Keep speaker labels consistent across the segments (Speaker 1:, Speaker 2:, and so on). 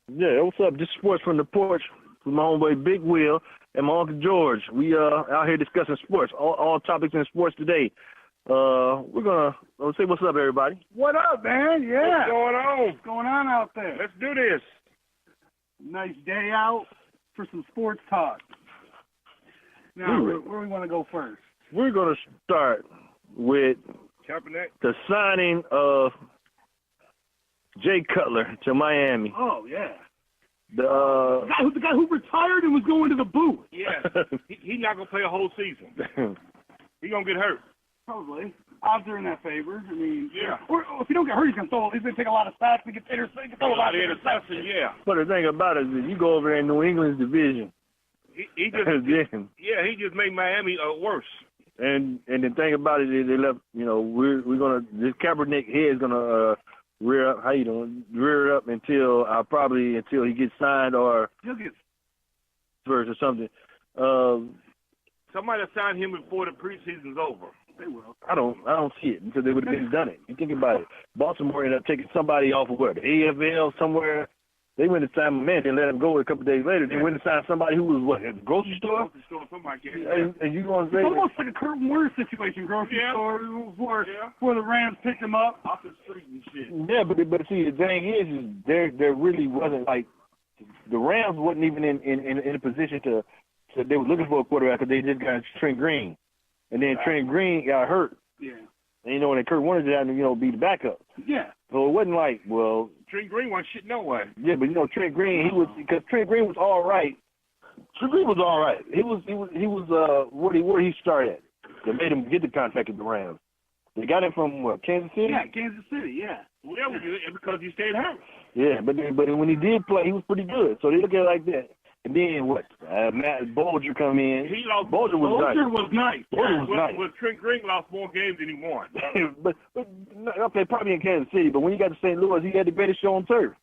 Speaker 1: Yeah, what's up? This is Sports from the Porch with my homeboy Big Will and my Uncle George. We out here discussing sports, all topics in sports today. We're gonna say what's up, everybody.
Speaker 2: What up, man? Yeah.
Speaker 3: What's going on?
Speaker 2: What's going on out there?
Speaker 3: Let's do this.
Speaker 2: Nice day out for some sports talk. Now, where do we want to go first?
Speaker 1: We're gonna start with
Speaker 3: Kaepernick.
Speaker 1: the signing of Jay Cutler to Miami.
Speaker 2: Oh yeah.
Speaker 1: The
Speaker 2: guy who retired and was going to the booth.
Speaker 3: Yeah. He's not gonna play a whole season. He's gonna get hurt.
Speaker 2: Probably. Odds are in that favor. I mean,
Speaker 3: yeah.
Speaker 2: Or if he don't get hurt, he's gonna take a lot of sacks. He can throw a lot of interceptions.
Speaker 3: Yeah.
Speaker 1: But the thing about it is, you go over there in New England's division.
Speaker 3: He just he just made Miami worse.
Speaker 1: And the thing about it is, they left. You know, we're gonna this Kaepernick head is gonna rear up. How you doing? Rear up until he gets signed or
Speaker 2: he'll get
Speaker 1: first or something.
Speaker 3: Somebody signed him before the preseason's over.
Speaker 2: They will.
Speaker 1: I don't see it because they would have done it. You think about it. Baltimore ended up taking somebody off of what, the AFL somewhere. They went and signed my man. They let him go a couple of days later. They went and signed somebody who was what, at the grocery store.
Speaker 3: Somebody.
Speaker 1: And you gonna say
Speaker 2: it's almost like a Kurt Warner situation, grocery store, where the Rams picked him up
Speaker 3: off the street and shit.
Speaker 1: Yeah, but see, the thing is there really wasn't like the Rams wasn't even in a position to they were looking for a quarterback because they just got Trent Green. And then Trent Green got hurt.
Speaker 2: Yeah.
Speaker 1: And, and Kurt Warner had to, be the backup.
Speaker 2: Yeah.
Speaker 1: So it wasn't like, well.
Speaker 3: Trent Green wasn't shit no way.
Speaker 1: Yeah, but, Trent Green, because Trent Green was all right. Trent Green was all right. He was where he started at. They made him get the contract at the Rams. They got him from, what, Kansas City?
Speaker 2: Yeah, Kansas City, yeah.
Speaker 3: Well, because he stayed hurt.
Speaker 1: Yeah, but when he did play, he was pretty good. So they look at it like that. And then what? Matt Bolger come in. Bolger was nice. Bolger was nice.
Speaker 3: Well, Trent Green lost more games than he won.
Speaker 1: but okay, probably in Kansas City. But when he got to St. Louis, he had the greatest show on turf.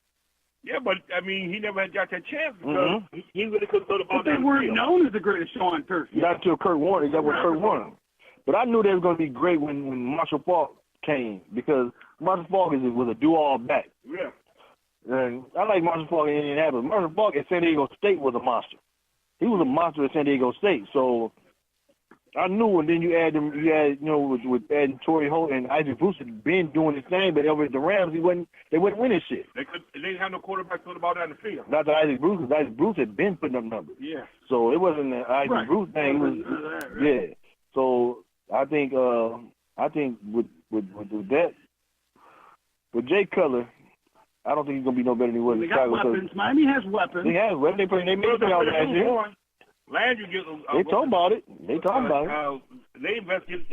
Speaker 3: Yeah, but I mean, he never had got that chance because he really couldn't throw the ball down the field.
Speaker 2: They weren't known as the greatest show on turf.
Speaker 1: He got to Kurt Warner. He got with Kurt Warner. But I knew they was going to be great when Marshall Faulk came because Marshall Faulk was a do-all back.
Speaker 3: Yeah.
Speaker 1: And I like Marshall Faulk in Indianapolis. Marshall Faulk at San Diego State was a monster. He was a monster at San Diego State, so I knew. And then you add with adding Torrey Holt and Isaac Bruce had been doing his thing, but over at the Rams, they wasn't winning shit.
Speaker 3: They didn't have no quarterback throw the ball down the field.
Speaker 1: Not that Isaac Bruce, because Isaac Bruce had been putting up numbers.
Speaker 3: Yeah.
Speaker 1: So it wasn't an Isaac Bruce thing. It was, yeah. So I think with that, with Jay Cutler, I don't think he's gonna be no better than he was.
Speaker 2: They got weapons. Miami has weapons.
Speaker 1: They have weapons. They made it out last year.
Speaker 3: Landry
Speaker 1: they talk about it. They talk about it.
Speaker 3: They investigated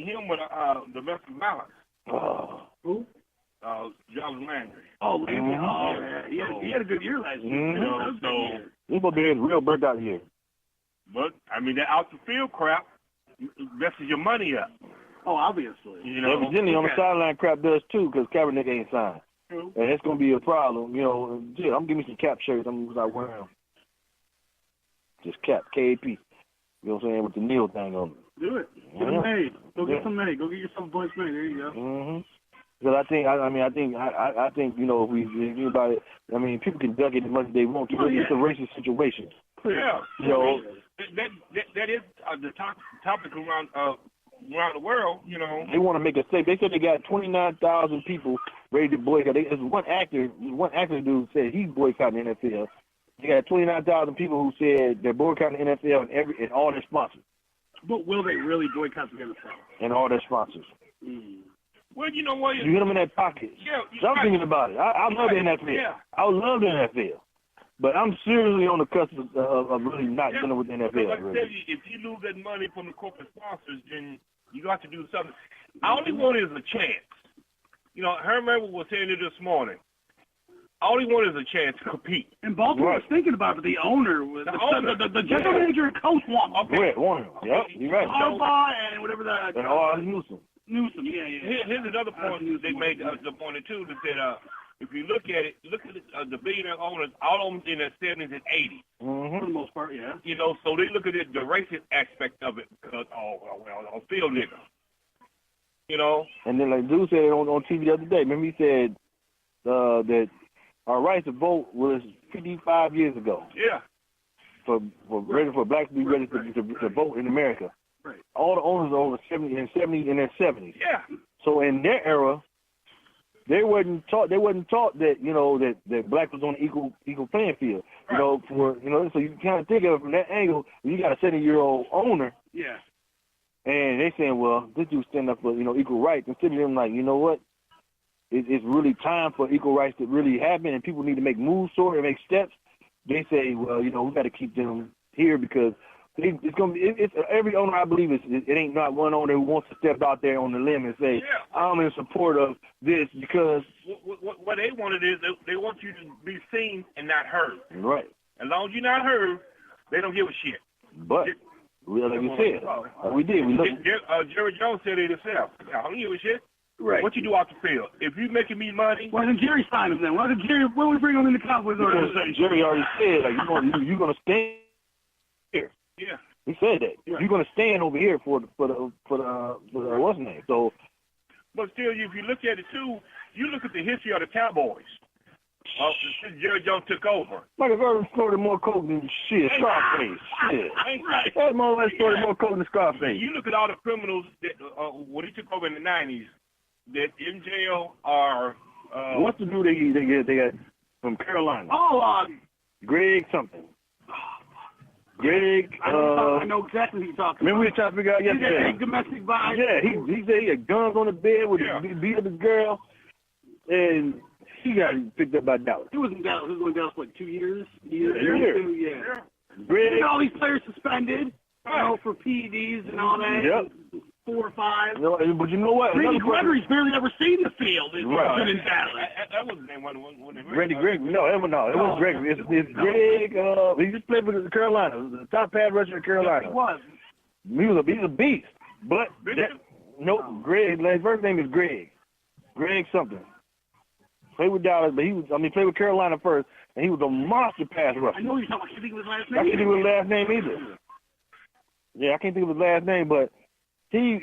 Speaker 3: him with domestic violence.
Speaker 2: Who?
Speaker 3: Jarvis Landry.
Speaker 2: Oh, Landry. Oh, he had a good year last year.
Speaker 1: He's supposed to be a real breakout year.
Speaker 3: But I mean, that out the field crap messes your money up.
Speaker 2: Oh, obviously.
Speaker 1: Evidently on the sideline crap does too, because Kaepernick ain't signed.
Speaker 2: True.
Speaker 1: And it's going to be a problem. I'm giving me some cap shirts. I'm going to start wearing them. Just cap, KAP. You know what I'm saying, with the Neil thing on it.
Speaker 2: Do it. Get them made. Go get some made. Go get yourself a bunch made. There you go.
Speaker 1: Because I think if we think about it, I mean, people can duck it as much as they want to. It's a racist situation.
Speaker 3: Yeah. That is the topic around the world.
Speaker 1: They want to make a statement. They said they got 29,000 people ready to boycott. There's one actor dude said he's boycotting the NFL. They got 29,000 people who said they're boycotting the NFL and all their sponsors.
Speaker 2: But will they really boycott the NFL?
Speaker 1: And all their sponsors.
Speaker 3: Well, you know what?
Speaker 1: You hit them in that pocket.
Speaker 3: Yeah.
Speaker 1: So I'm thinking about it. I love the NFL.
Speaker 3: Yeah.
Speaker 1: I would love the NFL. But I'm seriously on the cusp of really not dealing with the NFL.
Speaker 3: Like I tell you, if you lose that money from the corporate sponsors, then you got to do something. All he want is a chance. Herman was saying it this morning. All he wanted is a chance to compete.
Speaker 2: And Baltimore was thinking about it. The owner, the general manager and coach want him.
Speaker 1: Okay. Want him. Yep, you're right.
Speaker 2: Harbaugh and whatever that.
Speaker 1: And Newsom.
Speaker 2: Yeah.
Speaker 3: Here's another point they made the point too. That said, if you look at the billionaire owners, all of them in their 70s and 80s.
Speaker 2: For the most part, yeah.
Speaker 3: So they look at the racist aspect of it because I'll feel nigga.
Speaker 1: And then like dude said on TV the other day. Remember he said that our right to vote was 55 years ago.
Speaker 3: Yeah.
Speaker 1: For blacks to be registered to vote in America.
Speaker 2: Right.
Speaker 1: All the owners are over 70 in their 70s.
Speaker 3: Yeah.
Speaker 1: So in their era, they wasn't taught that, you know, that black was on an equal playing field.
Speaker 3: Right.
Speaker 1: So you kind of think of it from that angle. You got a 70-year-old owner.
Speaker 2: Yeah.
Speaker 1: And they saying, well, this dude's standing up for, you know, equal rights. Instead of them like, you know what? It's really time for equal rights to really happen, and people need to make moves toward it and make steps. They say, well, you know, we got to keep them here because it's going to be, it's every owner, I believe, it ain't not one owner who wants to step out there on the limb and say, I'm in support of this because.
Speaker 3: What they wanted is they want you to be seen and not heard.
Speaker 1: Right.
Speaker 3: As long as you're not heard, they don't give a shit.
Speaker 1: But, like you said, we did. We looked.
Speaker 3: Jerry Jones said it himself. I don't give a shit.
Speaker 2: Right.
Speaker 3: What you do off the field? If you making me money,
Speaker 2: why didn't Jerry sign him then? Why did we bring him in the Cowboys organization?
Speaker 1: Jerry already said, like, you're gonna stand here.
Speaker 3: Yeah.
Speaker 1: He said that.
Speaker 2: Yeah.
Speaker 1: You're gonna stand over here for the what's his name? So.
Speaker 3: But still, if you look at it too, you look at the history of the Cowboys. Since Jerry Jones took over.
Speaker 1: Michael Jordan scored more coke than shit, Scarface. Shit.
Speaker 3: Right.
Speaker 1: That motherfucker scored more coke than Scarface.
Speaker 3: You look at all the criminals that when he took over in the 90s, that in jail are.
Speaker 1: What's the dude they got from Carolina?
Speaker 2: Oh,
Speaker 1: Greg something. Greg.
Speaker 2: I know exactly who you're talking about.
Speaker 1: Remember we were trying to figure out yesterday.
Speaker 2: Big domestic violence.
Speaker 1: Yeah, he said he had guns on the bed with beat up his girl, and he got picked up by Dallas.
Speaker 2: He was in Dallas. He was in Dallas for like 2 years.
Speaker 1: Yeah.
Speaker 2: Greg, all these players suspended, you know, for PEDs and all that.
Speaker 1: Yep.
Speaker 2: 4 or 5.
Speaker 1: No, but you know what?
Speaker 2: Randy Gregory's barely ever seen the field. He's been in Dallas.
Speaker 3: That was the name one.
Speaker 1: Randy Gregory. No, it was Gregory. It's Greg. He just played for Carolina. The top pass rusher in Carolina.
Speaker 2: He was.
Speaker 1: He's a beast. But Greg. His first name is Greg. Greg something. Played with Dallas, but played with Carolina first, and he was a monster pass rusher.
Speaker 2: I know you're talking about. I can't think of his last name.
Speaker 1: I can't think of his last name either. Yeah, I can't think of his last name, but he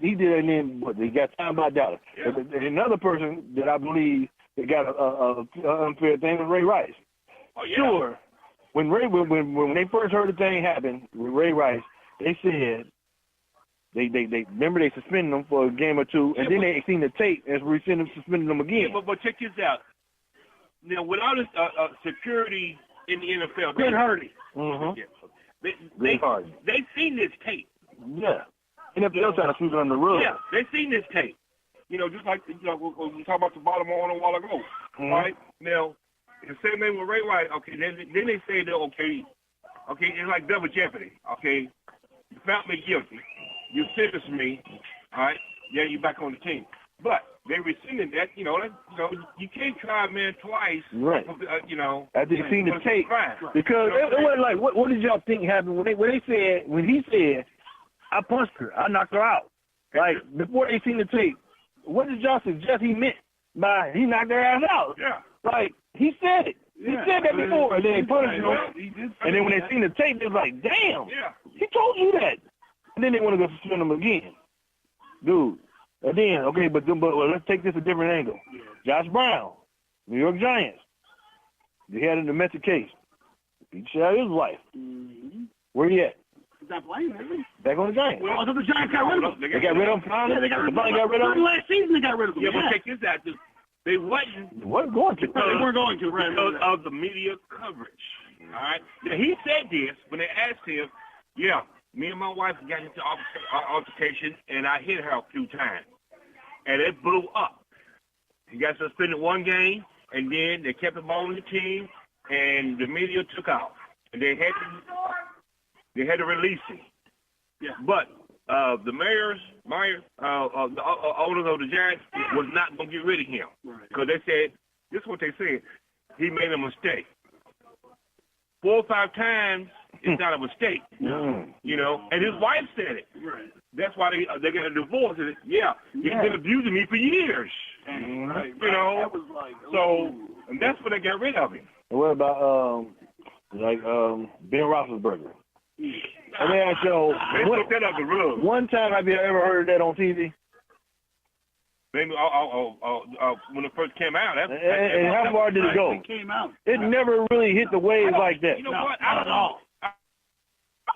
Speaker 1: did it, and then he got signed by Dallas. Yeah. And another person that I believe that got a unfair thing was Ray Rice.
Speaker 3: Oh yeah.
Speaker 1: Sure. When they first heard the thing happen with Ray Rice, they said they remember they suspended him for a game or two, and then they seen the tape and suspended him again.
Speaker 3: Yeah, but check this out. Now, without security in the NFL,
Speaker 2: Greg Hardy.
Speaker 1: Mm-hmm.
Speaker 3: They seen this tape.
Speaker 1: Yeah. NFL trying to sweep it under the rug.
Speaker 3: Yeah, they seen this tape. You know, just like we talked about the Baltimore a while ago, right? Now, the same thing with Ray Rice. Okay, then they say that okay, it's like double jeopardy. Okay, you found me guilty, you sentenced me, all right? Yeah, you back on the team, but they rescinded that. You you can't try a man twice.
Speaker 1: Right.
Speaker 3: After
Speaker 1: you seen the tape, because it wasn't like what did y'all think happened when he said I punched her, I knocked her out. Like before they seen the tape, what did y'all suggest he meant by he knocked their ass out?
Speaker 3: Yeah.
Speaker 1: Like he said it. He said that before, and then they punished him. And then when they seen the tape, they was like, "Damn, he told you that." And then they want to go suspend him again, dude. And then but let's take this a different angle. Josh Brown, New York Giants. They had a domestic case. He shot his wife.
Speaker 2: Mm-hmm.
Speaker 1: Where he at?
Speaker 2: He's not playing, is he?
Speaker 1: Back on the Giants.
Speaker 2: Well, the Giants got rid of him.
Speaker 1: They got rid of him.
Speaker 2: Yeah, they got rid of him. Last season they got rid of him.
Speaker 3: Yeah, but check this out. They wasn't
Speaker 1: going to.
Speaker 3: They weren't going to, right? Because of the media coverage. All right. Now, he said this when they asked him. Yeah, me and my wife got into altercation, and I hit her a few times, and it blew up. He got suspended one game, and then they kept him on the team, and the media took off, and they had to release him. Yeah. But the the owners of the Giants was not going to get rid of him because they said this is what they said. He made a mistake. 4 or 5 times it's not a mistake. You know, and his wife said it. Right. That's why they got a divorce. And he's been abusing me for years.
Speaker 2: Right.
Speaker 3: You know,
Speaker 2: that was like,
Speaker 3: and that's when they got rid of him.
Speaker 1: And what about Ben Roethlisberger? I mean,
Speaker 3: they took that up the rug.
Speaker 1: One time have you ever heard that on TV?
Speaker 3: Maybe when it first came out.
Speaker 1: And how far did it go?
Speaker 2: It came out.
Speaker 1: It never really hit the waves like that.
Speaker 3: You know what? I don't know.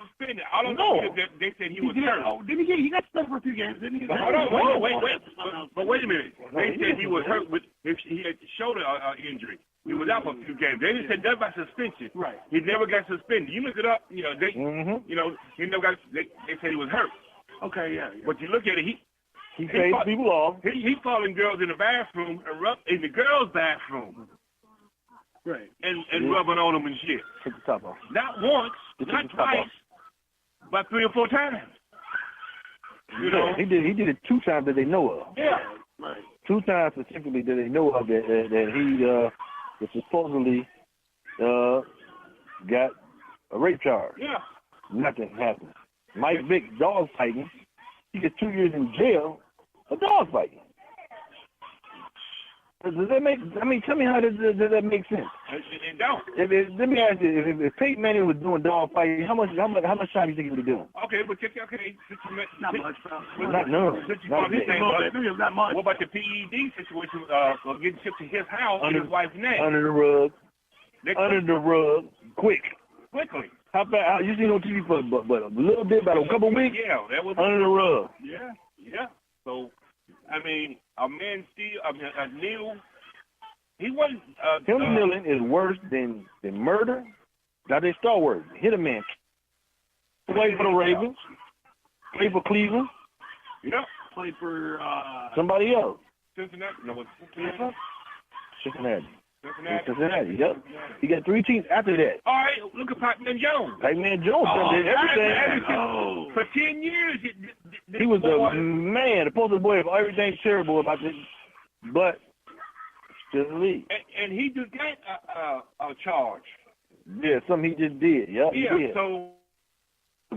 Speaker 3: Suspended. I don't know. They said he was hurt.
Speaker 2: Didn't he got stuck for a few games, didn't he?
Speaker 3: Hold on, wait. But wait a minute. They said he was hurt he had shoulder injury. He was out for a few games. They didn't say nothing about suspension.
Speaker 2: Right.
Speaker 3: He never got suspended. You look it up. You know they. You know he never got. They said he was hurt.
Speaker 2: Okay, yeah.
Speaker 3: But you look at it.
Speaker 1: He paid people off.
Speaker 3: He following girls in the bathroom and in the girls' bathroom.
Speaker 2: Right.
Speaker 3: And rubbing on them and shit.
Speaker 1: Take the top off.
Speaker 3: Not once, not twice, but 3 or 4 times. You know.
Speaker 1: He did it 2 times that they know of.
Speaker 3: Yeah. Right.
Speaker 1: 2 times specifically that they know of that he supposedly got a rape charge.
Speaker 3: Yeah.
Speaker 1: Nothing happened. Mike Vick, dog fighting. He gets 2 years in jail for dog fighting. Does that make? I mean, tell me how does that make sense?
Speaker 3: It don't.
Speaker 1: Let me ask you: if Peyton Manning was doing dog fighting, how much time do you think he would be doing?
Speaker 3: Okay, but
Speaker 2: Not much.
Speaker 1: Not none.
Speaker 2: Not much.
Speaker 3: What about the PED situation? Getting shipped to his house and his wife's name
Speaker 1: under the rug. Under the rug,
Speaker 3: quickly.
Speaker 1: How about you seen on TV for but a little bit, about a couple of weeks?
Speaker 3: Yeah, that was
Speaker 1: under the rug.
Speaker 3: Yeah. So, I mean, a man Neil, he wasn't.
Speaker 1: Him kneeling is worse than murder. Now they start words. Hit a man. Play for the Ravens. Play for Cleveland.
Speaker 3: Yeah.
Speaker 2: Play for
Speaker 1: somebody else.
Speaker 3: Cincinnati. No,
Speaker 1: Cincinnati, yep. He got 3 teams after that.
Speaker 3: All right, look at Pac-Man Jones.
Speaker 1: Pac-Man Jones did everything.
Speaker 3: For 10 years,
Speaker 1: he was the man, the poster boy of everything terrible about this, but still in the league.
Speaker 3: And he just got a charge.
Speaker 1: Yeah, something he just did. Yep,
Speaker 3: yeah,
Speaker 1: he did.
Speaker 3: So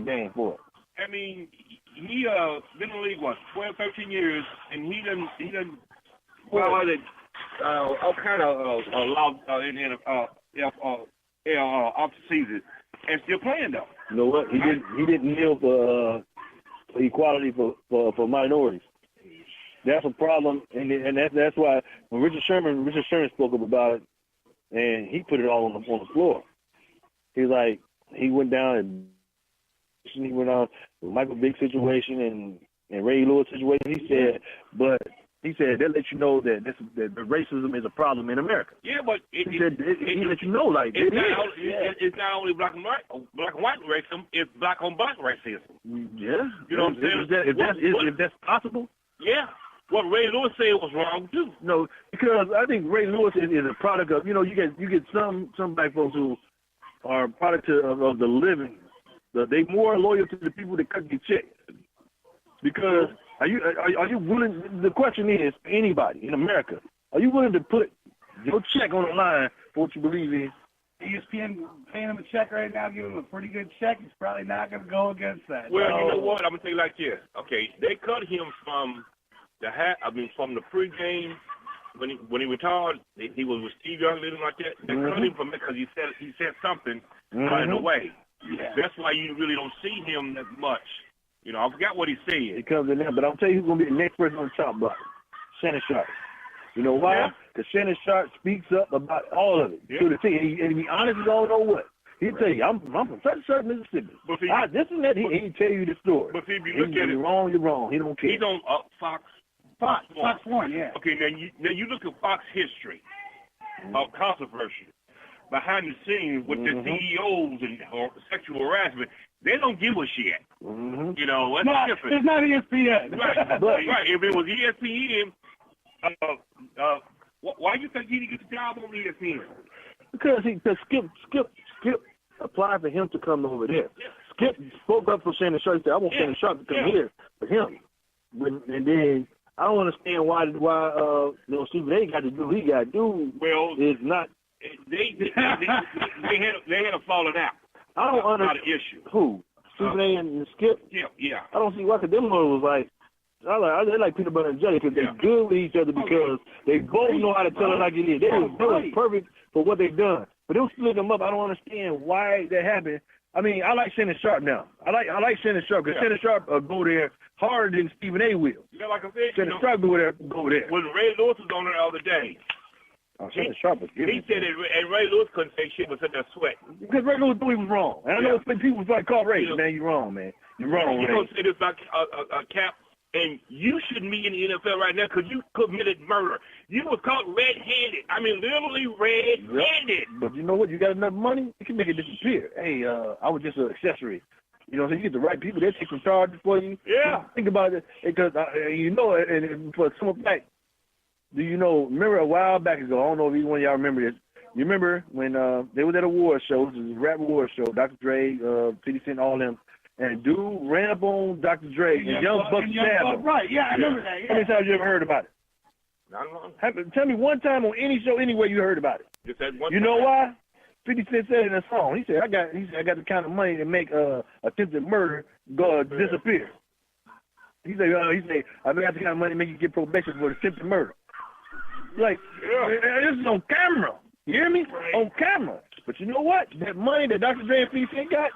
Speaker 1: game for it.
Speaker 3: I mean, he been in the league 12, 13 years, and he done all kind of off the season, and still playing though.
Speaker 1: You know what? He didn't kneel for equality for minorities. That's a problem, and that's why when Richard Sherman spoke up about it, and he put it all on the floor. He's like he went down and he went on the Michael Vick situation and Ray Lewis situation. He said that lets you know that the racism is a problem in America.
Speaker 3: Yeah, but
Speaker 1: he let you know like
Speaker 3: it's not only black and white racism; it's black on black racism.
Speaker 1: Yeah,
Speaker 3: you know what I'm saying?
Speaker 1: If that's possible.
Speaker 3: Yeah, what Ray Lewis said was wrong too.
Speaker 1: No, because I think Ray Lewis is a product of you get some black folks who are a product of the living. They more loyal to the people that cut their check because. Are you willing? The question is, anybody in America, are you willing to put your check on the line for what you believe in?
Speaker 2: ESPN paying him a check right now, giving him a pretty good check. He's probably not going to go against that.
Speaker 3: Well, you know what? I'm gonna tell you like this. Okay, they cut him from from the pregame when he retired. He was with Steve Young, anything like that. They cut him from it because he said something right away. Yeah. That's why you really don't see him that much. You know, I forgot what he said. He
Speaker 1: comes in there, but I'll tell you who's going to be the next person on the top block. Shannon Sharp. You know why? Because Shannon Sharp speaks up about all of it to the team. And to be honest, you don't know what. He'll tell you, I'm from such Mississippi. This and that, he'll tell you the story.
Speaker 3: But see, if you look at it,
Speaker 1: you're wrong. He don't care.
Speaker 3: He's on Fox
Speaker 2: 1, yeah.
Speaker 3: Okay, now you look at Fox history of controversy behind the scenes with the CEOs or sexual harassment. They don't give a shit. You know, that's different.
Speaker 2: It's not ESPN.
Speaker 3: Right. If it was ESPN, why do you think he didn't get the job on ESPN?
Speaker 1: Because Skip applied for him to come over there. Yeah. Skip spoke up for Shannon Sharp. He said, I want Shannon Sharp to come here for him. And then I don't understand why Stephen A. got to do what he got to do.
Speaker 3: Well,
Speaker 1: it's not.
Speaker 3: They had a falling out.
Speaker 1: I don't understand.
Speaker 3: Not an issue.
Speaker 1: Who? Stephen A. and Skip?
Speaker 3: Yeah.
Speaker 1: I don't see why, because them was like, they like peanut butter and jelly because they're good with each other because they both know how to tell it like it is. They was perfect for what they've done. But they were splitting them up. I don't understand why that happened I mean, I like Shannon Sharp now. I like Shannon Sharp because Shannon Sharp go there harder than Stephen A. will.
Speaker 3: Yeah, like I said,
Speaker 1: Shannon Sharp go there.
Speaker 3: When Ray Lewis was on there the other day,
Speaker 1: Shannon Sharp was
Speaker 3: he said that and Ray Lewis couldn't say shit but sitting there sweating.
Speaker 1: Because Ray Lewis knew he was wrong. And I know people was like, call Ray, man, you're wrong, man. You're wrong,
Speaker 3: You're going to say this about Cap, and you shouldn't be in the NFL right now because you committed murder. You were caught red-handed. I mean, literally red-handed.
Speaker 1: Yep. But you know what? You got enough money, you can make it disappear. Hey, I was just an accessory. You know, so you get the right people, they'll take some charges for you.
Speaker 3: Yeah.
Speaker 1: Think about it, because, you know, and for some fact, do you know, remember a while back ago, I don't know if either one of y'all remember this, you remember when they was at a award show, it was a rap award show, Dr. Dre, 50 Cent, all them, and dude ran up on Dr. Dre and Young Buck stabbed him.
Speaker 2: Right, yeah, I remember that. Yeah.
Speaker 1: How many times you ever heard about it?
Speaker 3: Not long.
Speaker 1: Tell me one time on any show, anywhere you heard about it.
Speaker 3: Just that one
Speaker 1: You know why? 50 Cent said in a song, he said, I got the kind of money to make attempted murder disappear. He said, I got the kind of money to make you get probation for attempted murder. Like, this is on camera. You hear me?
Speaker 3: Right.
Speaker 1: On camera. But you know what? That money that Dr. Dre and 50 Cent got,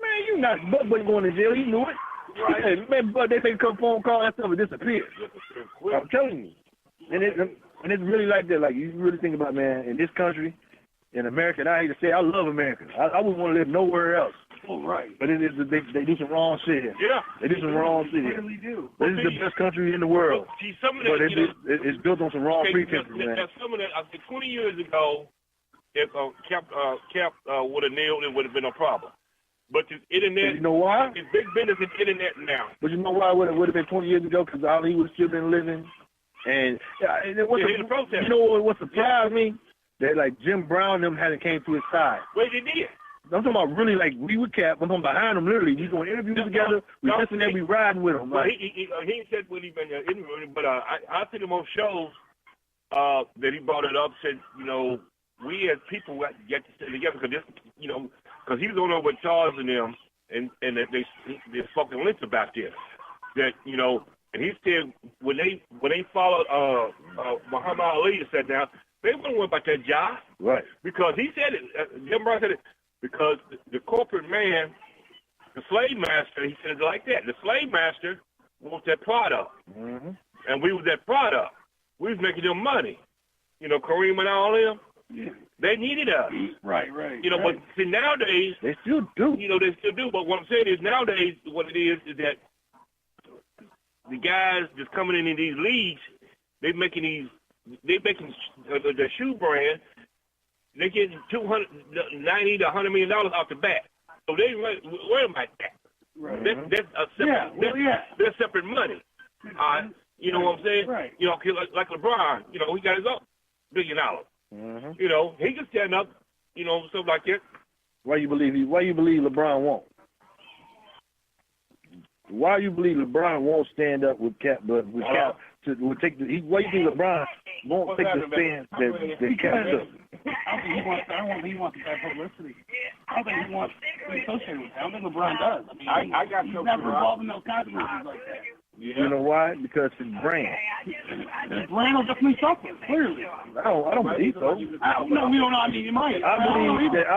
Speaker 1: man, you not but going to jail. He knew it. Right. He said, man, but they take a phone call, that stuff will disappear. I'm telling you. And it's really like that. Like, you really think about, man, in this country, in America, and I hate to say, I love America. I wouldn't want to live nowhere else.
Speaker 2: Oh, right.
Speaker 1: But they do some wrong shit here.
Speaker 3: Yeah.
Speaker 1: They do some wrong shit
Speaker 2: They
Speaker 1: here.
Speaker 2: really do.
Speaker 1: This is the best country in the world.
Speaker 3: See, some of
Speaker 1: But
Speaker 3: that,
Speaker 1: it's built on some wrong pretenses, man.
Speaker 3: Some of that, I think 20 years ago, if Cap would have nailed it, would have been no problem. But the internet,
Speaker 1: you know why?
Speaker 3: It's big business in internet now.
Speaker 1: But you know why it would have been 20 years ago? Because Ali would have still been living. And you know what surprised me? That like Jim Brown them hadn't came to his side.
Speaker 3: Well, they did.
Speaker 1: I'm talking about really like we with Cap. I'm talking behind him literally. We doing interviews together. We listening and we riding with him.
Speaker 3: Well,
Speaker 1: like.
Speaker 3: he said when he been interviewing, but I see him on shows that he brought it up. Said we as people get to stay together because because he was on over with Charles and them, and that they spoken links about this. That and he said when they followed Muhammad Ali to sit down, they wouldn't worry about that job.
Speaker 1: Right.
Speaker 3: Because he said it. Jim Brown said it. Because the corporate man, the slave master, he said it like that. The slave master wants that product.
Speaker 1: Mm-hmm.
Speaker 3: And we was that product. We was making them money. Kareem and all them.
Speaker 2: Yeah.
Speaker 3: They needed us.
Speaker 2: Right.
Speaker 3: But see, nowadays,
Speaker 1: They still do.
Speaker 3: they still do. But what I'm saying is nowadays, what it is that the guys that's coming in these leagues, they making the shoe brand. They getting $290 to $100 million off the bat. So they worry about that.
Speaker 2: Right.
Speaker 3: That's a separate. That's separate money. You know what I'm saying?
Speaker 2: Right.
Speaker 3: Like LeBron. He got his own $1 billion.
Speaker 1: Mm-hmm.
Speaker 3: He can stand up. Stuff like that.
Speaker 1: Why you believe LeBron won't? Why you believe LeBron won't stand up with Cap, but with Cap will take the? Why you think LeBron won't take the stand that Cap took?
Speaker 2: I don't think he wants bad publicity. I don't think he wants to be associated with that. I don't think LeBron does. I mean, he's never involved in those controversies like that.
Speaker 1: Yeah. You know why? Because his brand.
Speaker 2: His brand will definitely suffer, clearly.
Speaker 1: I don't believe so.
Speaker 2: No, we don't know. I mean, he might.
Speaker 1: I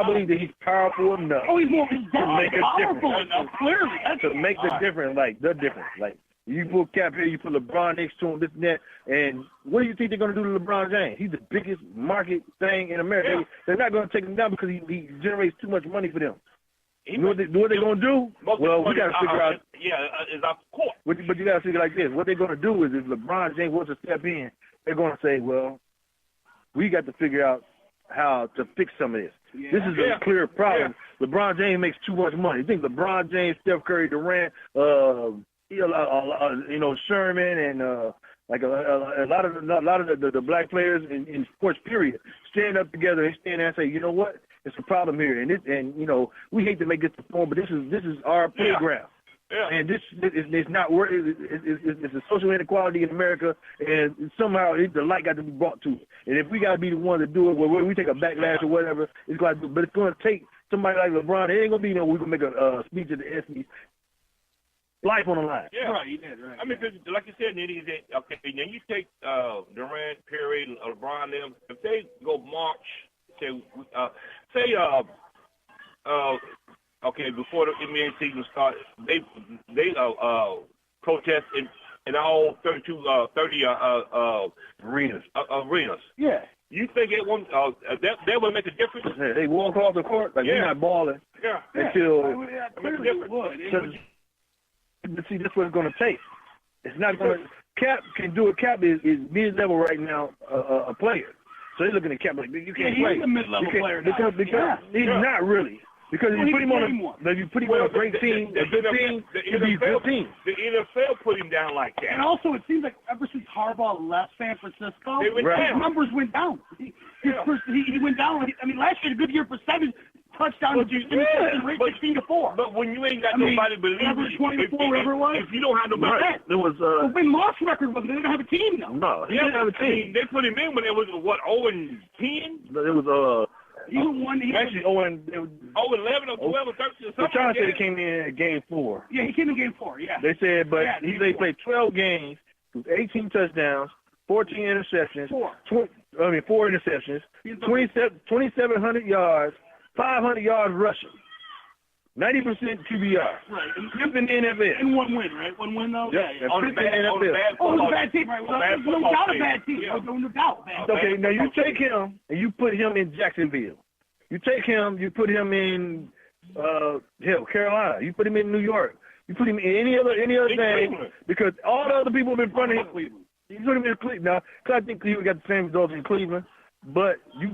Speaker 1: believe that he's powerful enough.
Speaker 2: Oh, he's
Speaker 1: definitely
Speaker 2: powerful enough, clearly.
Speaker 1: To make the difference, like the difference. Like you put Cap here, you put LeBron next to him, this and that, and what do you think they're going to do to LeBron James? He's the biggest market thing in America. Yeah. They're not going to take him down because he generates too much money for them. You know what they're going to do? Well, we got to figure out.
Speaker 3: Is off the court.
Speaker 1: But you got to figure like this. What they're going to do is if LeBron James wants to step in, they're going to say, well, we got to figure out how to fix some of this. Yeah. This is a clear problem. Yeah. LeBron James makes too much money. You think LeBron James, Steph Curry, Durant, Sherman, and like a lot of the black players in sports period stand up together and stand there and say, you know what? It's a problem here, and we hate to make this perform, but this is our playground. Yeah. And this is not work. It's a social inequality in America, and somehow the light got to be brought to it. And if we got to be the one to do it, where we take a backlash or whatever, it's got to. But it's going to take somebody like LeBron. It ain't going to be we can make a speech at the SEC. Life on the line.
Speaker 3: Yeah, right. You did right. I mean, like you said, Nitty, okay. Now you take Durant, Perry, LeBron, them. If they go march, okay, before the NBA season started, they protest in all 30
Speaker 1: Arenas.
Speaker 3: Arenas.
Speaker 1: Yeah.
Speaker 3: You think it won't? That would make a difference?
Speaker 1: Yeah, they walk off the court like we're not balling until.
Speaker 2: Clearly it would.
Speaker 1: But see, that's what it's going to take. It's not going to. Cap can do it. Cap is mid-level right now, a player. So they're looking at Cap like you can't play.
Speaker 2: He's a mid-level player now.
Speaker 1: Because he's not really. Because if you put him on a great team, a good team, he'll be a good team.
Speaker 3: The NFL put him down like that.
Speaker 2: And also, it seems like ever since Harbaugh left San Francisco, his numbers went down. He went down. I mean, last year, a good year for 7 touchdowns, rate 16-4.
Speaker 3: But when you ain't got nobody believing,
Speaker 2: average 24, whatever it was.
Speaker 3: If you don't have nobody,
Speaker 1: it was.
Speaker 2: The win-loss record was they didn't have a team though.
Speaker 1: No, he didn't have a team.
Speaker 3: They put him in when it was 0-10.
Speaker 1: It was actually 0-11 or 12 or 13 or something. They're trying to say he came in Game 4.
Speaker 2: Yeah, he came in Game 4. Yeah.
Speaker 1: They said, but they played 12 games, 18 touchdowns, 14 interceptions. 4 interceptions, 2,700 yards, 500 yards rushing, 90% QBR.
Speaker 2: Right.
Speaker 1: Fifth in the NFL.
Speaker 2: And one win, right? One win though.
Speaker 1: Yeah.
Speaker 3: On the
Speaker 2: bad team, right? No doubt a bad team. No doubt.
Speaker 1: Okay, now you take him and you put him in Jacksonville. You take him, you put him in Carolina. You put him in New York. You put him in any other thing because all the other people have been running Cleveland. You put him in Cleveland now, because I think Cleveland got the same results in Cleveland. But you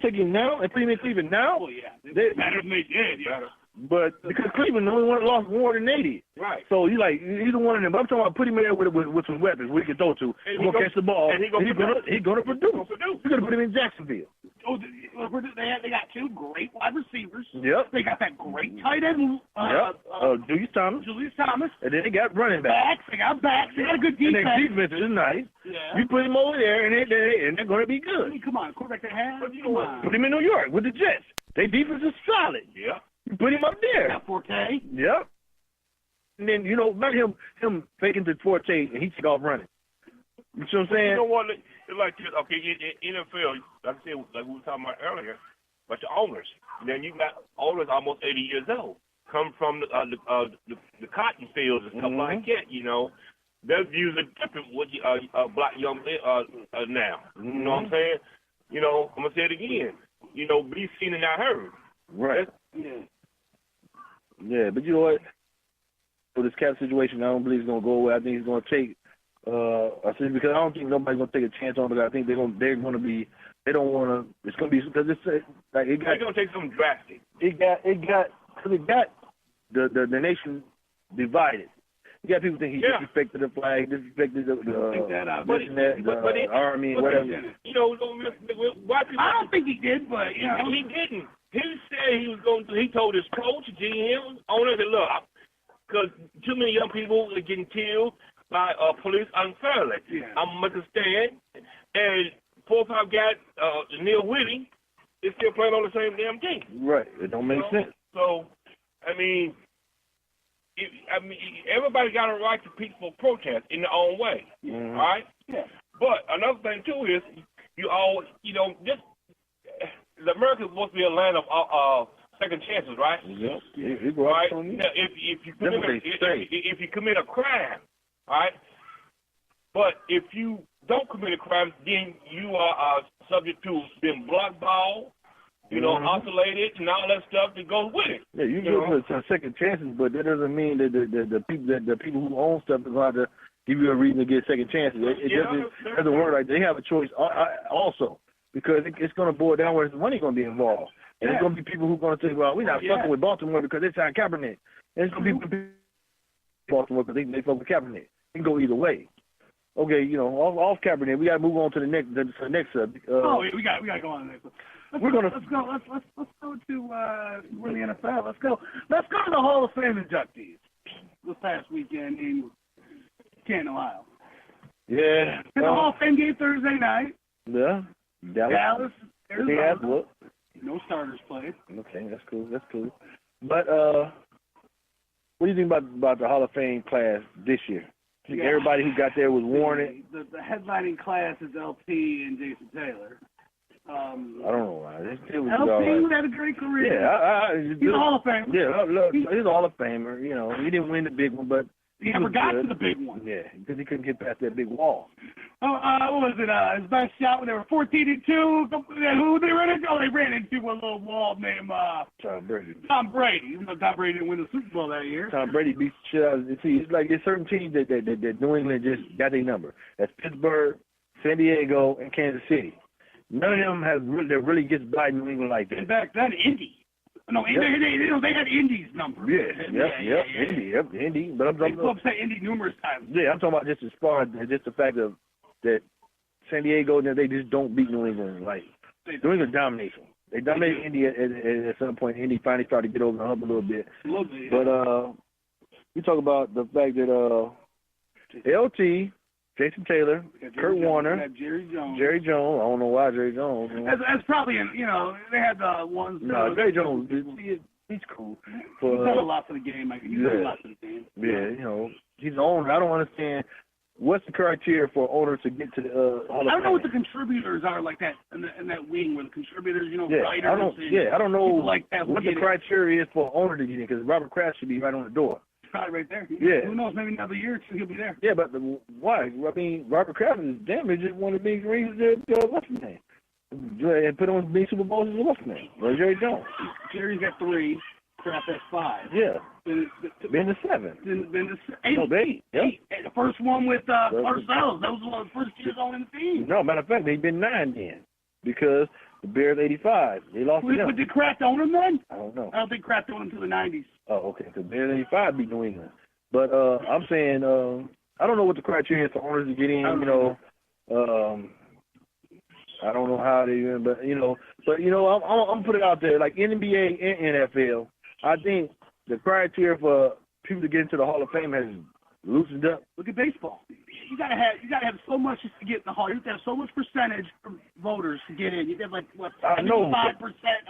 Speaker 1: take him now and put him in Cleveland now.
Speaker 2: Oh yeah, better than they did. Yeah.
Speaker 1: But because Cleveland only one lost more than 80.
Speaker 3: Right.
Speaker 1: So he's either one of them. But I'm talking about put him in there with some weapons we can throw to. He's gonna catch the ball. And he's gonna produce. You're gonna put him in Jacksonville.
Speaker 2: Oh, they got 2 great wide receivers.
Speaker 1: Yep.
Speaker 2: They got that great tight end.
Speaker 1: Julius Thomas. And then they got running backs.
Speaker 2: They got backs. They got a good defense.
Speaker 1: And their defense is nice.
Speaker 2: Yeah.
Speaker 1: You put him over there, and they're going to be good.
Speaker 2: I mean, come on, quarterback they have.
Speaker 1: Put him in New York with the Jets. Their defense is solid.
Speaker 3: Yeah.
Speaker 1: You put him up there.
Speaker 2: Got Forte.
Speaker 1: Yep. And then not him faking the Forte and he took off running. You see what I'm saying?
Speaker 3: You know what? It's like this. Okay, in NFL, like I said, like we were talking about earlier, but the owners. Then you got owners almost 80 years old, come from the cotton fields and stuff like that. You know, their views are different with black young now. You know what I'm saying? You know, I'm gonna say it again. You know, be seen and not heard.
Speaker 1: Right. Yeah, but you know what? For this cap situation, I don't believe it's gonna go away. I think it's gonna take. I said because I don't think nobody's gonna take a chance on it. I think they're gonna be. They don't want to. It's gonna be because it's like it got.
Speaker 3: They're gonna take something drastic.
Speaker 1: It got the nation divided. You got people think he disrespected the flag, disrespected the army, whatever.
Speaker 3: You know, why people?
Speaker 2: I don't think he did, but
Speaker 3: he didn't. He said he was going to. He told his coach, GM, owner, that look, because too many young people are getting killed by police unfairly.
Speaker 2: Yeah.
Speaker 3: I'm going to stand, and 4 or 5 guys, Neil Whitty, is still playing on the same damn team.
Speaker 1: Right. It don't make sense.
Speaker 3: So, I mean, everybody got a right to peaceful protest in their own way.
Speaker 1: Mm-hmm.
Speaker 3: All right.
Speaker 2: Yeah.
Speaker 3: But another thing too is just America is supposed to be a land of second chances, right?
Speaker 1: Yep.
Speaker 3: Right. Now, if you commit a crime, all right. But if you don't commit a crime, then you are subject to being blackballed, oscillated, and all that stuff that goes with it.
Speaker 1: Yeah, you give some second chances, but that doesn't mean that the people who own stuff is going to give you a reason to get second chances. It doesn't work like that. They have a choice also because it's going to boil down where the money going to be involved. And it's going to be people who are going to say, well, we're not fucking with Baltimore because they signed Kaepernick. And it's going to be people Baltimore because they fuck with Kaepernick. It can go either way. Okay, off Kaepernick, we got to move on to the next subject.
Speaker 2: We got to go on the next one. Let's go to we're in the NFL. Let's go to the Hall of Fame inductees this past weekend in Canton, Ohio.
Speaker 1: Yeah.
Speaker 2: And the Hall of Fame game Thursday night.
Speaker 1: Yeah.
Speaker 2: Dallas, Arizona.
Speaker 1: Yeah,
Speaker 2: no starters played.
Speaker 1: Okay, that's cool. But what do you think about the Hall of Fame class this year? I think everybody who got there was warranted.
Speaker 2: The headlining class is LT and Jason Taylor.
Speaker 1: I don't know why. It was
Speaker 2: LT had a great career.
Speaker 1: Yeah,
Speaker 2: he's a Hall of Famer.
Speaker 1: Yeah, he's a Hall of Famer. You know, he didn't win the big one, but
Speaker 2: he never got to the big one.
Speaker 1: Yeah, because he couldn't get past that big wall.
Speaker 2: What was it? His best shot when they were 14-2. Who they ran into? Oh, they ran into a little wall named
Speaker 1: Tom Brady.
Speaker 2: Tom Brady. Even though Tom Brady didn't win the Super Bowl that year.
Speaker 1: Tom Brady beat the shit out of. See, it's like there's certain teams that New England just got their number. That's Pittsburgh, San Diego, and Kansas City. None of them that really gets by New England like that.
Speaker 2: And back then, Indy. No,
Speaker 1: yep.
Speaker 2: they had Indy's number.
Speaker 1: Indy. But I'm talking
Speaker 2: about Indy numerous times.
Speaker 1: Yeah, I'm talking about just as far as just the fact of that San Diego, they just don't beat New England. Like New England dominates them. They dominated Indy at some point. Indy finally started to get over the hump a little bit. But you talk about the fact that LT, Jason Taylor, Kurt Warner,
Speaker 2: Jerry Jones.
Speaker 1: I don't know why Jerry Jones.
Speaker 2: That's probably they had the ones.
Speaker 1: No, Jerry Jones, he's cool.
Speaker 2: He's done a lot for the game. He's done a lot for the game.
Speaker 1: Yeah, he's the owner. I don't understand. What's the criteria for owners to get to the Hall of Fame?
Speaker 2: I don't know what the contributors are like that in that wing where the contributors, writers.
Speaker 1: I don't know
Speaker 2: like that
Speaker 1: what the criteria is for an owner to get in because Robert Kraft should be right on the door.
Speaker 2: Probably right there.
Speaker 1: Yeah.
Speaker 2: Who knows? Maybe another year or two he'll be there.
Speaker 1: Yeah, but why? I mean, Robert Kraft is just one of the biggest reasons that what's his name? And put on big Super Bowls as what's his name? Jerry Jones.
Speaker 2: Jerry's got 3. Kraft has 5.
Speaker 1: Yeah. Been to 7.
Speaker 2: Been to 8.
Speaker 1: No, 8. Yep.
Speaker 2: 8. The first one with Parcells. That was one of the first years on in the team.
Speaker 1: No, matter of fact, they've been 9 then because the Bears 85. They lost to them.
Speaker 2: But did Kraft own them then?
Speaker 1: I don't know.
Speaker 2: I don't think Kraft owned them until the 90s.
Speaker 1: Oh, okay. Because Bears 85 beat New England. But I'm saying I don't know what the criteria is for owners to get in. I don't know how they even, but I'm put it out there like NBA and NFL. I think the criteria for people to get into the Hall of Fame has loosened up.
Speaker 2: Look at baseball. You gotta have so much just to get in the Hall. You have to have so much percentage of voters to get in. You have 75%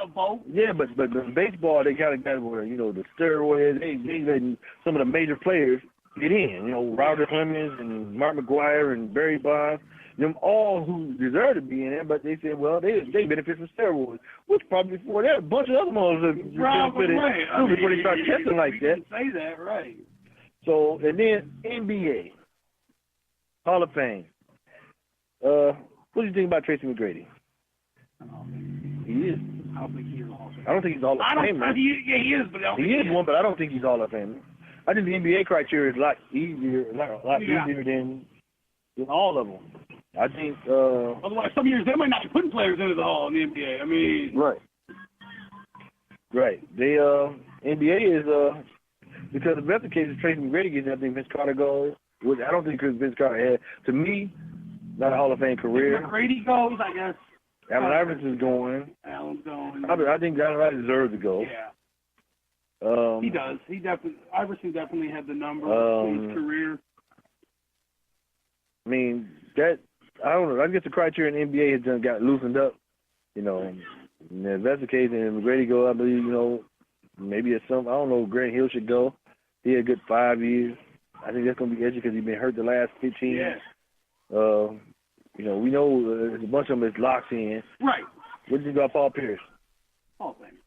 Speaker 2: of votes.
Speaker 1: Yeah, but in baseball they kind of got where the steroids. They letting some of the major players get in. Robert Clemens and Mark McGwire and Barry Bonds. Them all who deserve to be in there, but they said, well, they benefit from steroids, which probably before that, a bunch of other ones have benefited before they start testing like that.
Speaker 2: Say that, right.
Speaker 1: So, and then NBA, Hall of Fame. What do you think about Tracy McGrady? He is.
Speaker 2: I don't think he is a Hall of Famer.
Speaker 1: I don't think he's a Hall of Famer.
Speaker 2: He is, but
Speaker 1: he is one, but I don't think he's Hall of Famer. I think the NBA criteria is a lot easier than all of them. I think.
Speaker 2: Otherwise, some years they might not be putting players into the Hall in the NBA. I mean.
Speaker 1: Right. The NBA is because if that's the case, if Tracy McGrady gets, I think Vince Carter goes. Which I don't think Vince Carter had. To me, not a Hall of Fame career.
Speaker 2: If McGrady goes, I guess.
Speaker 1: Allen Iverson's going.
Speaker 2: Allen's going.
Speaker 1: I think Allen Iverson deserves to go.
Speaker 2: Yeah. He does. Iverson definitely had the number in his career.
Speaker 1: I mean, I don't know. I guess the criteria in the NBA has just got loosened up. And if that's the case, then McGrady go, I believe, maybe I don't know, Grant Hill should go. He had a good 5 years. I think that's going to be edgy because he's been hurt the last 15.
Speaker 2: Yeah.
Speaker 1: We know there's a bunch of them is locked in.
Speaker 2: Right.
Speaker 1: What do you think about Paul Pierce?
Speaker 2: Hall of Fame.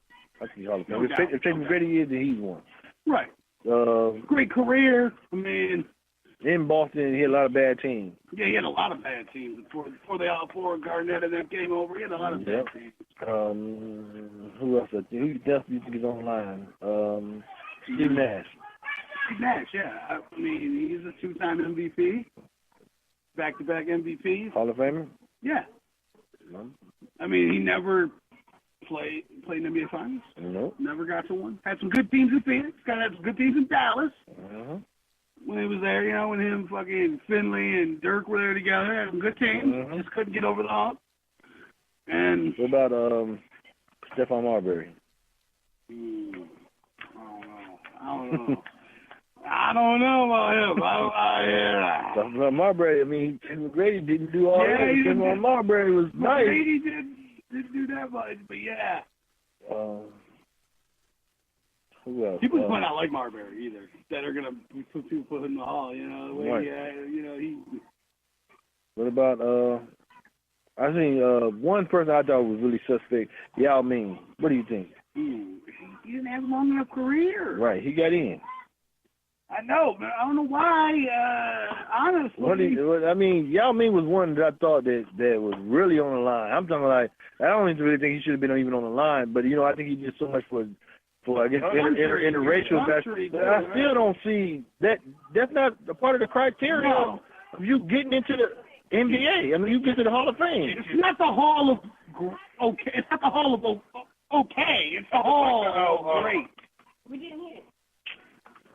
Speaker 1: I think he's Hall of Fame. If Tracy McGrady is, then he's one.
Speaker 2: Right. Great career. I mean.
Speaker 1: In Boston, he had a lot of bad teams.
Speaker 2: Yeah, he had a lot of bad teams before Garnett and them came over. He had a lot of bad teams.
Speaker 1: Who else? Who definitely think is online? Steve Nash.
Speaker 2: Steve Nash, yeah. I mean, he's a 2-time MVP, back-to-back MVPs.
Speaker 1: Hall of Famer.
Speaker 2: Yeah. I mean, he never played in the NBA Finals.
Speaker 1: Nope.
Speaker 2: Never got to one. Had some good teams in Phoenix. Got to have some good teams in Dallas. When he was there, when him, fucking Finley and Dirk were there together, had some good teams. Just couldn't get over the hump. And
Speaker 1: what about Stephon Marbury?
Speaker 2: I don't know about him.
Speaker 1: Stephon Marbury, I mean, McGrady didn't do all that. Stephon Marbury was nice.
Speaker 2: McGrady didn't do that much, but yeah.
Speaker 1: Who else?
Speaker 2: People might not like Marbury either. That are gonna put him in the Hall. The way he.
Speaker 1: What about I seen one person I thought was really suspect. Yao Ming. What do you think?
Speaker 2: He didn't have a long enough career.
Speaker 1: Right, he got in.
Speaker 2: I know, but I don't know why. Honestly,
Speaker 1: I mean, Yao Ming was one that I thought that was really on the line. I'm talking like I don't even really think he should have been even on the line, but you know I think he did so much for I guess interracial. But I still don't see that. That's not a part of the criteria of you getting into the NBA. I mean, you get to the Hall of Fame.
Speaker 2: It's not the Hall of okay. It's not the Hall of okay. It's the Hall of great.
Speaker 4: We didn't hit.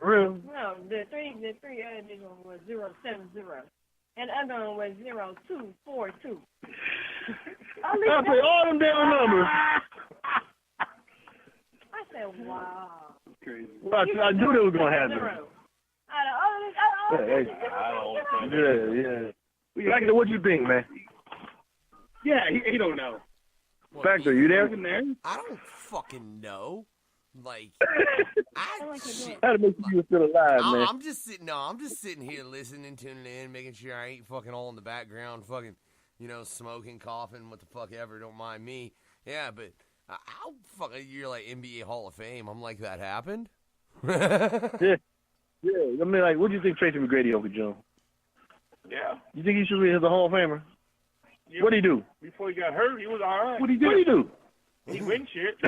Speaker 1: Real?
Speaker 4: No, the three other big one was 070, and the other one was 0242.
Speaker 1: I play all them damn numbers.
Speaker 4: I said, wow.
Speaker 2: Crazy.
Speaker 1: Well, I knew that was gonna happen. Yeah. Factor, what you think, man?
Speaker 2: Yeah, he don't know.
Speaker 1: Factor, you there?
Speaker 5: I don't fucking know. Like,
Speaker 1: How to make sure you're still alive, man?
Speaker 5: I'm just sitting here listening, tuning in, making sure I ain't fucking all in the background, fucking, smoking, coughing, what the fuck ever. Don't mind me. Yeah, but how fucking you're like NBA Hall of Fame? I'm like, that happened?
Speaker 1: Yeah. I mean, like, what do you think Tracy McGrady over Joe?
Speaker 3: Yeah.
Speaker 1: You think he should be as a Hall of Famer?
Speaker 3: Yeah.
Speaker 1: What'd he do?
Speaker 3: Before he got hurt, he was all right.
Speaker 1: What'd he do?
Speaker 3: He win shit.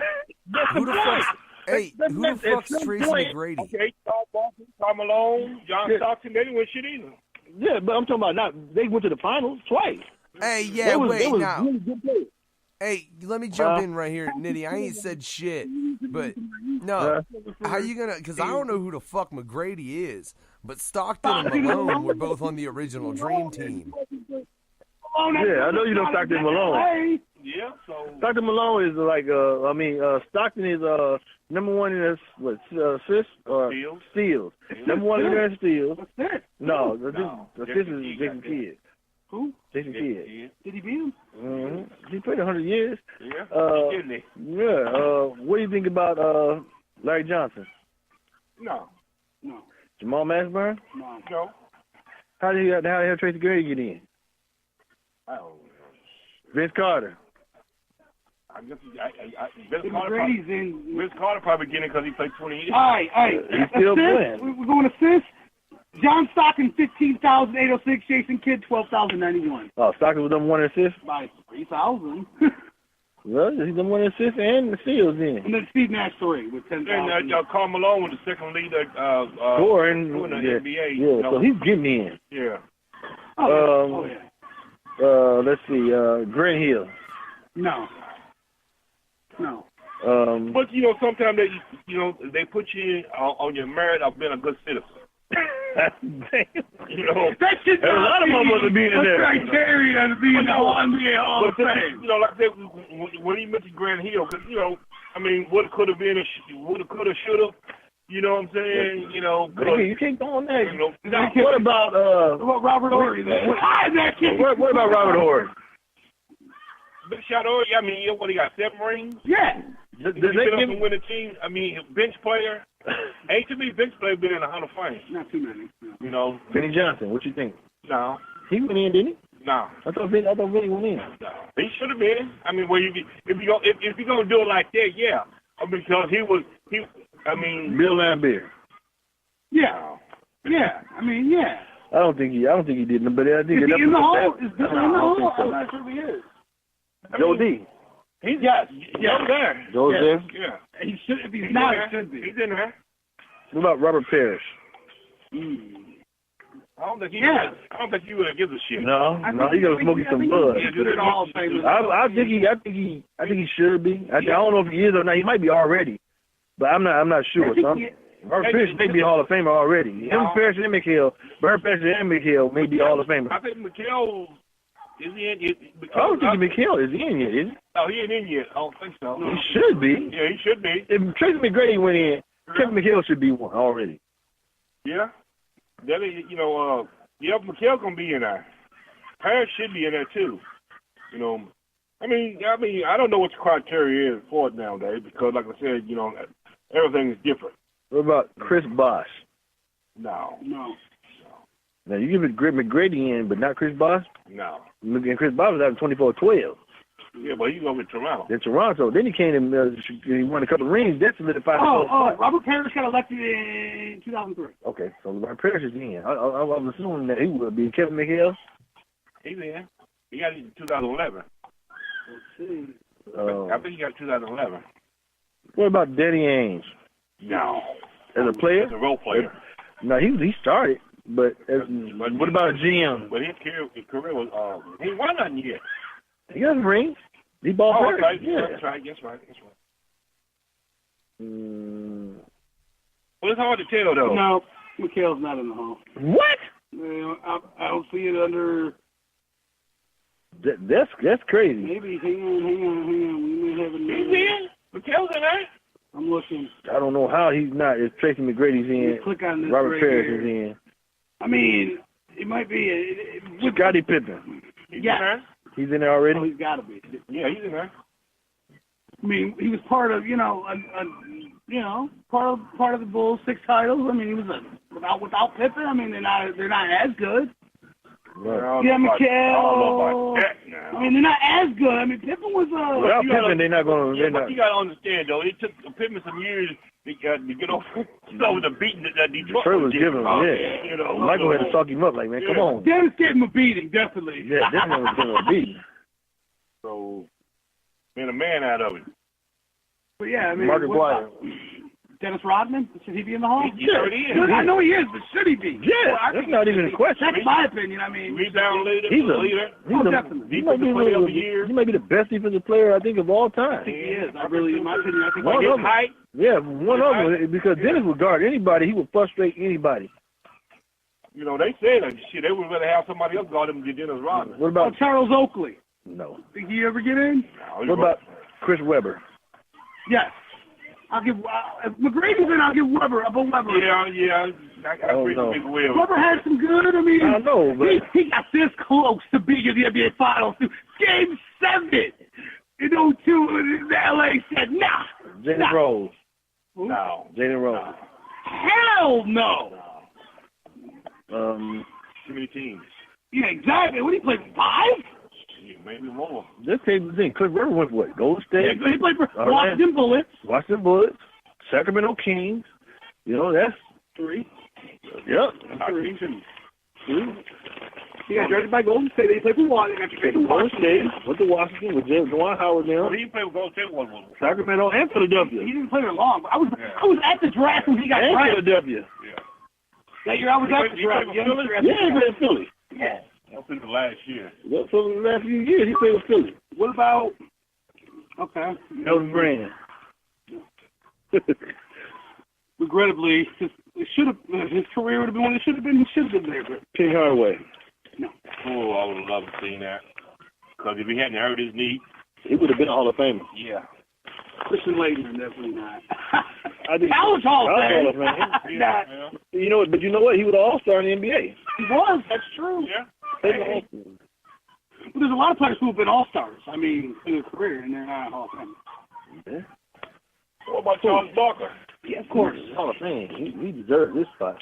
Speaker 5: Who the fuck's Tracy McGrady?
Speaker 3: Okay, Tom Malone, John Stockton, they didn't win shit either.
Speaker 1: Yeah, but I'm talking about they went to the finals twice.
Speaker 5: Hey, yeah, wait, now.
Speaker 1: Really good players.
Speaker 5: Hey, let me jump in right here, Nitty. I ain't said shit, but no, how you gonna? Because I don't know who the fuck McGrady is, but Stockton and Malone were both on the original Dream Team.
Speaker 1: Yeah, I know you know Stockton Malone.
Speaker 3: Yeah, so
Speaker 1: Stockton Malone is like, Stockton is number one in assists or steals. Number one in steals.
Speaker 2: What's that?
Speaker 1: No, this is Jason Kidd.
Speaker 2: Who?
Speaker 1: Jason Kidd.
Speaker 2: Did he beat him?
Speaker 1: Mm-hmm. He played 100 years.
Speaker 3: Yeah, didn't he?
Speaker 1: Yeah. What do you think about Larry Johnson?
Speaker 3: No.
Speaker 1: Jamal Mashburn?
Speaker 3: No.
Speaker 1: How did Tracy McGrady get in?
Speaker 3: I don't know.
Speaker 1: Vince Carter.
Speaker 3: Vince Carter probably getting it because he played 20 years.
Speaker 2: All right.
Speaker 1: He's still playing.
Speaker 2: We're going to assists. John Stockton, 15,806. Jason Kidd, 12,091.
Speaker 1: Oh, Stockton was number one in assists?
Speaker 2: By 3,000.
Speaker 1: Well, he's number one in assists and the steals in.
Speaker 2: And then Steve Nash 3 with 10,000.
Speaker 3: And Karl Malone was the second leader
Speaker 1: scoring
Speaker 3: in the NBA.
Speaker 1: Yeah, so he's getting in.
Speaker 3: Yeah.
Speaker 1: Let's see, Grant Hill.
Speaker 2: No.
Speaker 3: But sometimes they put you on your merit of being a good citizen.
Speaker 2: That should
Speaker 1: a lot of them was being there.
Speaker 2: Criteria to be in the NBA Hall of Fame.
Speaker 3: Like I said, when he mentioned Grant Hill, because what could have been, woulda, coulda, shoulda. You know what I'm saying?
Speaker 1: You can't go on that.
Speaker 2: What about Robert Horry?
Speaker 1: What about Robert Horry?
Speaker 3: Big shot Horry. What he got 7 rings?
Speaker 2: Yeah.
Speaker 3: Did they give him win a team? Bench player. Ain't too many bench players been in the Hall of Fame.
Speaker 2: Not too many.
Speaker 3: No.
Speaker 1: Benny Johnson. What you think?
Speaker 3: No.
Speaker 1: He went in, didn't he?
Speaker 3: No.
Speaker 1: I thought Benny went in.
Speaker 3: No. He should have been. If you gonna do it like that, yeah. Because Bill
Speaker 1: Laimbeer.
Speaker 2: Yeah. Yeah. Yeah.
Speaker 1: I don't think he did, but I think
Speaker 2: is he in the Hall?
Speaker 1: Is Bill in the Hall? I'm not sure if he is. Joe D.
Speaker 3: He's there.
Speaker 1: Joe's there?
Speaker 3: Yeah.
Speaker 2: He should. If he's not, he should be.
Speaker 3: He's in there.
Speaker 1: What about Robert Parrish?
Speaker 3: I don't think he would give a shit.
Speaker 1: No, he gonna smoke some bud. I think he should be. I don't know if he is or not. He might be already, but I'm not sure. Robert Parrish may be Hall of Famer already. Him, Parrish, and McHale. Bert Parrish and McHale may be Hall of Famer.
Speaker 3: I think McHale is he in?
Speaker 1: I don't think McHale is in yet, is he?
Speaker 3: Oh, he ain't in yet. I don't think so.
Speaker 1: He should be.
Speaker 3: Yeah, he should be.
Speaker 1: If Tracy McGrady went in, Kevin McHale should be one already.
Speaker 3: Yeah. McHale gonna be in there. Parrish should be in there too. I don't know what the criteria is for it nowadays because, like I said, everything is different.
Speaker 1: What about Chris Bosh?
Speaker 3: No.
Speaker 1: Now, you give it McGrady in, but not Chris Bosh?
Speaker 3: No.
Speaker 1: And Chris Bosh was out in 24-12.
Speaker 3: Yeah, but he's over in Toronto.
Speaker 1: In Toronto. Then he came and he won a couple of rings. That solidified.
Speaker 2: Robert Parrish got elected in 2003.
Speaker 1: Okay, so Robert Parrish is in. I was assuming that he would be. Kevin McHale?
Speaker 3: He's in. He got it in 2011.
Speaker 2: Let's see.
Speaker 3: I think he got 2011.
Speaker 1: What about Danny Ainge?
Speaker 3: No.
Speaker 1: As a player?
Speaker 3: As a role player.
Speaker 1: No, he started. But what about a GM?
Speaker 3: But his career was he won nothing yet.
Speaker 1: He got a ring. He ball
Speaker 3: Oh,
Speaker 1: first.
Speaker 3: right.
Speaker 1: Yeah.
Speaker 3: That's right. Well, it's hard to tell though.
Speaker 2: No, McHale's not in the Hall.
Speaker 1: What?
Speaker 2: I don't see it under.
Speaker 1: That's crazy.
Speaker 2: Maybe. Hang on. We may have it.
Speaker 3: He's in. McHale's in there.
Speaker 2: I'm looking.
Speaker 1: I don't know how he's not. If Tracy McGrady's in,
Speaker 2: Click on this
Speaker 1: Robert
Speaker 2: right
Speaker 1: Parrish
Speaker 2: here.
Speaker 1: is in.
Speaker 2: I mean, it might be.
Speaker 1: Scottie Pippen.
Speaker 3: He's in
Speaker 2: Yeah.
Speaker 3: there.
Speaker 1: He's in there already?
Speaker 2: Oh, he's got to be.
Speaker 3: Yeah, he's in there.
Speaker 2: I mean, he was part of, part of the Bulls' 6 titles. I mean, he was without Pippen. I mean, they're not as good.
Speaker 1: Right.
Speaker 2: Yeah, McHale.
Speaker 3: I don't know about that now.
Speaker 2: I mean, they're not as good. I mean, Pippen was
Speaker 1: Without Pippen, they're not going to.
Speaker 3: But you got to understand though, it took Pippen some years to get over the beating that Detroit
Speaker 1: was giving him. Yeah.
Speaker 3: You know,
Speaker 1: Michael had to talk him up like, man, come on.
Speaker 2: Dennis gave him a beating, definitely.
Speaker 1: Yeah, Dennis was giving him a beating.
Speaker 3: So, made a man out of it.
Speaker 2: But yeah, I mean,
Speaker 1: Mark Aguirre.
Speaker 2: Dennis Rodman, should he be in the Hall?
Speaker 3: He already is.
Speaker 2: I know he is, but should he be?
Speaker 1: Yeah,
Speaker 2: I
Speaker 1: that's
Speaker 2: think
Speaker 1: not
Speaker 2: he
Speaker 1: even
Speaker 2: should
Speaker 1: a
Speaker 2: be.
Speaker 1: question.
Speaker 2: That's my opinion. I mean,
Speaker 3: Rebound leader.
Speaker 1: He's a
Speaker 3: leader.
Speaker 2: definitely.
Speaker 1: He might be
Speaker 3: Defensive player of the year.
Speaker 1: he might be the best defensive player I think of all time.
Speaker 2: I think he is. I really, in my opinion, I think
Speaker 1: One
Speaker 2: he
Speaker 1: of
Speaker 2: is.
Speaker 1: them.
Speaker 3: height.
Speaker 1: Yeah, one of them, because Dennis would guard anybody. He would frustrate anybody.
Speaker 3: You know, they said that shit. They would rather have somebody else guard him than Dennis Rodman.
Speaker 1: What about
Speaker 2: Charles Oakley?
Speaker 1: no?
Speaker 2: Think he ever get in?
Speaker 1: What about Chris Webber?
Speaker 2: Yes. I'll give if McGrady's in. I'll give Weber above Weber.
Speaker 3: Yeah. I agree with Big Will.
Speaker 2: Weber had some good. I mean,
Speaker 1: I know, but
Speaker 2: he got this close to being in the NBA Finals. Game 7 in 02, LA said, nah.
Speaker 1: Jalen Rose.
Speaker 3: No.
Speaker 1: Jalen Rose.
Speaker 2: Hell no.
Speaker 3: Too many teams.
Speaker 2: Yeah, exactly. What, he played 5?
Speaker 3: Yeah, maybe more.
Speaker 1: This team, Cliff River went what? Golden State.
Speaker 2: Yeah, he played for
Speaker 1: Orlando.
Speaker 2: Washington Bullets.
Speaker 1: Washington Bullets. Sacramento Kings. You know, that's
Speaker 2: 3.
Speaker 1: Yep.
Speaker 2: 3. He got drafted by Golden State. He played for Washington. He got traded to
Speaker 1: Golden
Speaker 2: Washington.
Speaker 1: State. Went to Washington with Juwan Howard now.
Speaker 3: Well, he played with Golden State one.
Speaker 1: Sacramento and Philadelphia.
Speaker 2: He didn't play there long. But I was at the draft when he got
Speaker 1: And
Speaker 2: drafted.
Speaker 1: Philadelphia.
Speaker 2: That year I was at the
Speaker 3: He
Speaker 2: draft.
Speaker 3: played with Philly?
Speaker 1: Yeah, he played with Philly.
Speaker 2: Yeah.
Speaker 3: That's in the last year.
Speaker 1: Well, for the last few years, he played with Philly.
Speaker 2: What about? Okay.
Speaker 1: Elton Brand.
Speaker 2: Regrettably, his career would have been when it should have been. He should have been there, but
Speaker 1: Penny Hardaway.
Speaker 2: no.
Speaker 3: Oh, I would have loved to see that. Because if he hadn't hurt his knee,
Speaker 1: He would have been a Hall of Famer.
Speaker 3: yeah.
Speaker 2: Christian Laettner, definitely not.
Speaker 1: I think
Speaker 2: College Hall of
Speaker 1: Hall of
Speaker 2: Fame.
Speaker 1: Fame.
Speaker 2: Not.
Speaker 1: You know what? But you know what? He was an All-Star in the NBA.
Speaker 2: He was. That's true.
Speaker 3: Yeah.
Speaker 1: Hey.
Speaker 2: But there's a lot of players who have been All-Stars. I mean, in their career, and they're not Hall of Fame.
Speaker 1: Yeah.
Speaker 3: What about Charles Barkley?
Speaker 2: Yeah, of course.
Speaker 1: Hall of Fame. He deserved this spot.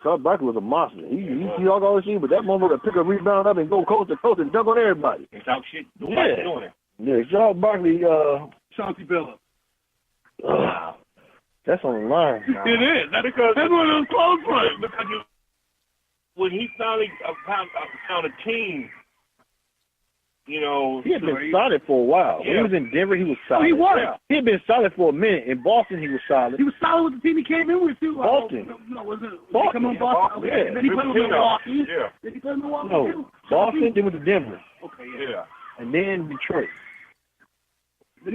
Speaker 1: Charles Barkley was a monster. He talk all this shit, but that motherfucker pick a rebound up and go coast to coast and dunk on everybody.
Speaker 3: And talk shit. Nobody's
Speaker 1: Yeah.
Speaker 3: doing it.
Speaker 1: Yeah, Charles Barkley,
Speaker 2: Chauncey Billups.
Speaker 1: that's on the line.
Speaker 2: It is.
Speaker 3: That's
Speaker 2: one of those close ones.
Speaker 3: Because when he finally found a team, you know.
Speaker 1: He had been solid for a while. When he was in Denver, he was solid.
Speaker 2: he was.
Speaker 1: Yeah. He had been solid for a minute. In Boston, he was solid.
Speaker 2: He was solid with the team he came in with, too.
Speaker 1: Boston.
Speaker 2: No, was it?
Speaker 1: Boston.
Speaker 2: He come in Boston?
Speaker 1: Yeah.
Speaker 2: Okay. And then he played with Milwaukee.
Speaker 3: Yeah.
Speaker 2: Did he play with Milwaukee,
Speaker 1: No,
Speaker 2: too?
Speaker 1: Boston, then went to Denver,
Speaker 2: Okay,
Speaker 3: Yeah.
Speaker 1: and then Detroit.
Speaker 2: Then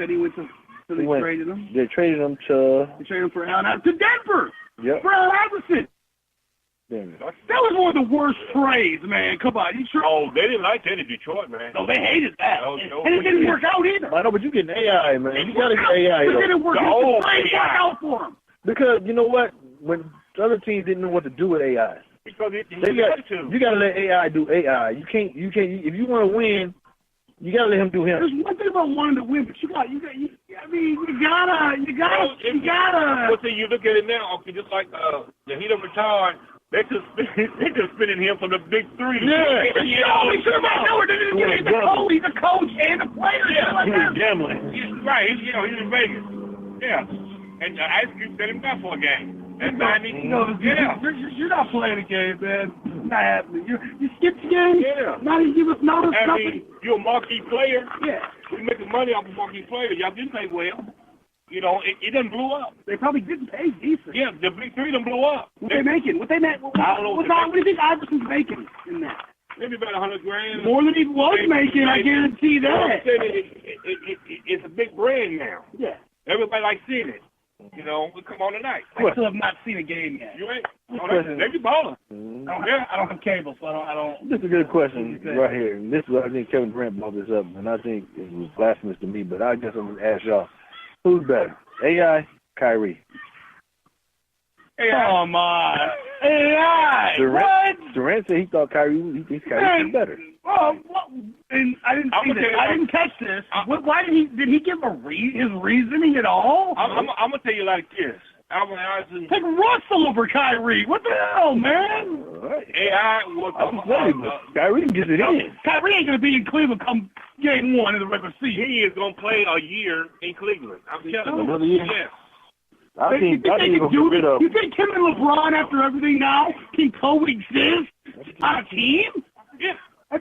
Speaker 2: he went to. So they traded him.
Speaker 1: They traded him to.
Speaker 2: They traded him for Allen to Denver.
Speaker 1: Yep.
Speaker 2: For Allen Iverson.
Speaker 1: Denver.
Speaker 2: That was one of the worst trades, man. Come on, you sure?
Speaker 3: Oh, they didn't like that in Detroit, man.
Speaker 2: No, they hated that.
Speaker 3: No,
Speaker 2: and it didn't work out either.
Speaker 1: I know, but you getting AI, man. You gotta get AI.
Speaker 2: It
Speaker 1: though.
Speaker 2: didn't work
Speaker 3: The
Speaker 2: out.
Speaker 3: whole
Speaker 2: The trade
Speaker 3: AI.
Speaker 2: worked out for him.
Speaker 1: Because you know what? When other teams didn't know what to do with AI,
Speaker 3: Because he
Speaker 1: you gotta let AI do AI. You can't. If you want to win, you gotta let him do him.
Speaker 2: There's one thing about wanting to win, but you gotta.
Speaker 3: Well, see, you look at it now, okay, just like the Heat retired, They just spinning him from the big three.
Speaker 2: Yeah. He's a coach and a player.
Speaker 1: He was gambling.
Speaker 3: Right. He's in Vegas. Yeah. And Ice Cube set him up for a game. That's
Speaker 2: You're not playing a game, man. It's not happening. You skipped the game.
Speaker 3: Yeah.
Speaker 2: Not even give us notice.
Speaker 3: I mean, you're a marquee player.
Speaker 2: Yeah.
Speaker 3: We're making money off a marquee player. Y'all didn't pay well. You know, it done blew up.
Speaker 2: They probably didn't pay decent.
Speaker 3: Yeah, the big three done blew up.
Speaker 2: What they making? What they make?
Speaker 3: I don't know.
Speaker 2: What do you think Iverson's making in that?
Speaker 3: Maybe about $100,000.
Speaker 2: More than he was making, I guarantee that.
Speaker 3: It's a big brand now.
Speaker 2: Yeah.
Speaker 3: Everybody likes seeing it. You know, we come on tonight.
Speaker 2: I still have not seen a game yet.
Speaker 3: You ain't? They be balling.
Speaker 2: I don't have cable, so I don't.
Speaker 1: This is a good question right here. And this is what I think Kevin Durant brought this up, and I think it was blasphemous to me, but I guess I'm going to ask y'all, who's better, AI, Kyrie?
Speaker 3: AI.
Speaker 2: Come on. AI.
Speaker 1: Durant said he thought Kyrie was better.
Speaker 2: Well, and I didn't see this. I didn't catch this. Why did he give his reasoning at all?
Speaker 3: I'm gonna tell you like this.
Speaker 2: Take Russell over Kyrie. What the hell, man?
Speaker 1: Right.
Speaker 3: AI was
Speaker 1: Kyrie gets it in.
Speaker 2: Kyrie ain't gonna be in Cleveland come game 1 in the regular season.
Speaker 3: He is gonna play a year in Cleveland. I'm telling you.
Speaker 1: Another year?
Speaker 3: Yes.
Speaker 1: I think he'll get rid of.
Speaker 2: You think him and LeBron, after everything now, can coexist on a team?
Speaker 3: Yeah.
Speaker 1: You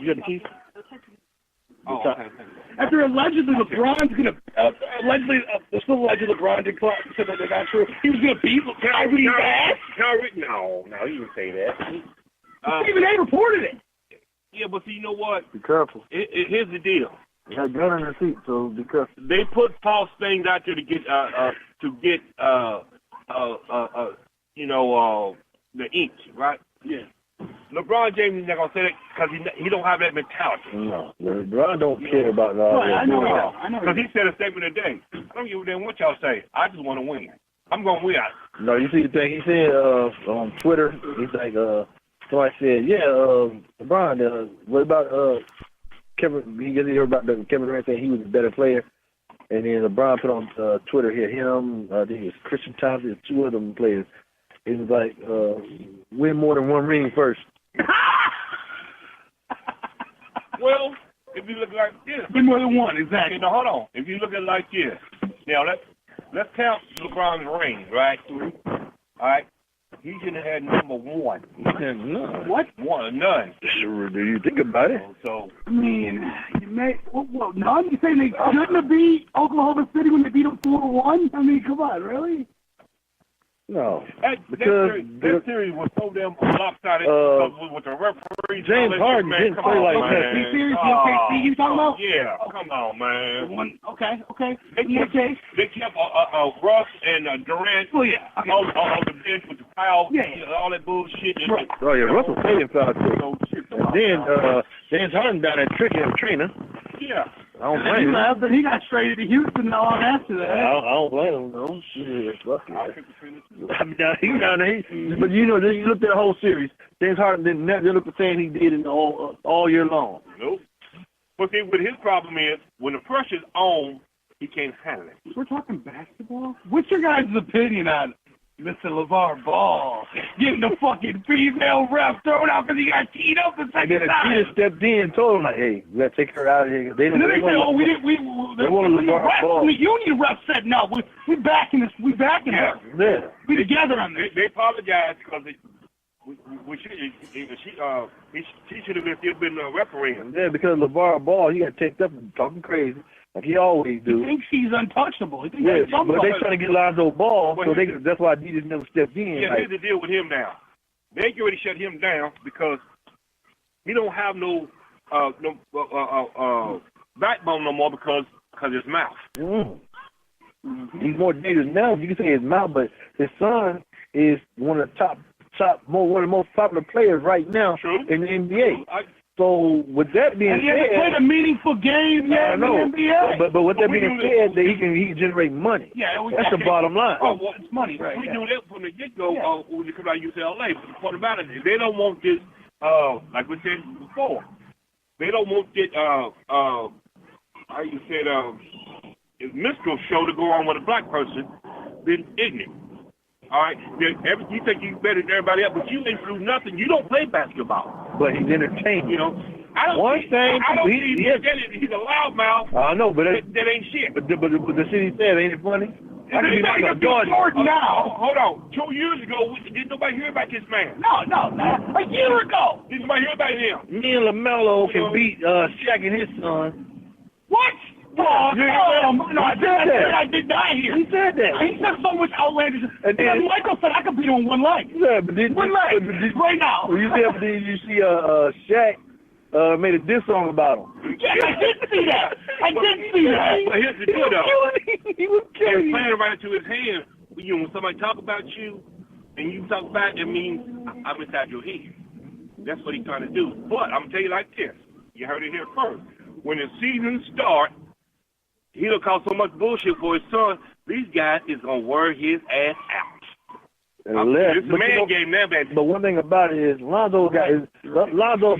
Speaker 1: got the keys?
Speaker 3: Oh, okay.
Speaker 2: After allegedly LeBron's gonna allegedly LeBron said that not true. He was gonna beat Kyrie's ass.
Speaker 3: No, he didn't say that.
Speaker 2: Stephen A. reported it.
Speaker 3: Yeah, but see, you know what?
Speaker 1: Be careful.
Speaker 3: Here's the deal.
Speaker 1: You got a gun in the seat, so be careful.
Speaker 3: They put false things out there to get the ink, right?
Speaker 2: Yeah.
Speaker 3: LeBron James is not gonna say that because he don't have that mentality.
Speaker 1: No, LeBron don't care about all that.
Speaker 2: I know.
Speaker 3: Because he said a statement today. I don't give a damn what y'all say. I just want to win. I'm gonna win.
Speaker 1: No, you see the thing he said on Twitter. He's like, somebody said, LeBron. What about Kevin? He heard about Kevin Durant saying he was a better player, and then LeBron put on Twitter here him. I think it was Christian Thompson, 2 of them players. It was like, win more than 1 ring first.
Speaker 3: Well, if you look like this.
Speaker 2: Win more than 1, exactly.
Speaker 3: Now, hold on. If you look at it like this. Now, let's count LeBron's rings, right? All right? He should have had number 1.
Speaker 1: None.
Speaker 2: What?
Speaker 3: None.
Speaker 1: Do you think about it?
Speaker 3: So,
Speaker 2: I mean, you may, none? You saying they shouldn't have beat Oklahoma City when they beat them 4-1? I mean, come on, really?
Speaker 1: No,
Speaker 3: that series was so damn lopsided with the referees.
Speaker 1: James Harden didn't play like that.
Speaker 2: The series, the OKC you talking about?
Speaker 3: Yeah, come on, man.
Speaker 2: Okay.
Speaker 3: They kept Russ and Durant on the bench with the foul, all that bullshit.
Speaker 1: Oh, yeah, Russell played in foul too. And then James Harden down at Tricky and Trina.
Speaker 3: Yeah.
Speaker 1: I don't blame him.
Speaker 2: But he got traded to Houston long after that.
Speaker 1: I don't blame him. No shit. Fuck it. He's down there. But you know, you looked at the whole series. James Harden didn't look the same he did in all year long.
Speaker 3: Nope. But see, what his problem is, when the pressure's on, he can't handle it.
Speaker 2: We're talking basketball? What's your guys' opinion on Mr. LeVar Ball getting the fucking female ref thrown out because he got teed up the second time?
Speaker 1: And then stepped in and told him, like, hey, we got to take her out of here. They wanted LeVar Ball.
Speaker 2: The union ref said, no, we backing this. We backing her.
Speaker 1: Yeah.
Speaker 2: We together on this.
Speaker 3: They apologized because he should have still been refereeing.
Speaker 1: Yeah, because LeVar Ball, he got ticked up and talking crazy. Like he always do.
Speaker 2: He thinks he's untouchable. He thinks
Speaker 1: but they trying to get Lonzo Ball, so that's why Adidas never stepped in.
Speaker 3: Yeah, here's the deal with him now. They get ready to shut him down because he don't have no backbone no more because his mouth.
Speaker 1: Mm-hmm. He's more dangerous now. You can say his mouth, but his son is one of the one of the most popular players right now in the NBA. So with that being said,
Speaker 2: he hasn't played a meaningful game yet in the NBA.
Speaker 1: But with that being said, that he can generate money.
Speaker 2: Yeah,
Speaker 1: that's the bottom line.
Speaker 2: Oh, well, it's money, right?
Speaker 3: We do that from the get-go when you come out of UCLA. But the point about it is they don't want this, like we said before, they don't want this, how you said, minstrel show to go on with a black person being ignorant. All right, you think you better than everybody else, but you ain't do nothing. You don't play basketball.
Speaker 1: But he's entertaining.
Speaker 3: You know, I don't he's a loudmouth.
Speaker 1: I know, but
Speaker 3: that ain't shit.
Speaker 1: But the shit he said, ain't it funny? I can be like a
Speaker 2: Jordan now.
Speaker 3: Hold on. 2 years ago, did nobody hear about this man?
Speaker 2: No. A year ago.
Speaker 3: Did nobody hear about him?
Speaker 1: Me and LaMelo can beat Shaq and his son.
Speaker 2: What? No, I said that. I did not hear.
Speaker 1: He said that.
Speaker 2: He said so much outlandish.
Speaker 1: And then
Speaker 2: Michael said I could beat him on one leg.
Speaker 1: Yeah, but
Speaker 2: one leg. Right now.
Speaker 1: You see Shaq made a diss song about him.
Speaker 2: Yeah, I did see that.
Speaker 3: But here's the deal, though.
Speaker 1: He was killing.
Speaker 3: Playing right into his hand. You know, when somebody talk about you and you talk back, it means I'm inside your head. That's what he's trying to do. But I'm gonna tell you like this. You heard it here first. When the season starts, he'll cause so much bullshit for his son. These guys is gonna wear his ass out. It's a man game now, man.
Speaker 1: But one thing about it is Lonzo's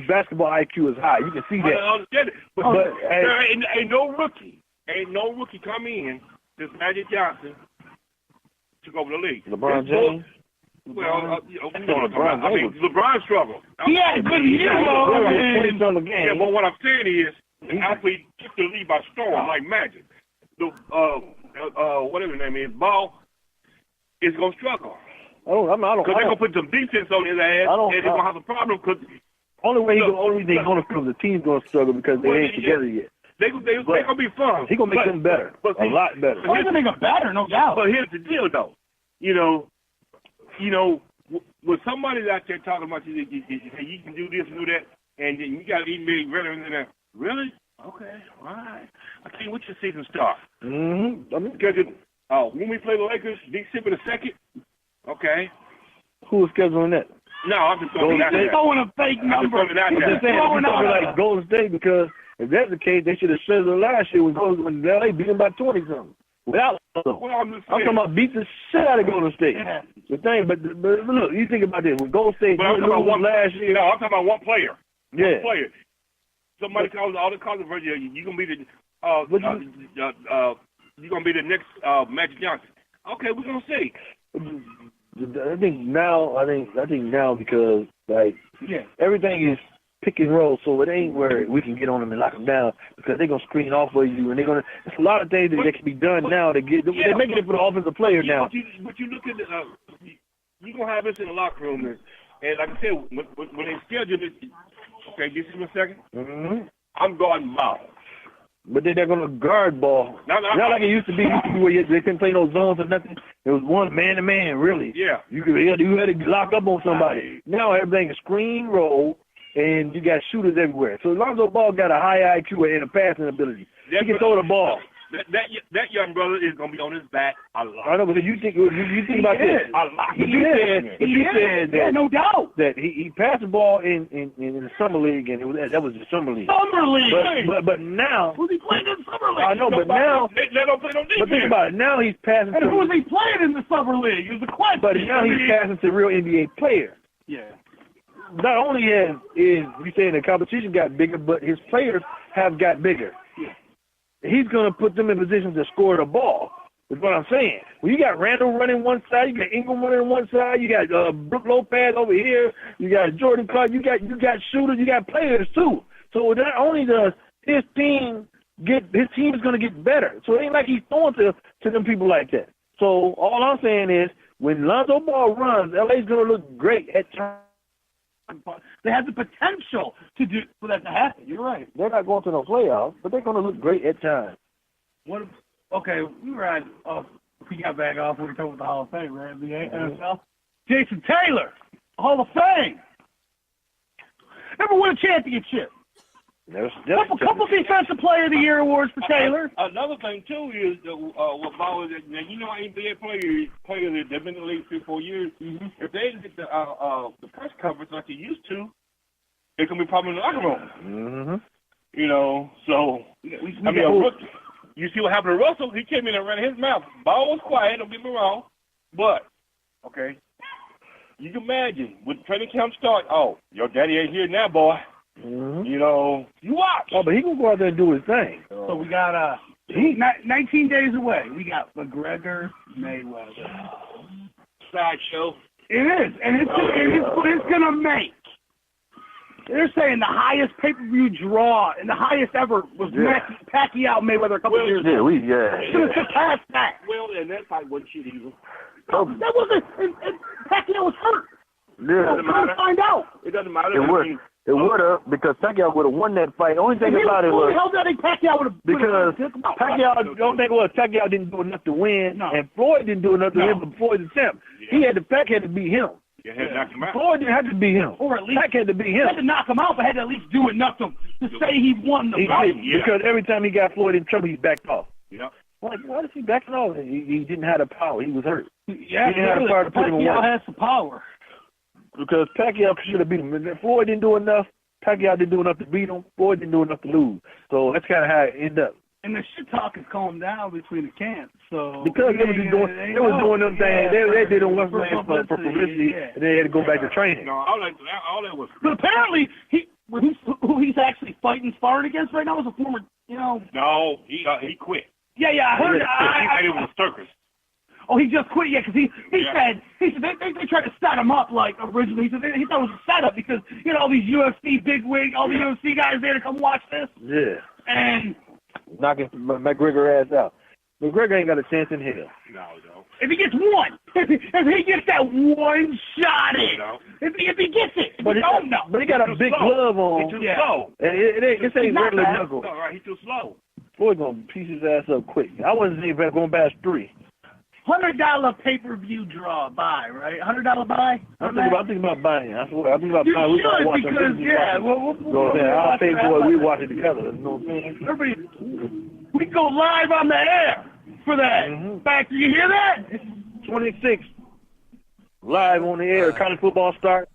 Speaker 1: basketball IQ is high. You can see that.
Speaker 3: I understand it. But there ain't no rookie come in since Magic Johnson took over the league.
Speaker 1: LeBron James.
Speaker 3: Well, LeBron struggled.
Speaker 2: He had a good year.
Speaker 3: Yeah, but what I'm saying is, the athlete took the lead by storm like Magic. Whatever his name is, Ball is gonna struggle. Because they're gonna put some defense on his ass, and they're gonna have a problem. Because
Speaker 1: only reason they're gonna struggle, the team's gonna struggle because they ain't together yet.
Speaker 3: They're gonna be fun.
Speaker 1: He gonna make them better, a lot better.
Speaker 2: He's gonna make them better, no doubt.
Speaker 3: But here's the deal, though. You know, when somebody's out there talking about you can do this and do that, and you got to even be relevant in that. Really? Okay, all right. I tell you what, your season starts. Because when we play the Lakers, December the 2nd. Okay.
Speaker 1: Who was scheduling that?
Speaker 3: No, I'm just throwing it out there.
Speaker 2: Throwing a fake number.
Speaker 1: I'm just saying, like Golden State, because if that's the case, they should have scheduled last year when LA beat them by 20-something. Without I'm talking about beat the shit out of Golden State. Yeah. The thing, but look, you think about this. When Golden State
Speaker 3: I'm talking about
Speaker 1: last year.
Speaker 3: No, I'm talking about one player.
Speaker 1: Yeah.
Speaker 3: One player. Somebody calls all the controversy. You're gonna be you're gonna be the next Magic Johnson. Okay, we're gonna see.
Speaker 1: I think now because everything is pick and roll, so it ain't where we can get on them and lock them down because they're gonna screen off of you and they're gonna. There's a lot of things that can be done now to get. They're making it for the offensive player now.
Speaker 3: But you look at you gonna have this in the locker room and like I said, when they schedule this, okay, this is my second.
Speaker 1: Mm-hmm.
Speaker 3: I'm guarding ball.
Speaker 1: But then they're gonna guard ball. Not like it used to be where they couldn't play no zones or nothing. It was one man to man, really.
Speaker 3: Yeah.
Speaker 1: You had to lock up on somebody. Now everything is screen roll, and you got shooters everywhere. So Lonzo Ball got a high IQ and a passing ability. He can throw the ball.
Speaker 3: That young brother is gonna be on his back a lot.
Speaker 1: I know, but you think about this a lot. But you said that
Speaker 2: no doubt
Speaker 1: that he passed the ball in the summer league, and that was the summer league.
Speaker 2: Summer league.
Speaker 1: But now
Speaker 2: who's he playing in the summer league?
Speaker 1: I know, but now
Speaker 3: they don't play no defense.
Speaker 1: But think about it. Now he's passing.
Speaker 2: And who is he playing in the summer league? Is the question.
Speaker 1: But now he's passing to real NBA players.
Speaker 2: Yeah.
Speaker 1: Not only is we saying the competition got bigger, but his players have got bigger.
Speaker 2: Yeah.
Speaker 1: He's going to put them in position to score the ball. Is what I'm saying. When you got Randall running one side, you got Ingram running one side, you got Brook Lopez over here, you got Jordan Clark, you got shooters, you got players too. So not only does his team is going to get better. So it ain't like he's throwing to them people like that. So all I'm saying is when Lonzo Ball runs, LA's going to look great at times.
Speaker 2: They have the potential for that to happen. You're right.
Speaker 1: They're not going to no playoffs, but they're going to look great at times.
Speaker 2: Okay, we were at we got back off. We were talking about the Hall of Fame, right? The NFL. Jason Taylor, Hall of Fame. Never won a championship. Couple Defensive Player of the Year awards for Taylor.
Speaker 3: Another thing too is what Ball is. Now you know NBA players they've been in the league 3-4 years. Mm-hmm. If they didn't get the press coverage like they used to, it can be problem in the locker room.
Speaker 1: Mm-hmm.
Speaker 3: You know, so you see what happened to Russell? He came in and ran his mouth. Ball was quiet. Don't get me wrong, but okay, you can imagine when training camp start. Oh, your daddy ain't here now, boy.
Speaker 1: Mm-hmm.
Speaker 3: You know, you watch.
Speaker 1: Oh, but he gonna go out there and do his thing.
Speaker 2: So we got 19 days away. We got McGregor, Mayweather.
Speaker 3: sideshow.
Speaker 2: It is, and it's what it's gonna make. They're saying the highest pay-per-view draw and the highest ever was Pacquiao Mayweather a couple years ago. Should have surpassed that.
Speaker 3: Well, and that fight wasn't shit either.
Speaker 2: That wasn't. And Pacquiao was hurt.
Speaker 1: Yeah,
Speaker 2: Find out.
Speaker 3: It doesn't matter.
Speaker 1: it would have because Pacquiao would have won that fight. The only thing about it was
Speaker 2: Pacquiao would have
Speaker 1: because Pacquiao. The only thing was Pacquiao didn't do enough to win, and Floyd didn't do enough to win. But Floyd's attempt, Pac had to beat him.
Speaker 3: You had to knock him out.
Speaker 1: Floyd didn't have to beat him,
Speaker 2: or at least
Speaker 1: Pac had to beat him.
Speaker 2: Had to knock him out, but had to at least do enough to say he won the fight.
Speaker 1: Because every time he got Floyd in trouble, he backed off.
Speaker 3: Yeah.
Speaker 1: Like, why is he backing off? He didn't have the power. He was hurt.
Speaker 2: Yeah,
Speaker 1: he didn't have the power to put him away.
Speaker 2: Pacquiao has the power.
Speaker 1: Because Pacquiao should have beat him. Floyd didn't do enough. Pacquiao didn't do enough to beat him. Floyd didn't do enough to lose. So that's kind of how it ended up.
Speaker 2: And the shit talk has calmed down between the camps. So
Speaker 1: because they was doing them things. They did them for publicity, and they had to go back to training.
Speaker 3: No, all that was.
Speaker 2: But apparently, who he's actually fighting, sparring against right now is a former,
Speaker 3: No, he quit.
Speaker 2: Yeah, I heard.
Speaker 3: He said it was a circus.
Speaker 2: Oh, he just quit, because he said they tried to set him up like originally. He said he thought it was a setup because all these UFC bigwig, all the UFC guys there to come watch this.
Speaker 1: Yeah.
Speaker 2: And
Speaker 1: knocking McGregor ass out. McGregor ain't got a chance in hell.
Speaker 3: No.
Speaker 2: If he gets one, if he gets that one shot in, if he gets it,
Speaker 1: but he got a big glove on.
Speaker 3: He's too slow.
Speaker 1: It ain't regular knuckle.
Speaker 3: All right, he's too slow.
Speaker 1: Floyd gonna piece his ass up quick. I wasn't even going past 3.
Speaker 2: $100 pay-per-view draw buy, right? $100 buy.
Speaker 1: I'm thinking about buying. I swear, I'm thinking about buying.
Speaker 2: You should because
Speaker 1: I'll pay for it. We watch it together. You know what I'm saying?
Speaker 2: Everybody, we go live on the air for that.
Speaker 1: Mm-hmm.
Speaker 2: Back, do you hear that?
Speaker 1: 26 live on the air. College football start.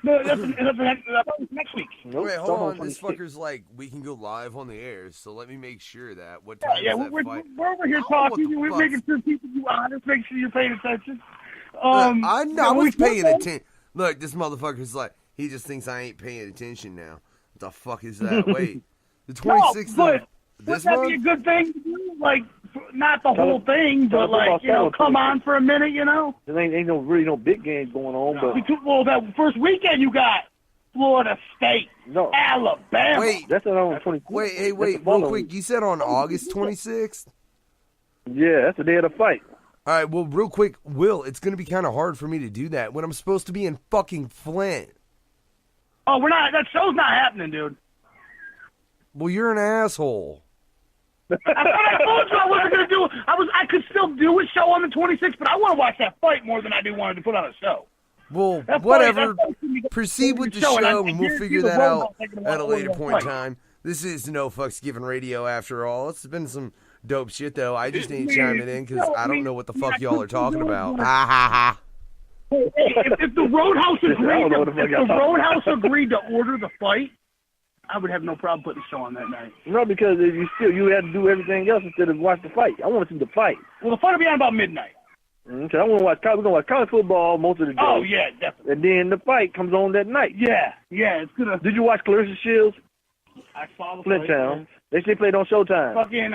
Speaker 2: No, that's next week.
Speaker 1: Nope,
Speaker 5: wait, hold on. This fucker's like, we can go live on the air, so let me make sure that. What time is that fight?
Speaker 2: We're over here talking. We're making sure people do honest. Make sure you're paying attention.
Speaker 5: I was paying attention. Look, this motherfucker's like, he just thinks I ain't paying attention now. What the fuck is that? Wait, the 26th of this month?
Speaker 2: Would that be a good thing to do? Like, not the whole thing, but like, come on for a minute,
Speaker 1: There ain't no big games going on, but
Speaker 2: well, that first weekend you got Florida State, Alabama.
Speaker 5: Wait,
Speaker 1: that's on 26th.
Speaker 5: Wait, real quick. You said on August 26th?
Speaker 1: Yeah, that's the day of the fight.
Speaker 5: All right, well, real quick, Will, it's going to be kind of hard for me to do that when I'm supposed to be in fucking Flint.
Speaker 2: Oh, we're not. That show's not happening, dude.
Speaker 5: Well, you're an asshole.
Speaker 2: I told you I wasn't going to do it. I could still do a show on the 26th, but I want to watch that fight more than I do wanted to put on a show.
Speaker 5: Well, whatever. Proceed with the show, and we'll figure that out at a later point in time. This is No Fucks Given Radio, after all. It's been some dope shit, though. I just ain't chiming in because I don't know what the fuck y'all are talking about. Ha, ha, ha.
Speaker 2: If the Roadhouse agreed to order the fight, I would have no problem putting the show on that night.
Speaker 1: No, because you had to do everything else instead of watch the fight. I want to see the fight.
Speaker 2: Well, the fight will be on about midnight.
Speaker 1: Okay, I want to watch. We're gonna watch college football most of the day.
Speaker 2: Oh yeah, definitely.
Speaker 1: And then the fight comes on that night.
Speaker 2: Yeah, it's gonna.
Speaker 1: Did you watch Clarissa Shields?
Speaker 2: I saw the
Speaker 1: Flint Town. They played on Showtime.
Speaker 2: Fucking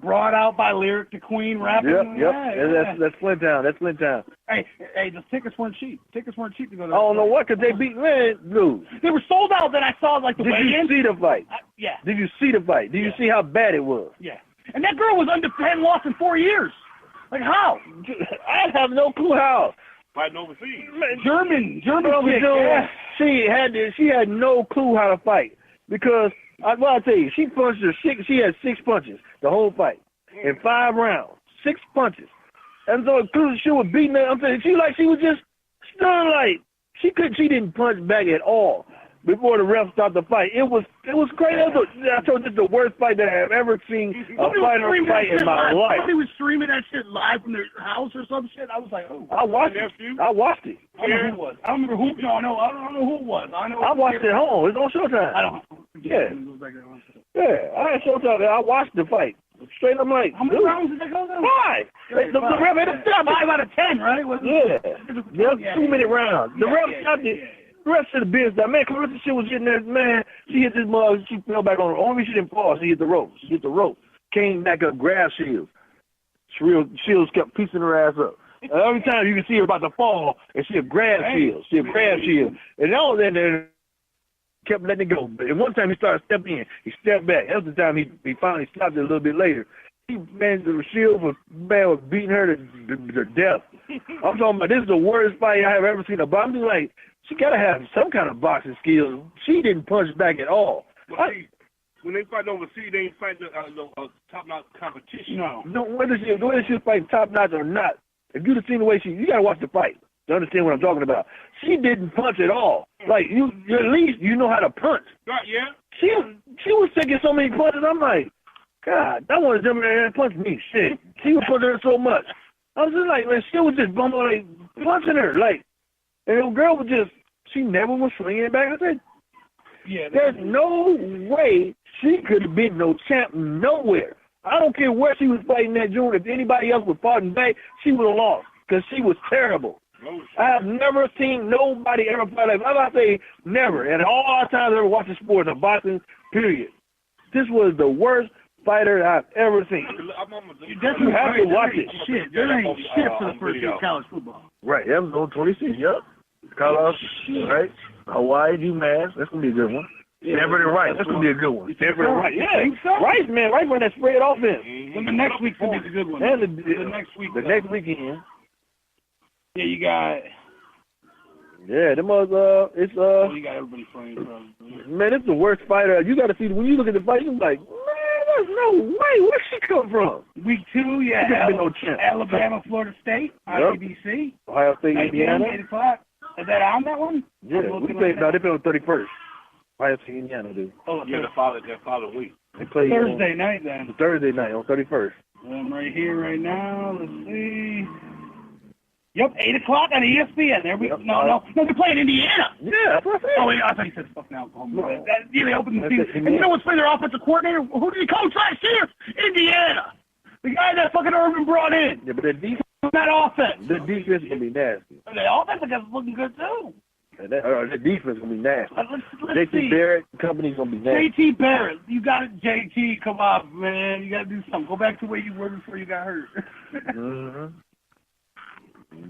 Speaker 2: brought out by Lyric the Queen rapping.
Speaker 1: Yep.
Speaker 2: Yeah.
Speaker 1: That's Flint Town.
Speaker 2: Hey, the tickets weren't cheap. To go to.
Speaker 1: I don't know what, because they beat Blues.
Speaker 2: They were sold out. Then I saw the
Speaker 1: Did you see the fight?
Speaker 2: Yeah.
Speaker 1: Did you see the fight? Did you see how bad it was?
Speaker 2: Yeah. And that girl was hadn't lost in 4 years. Like how?
Speaker 1: I have no clue how.
Speaker 3: Fighting overseas.
Speaker 2: German chick.
Speaker 1: Yeah. She had no clue how to fight because. I tell you, she punched her. She had 6 punches the whole fight in 5 rounds. 6 punches, and so she was beating her. I'm saying she was just stunned. Like she didn't punch back at all before the ref started the fight. It was crazy. I told you, this is the worst fight that I have ever seen a fighter fight in my life.
Speaker 2: Somebody was streaming that shit live from their house or some shit. I was like, oh.
Speaker 1: I watched it. I watched it.
Speaker 2: I don't know who it was. I don't remember who. No, I don't know who it was.
Speaker 1: I watched it at home. It's on Showtime.
Speaker 2: I don't.
Speaker 1: Yeah, I had Showtime. I watched the fight. Straight, I'm like,
Speaker 2: how many rounds did they go down?
Speaker 1: 5. The ref had to stop it.
Speaker 2: 5 out of 10, right?
Speaker 1: Yeah. 2-minute rounds. The ref stopped it. The rest of the business, man, Clarissa shit was getting there, man. She hit this mug, she fell back on her. Only she didn't fall, she hit the rope. Came back up, grabbed Shields. Shields kept piecing her ass up. Every time you can see her about to fall, and she a grab shield. She a grab shield. And all that there kept letting it go. And one time he started stepping in. He stepped back. That was the time he finally stopped it a little bit later. The shield was beating her to death. I'm talking about, this is the worst fight I have ever seen. But I'm just like, she got to have some kind of boxing skills. She didn't punch back at all.
Speaker 3: Well, see, when they fight overseas, they ain't fighting top-notch competition.
Speaker 1: No, whether she fight top-notch or not, if you'd have seen the way you got to watch the fight to understand what I'm talking about. She didn't punch at all. Like, at least you know how to punch.
Speaker 3: Right, yeah.
Speaker 1: She was taking so many punches, I'm like, God, I want to jump in there and punch me. Shit. She was punching her so much. I was just like, man, she was just bumbling, like, punching her. Like, and the girl was just, she never was swinging it back. I said, there's no way she could have been no champ nowhere. I don't care where she was fighting that June. If anybody else was fighting back, she would have lost because she was terrible. I have never seen nobody ever fight like that. I say never. And all our times I ever watched the sport, the boxing, period. This was the worst fighter I've ever seen.
Speaker 2: You definitely have to watch it. Shit, there ain't shit for the first year of college football.
Speaker 1: Right, that was on 26, yep. College, right? Hawaii, UMass, that's going to be a good one. Stanford and Rice, that's going to be a good one. Stanford and Rice, yeah. Rice, man, Rice run that spread offense.
Speaker 2: Well, the next week's going to be the good one.
Speaker 1: And
Speaker 2: the next week.
Speaker 1: The next weekend.
Speaker 2: Yeah, you got...
Speaker 1: Yeah, them was, it's,
Speaker 2: you got everybody playing, bro.
Speaker 1: Man, it's the worst fighter. You got to see, when you look at the fight, you're like, man, there's no way. Where'd she come from?
Speaker 2: Week 2, yeah.
Speaker 1: No chance.
Speaker 2: Alabama, Florida State, IBC.
Speaker 1: Ohio State, Indiana.
Speaker 2: 8 o'clock. Is that on that one?
Speaker 1: Yeah, we played, no, they played on 31st. Ohio State, Indiana, dude.
Speaker 2: Oh,
Speaker 3: yeah, that following week.
Speaker 1: They played
Speaker 2: Thursday night, then.
Speaker 1: Thursday night on 31st.
Speaker 2: I'm right here, right now. Let's see. Yep, 8 o'clock on ESPN. There we go. No, they're playing Indiana.
Speaker 1: Yeah, that's what I said.
Speaker 2: Oh, wait, I thought you said fucking Oklahoma. No. They opened the season. And you know what's playing their offensive coordinator? Who did he coach last year? Indiana. The guy that fucking Urban brought in.
Speaker 1: Yeah, but the defense.
Speaker 2: That offense.
Speaker 1: The defense is going to be nasty.
Speaker 2: And the offense is looking good, too.
Speaker 1: The defense is going to be nasty.
Speaker 2: Let's
Speaker 1: JT Barrett, company's going to be nasty.
Speaker 2: JT Barrett. You got it, JT. Come on, man. You got to do something. Go back to where you were before you got hurt.
Speaker 1: Mm-hmm.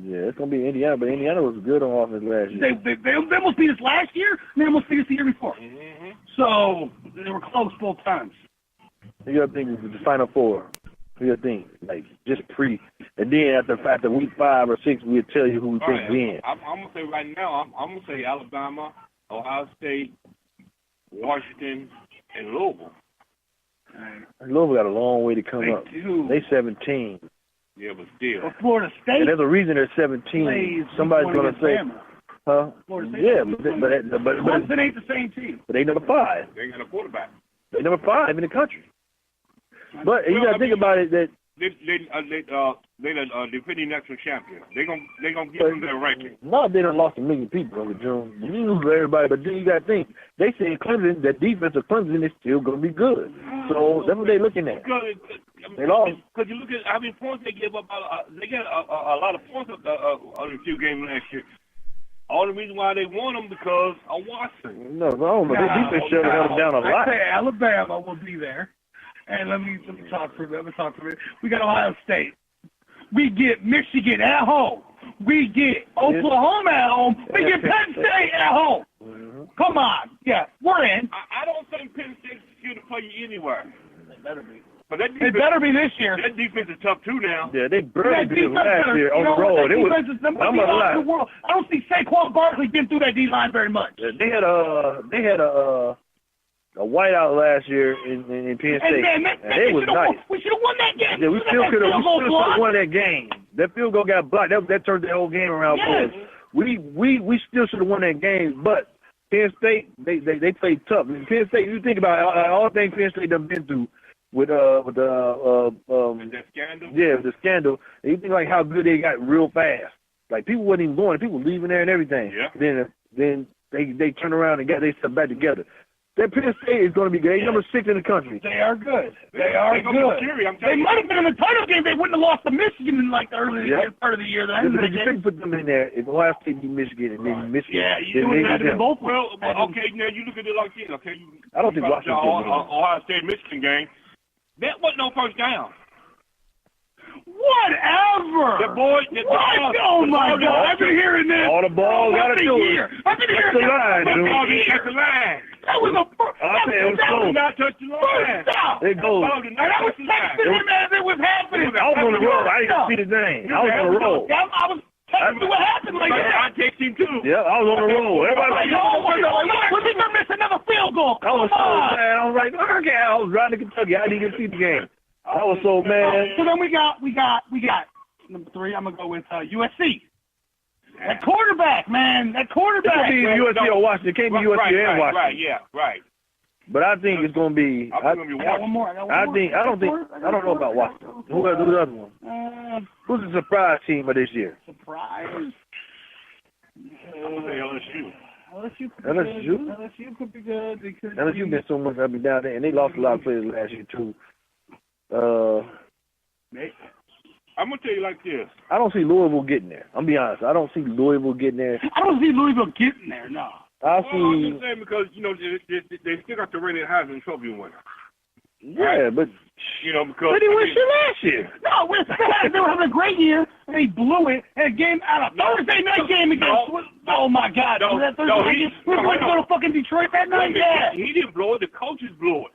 Speaker 1: Yeah, it's going to be Indiana, but Indiana was good on offense last year.
Speaker 2: They almost beat us last year, and they almost beat us the year before. Mm-hmm. So, they were close both times.
Speaker 1: You got to think of the Final Four. You got to think, like, just and then after week 5 or 6, we'll tell you who we think wins.
Speaker 3: I'm going to say right now, I'm going to say Alabama, Ohio State, Washington, and Louisville.
Speaker 1: Louisville got a long way to come up. They 17.
Speaker 3: Yeah, but still.
Speaker 2: Well, Florida State.
Speaker 1: And there's a reason they're 17. Somebody's going to say, huh? Yeah, but
Speaker 2: Clemson ain't the same team.
Speaker 1: But they number 5.
Speaker 3: They ain't got a quarterback.
Speaker 1: They number 5 in the country. But you got to think about it that
Speaker 3: they the defending national champion. They gonna give them their ranking.
Speaker 1: No, they done lost 1 million people over June. You lose everybody, but then you got to think they say Clemson, that defense of Clemson is still going to be good. So that's what they're looking at. They lost.
Speaker 3: Because you look at how many points they give up. They got a lot of points on a few games last year. All the reason why they won them because of Watson.
Speaker 1: No, I don't know. Their defense shut them down a lot.
Speaker 2: I say Alabama will be there. And let me talk for a minute. We got Ohio State. We get Michigan at home. We get Oklahoma at home. We get Penn State at home. Mm-hmm. Come on. Yeah, we're in.
Speaker 3: I don't think Penn State's here to play you anywhere.
Speaker 2: They better be.
Speaker 3: But that defense,
Speaker 2: it better be this year.
Speaker 3: That defense is tough, too, now.
Speaker 1: Yeah, they barely beat us last year on the road.
Speaker 2: I'm going to lie. I don't see Saquon Barkley getting through that D-line very much.
Speaker 1: Yeah, they had a whiteout last year in Penn State, and it was nice.
Speaker 2: We should have won that game.
Speaker 1: Yeah, we still could have won that game. That field goal got blocked. That turned the whole game around for us. We still should have won that game, but Penn State, they played tough. And Penn State, you think about all the things Penn State done been through with the
Speaker 3: scandal.
Speaker 1: Yeah, with the scandal. And you think like how good they got real fast. Like people wasn't even going, people were leaving there and everything.
Speaker 3: Yeah.
Speaker 1: Then they turn around and got they stuff back together. That Penn State is going to be good. They're number 6 in the country.
Speaker 2: They are good. They are good. They might have been in the title game. They wouldn't have lost to Michigan in like the early part of the year.
Speaker 1: You couldn't put them in there if Ohio State beat Michigan and then Michigan.
Speaker 2: Yeah, you would have had both.
Speaker 3: Well, okay, now you look at it like this. Okay,
Speaker 1: I don't think Washington.
Speaker 3: Ohio State Michigan game. That wasn't no first down.
Speaker 2: Whatever.
Speaker 3: The boy.
Speaker 2: What? Oh my God! I've been hearing this.
Speaker 1: All the balls got to do it.
Speaker 2: I've been hearing
Speaker 1: That's the line, dude.
Speaker 3: That's the line.
Speaker 2: That was a
Speaker 3: That was not touching the line.
Speaker 1: It goes.
Speaker 3: And
Speaker 2: I was texting him as it was happening.
Speaker 1: I was on the road. I didn't see the game. I was on the road.
Speaker 2: I was texting you what happened like that.
Speaker 3: I text him too.
Speaker 1: Yeah, I was on the road. Everybody like,
Speaker 2: was he gonna miss another field goal?
Speaker 1: I was so mad. I was like, okay, I was riding to Kentucky. I didn't even see the game. I was so mad.
Speaker 2: So then we got number 3. I'm gonna go with USC. That quarterback, man. That quarterback.
Speaker 1: It can't be USC or Washington. It can't be USC and Washington.
Speaker 3: Right, yeah, right.
Speaker 1: But I think it's gonna be.
Speaker 2: I got one more.
Speaker 1: I don't know about Washington. Who's the other one? Who's the surprise team of this year?
Speaker 2: Surprise.
Speaker 3: I'm gonna say LSU.
Speaker 2: LSU could be good.
Speaker 1: LSU been so much up and down there, and they lost a lot of players last year too.
Speaker 3: I'm gonna tell you like this.
Speaker 1: I don't see Louisville getting there. I'm be honest. I don't see Louisville getting there.
Speaker 2: I don't see Louisville getting there. No.
Speaker 3: I'm just saying because they still got the reigning Heisman Trophy winner.
Speaker 1: Yeah, but
Speaker 3: because
Speaker 1: they didn't win shit last year.
Speaker 2: No, they were having a great year, and they blew it in a game out of Thursday night game against. Oh my God! Was that Thursday night? We were going to go to fucking Detroit that night. Yeah.
Speaker 3: He didn't blow it. The coaches blew it.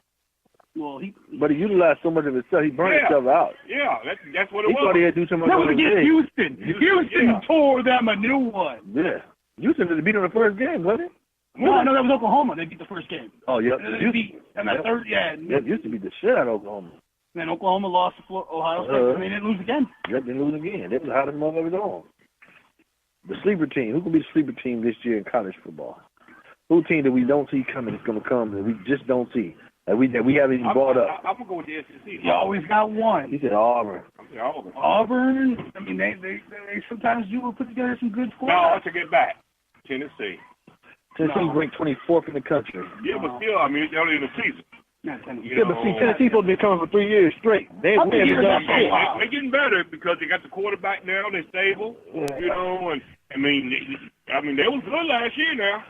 Speaker 2: Well,
Speaker 1: but he utilized so much of himself. He burned himself out.
Speaker 3: Yeah, that's what it was.
Speaker 1: He thought he had to do so much.
Speaker 2: That was against Houston. Houston tore them a new one.
Speaker 1: Yeah. Houston beat them the first game, wasn't it?
Speaker 2: No, that was Oklahoma. They beat the first game.
Speaker 1: Oh, yeah.
Speaker 2: They beat, and the third,
Speaker 1: used to beat the shit out of Oklahoma.
Speaker 2: Then Oklahoma lost to Ohio State, and they didn't lose again.
Speaker 1: Yep, they didn't lose again. They was the hottest motherfuckers on. The sleeper team. Who could be the sleeper team this year in college football? Who team that we don't see coming is going to come that we just don't see? That we haven't even brought up.
Speaker 3: I'm going to go with the SEC.
Speaker 2: You always got one.
Speaker 1: He said Auburn.
Speaker 2: Auburn, I mean, they sometimes do put together some good scores.
Speaker 3: No, I take it back. Tennessee.
Speaker 1: Tennessee ranked 24th in the country.
Speaker 3: Yeah, but still, I mean, it's only in the season.
Speaker 1: Yeah, but see, Tennessee's supposed to be coming for 3 years straight. They're
Speaker 3: getting better because they got the quarterback now. They're stable, and I mean, they was good last year now.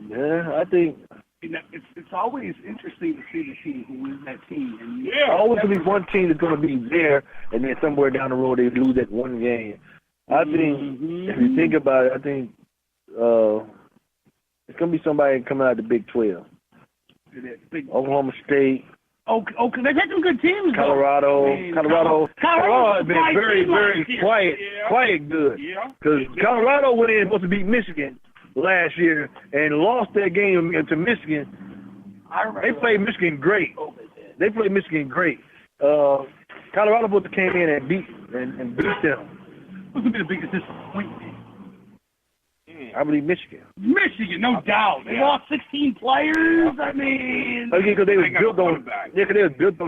Speaker 1: Yeah, I think.
Speaker 2: It's always interesting to see the team who is that team. And
Speaker 1: always going to be one team that's going to be there, and then somewhere down the road they lose that one game. I think, if you think about it, I think it's going to be somebody coming out of the Big 12. Oklahoma State.
Speaker 2: Okay, they've had some good teams.
Speaker 1: Colorado has been very, very quiet good. Because Colorado went in supposed to beat Michigan last year and lost that game to Michigan. They played Michigan great. Colorado supposed to came in and beat them.
Speaker 2: Who's going to be the biggest disappointment?
Speaker 1: I believe Michigan.
Speaker 2: No doubt. They lost 16 players. I mean,
Speaker 1: because they was built on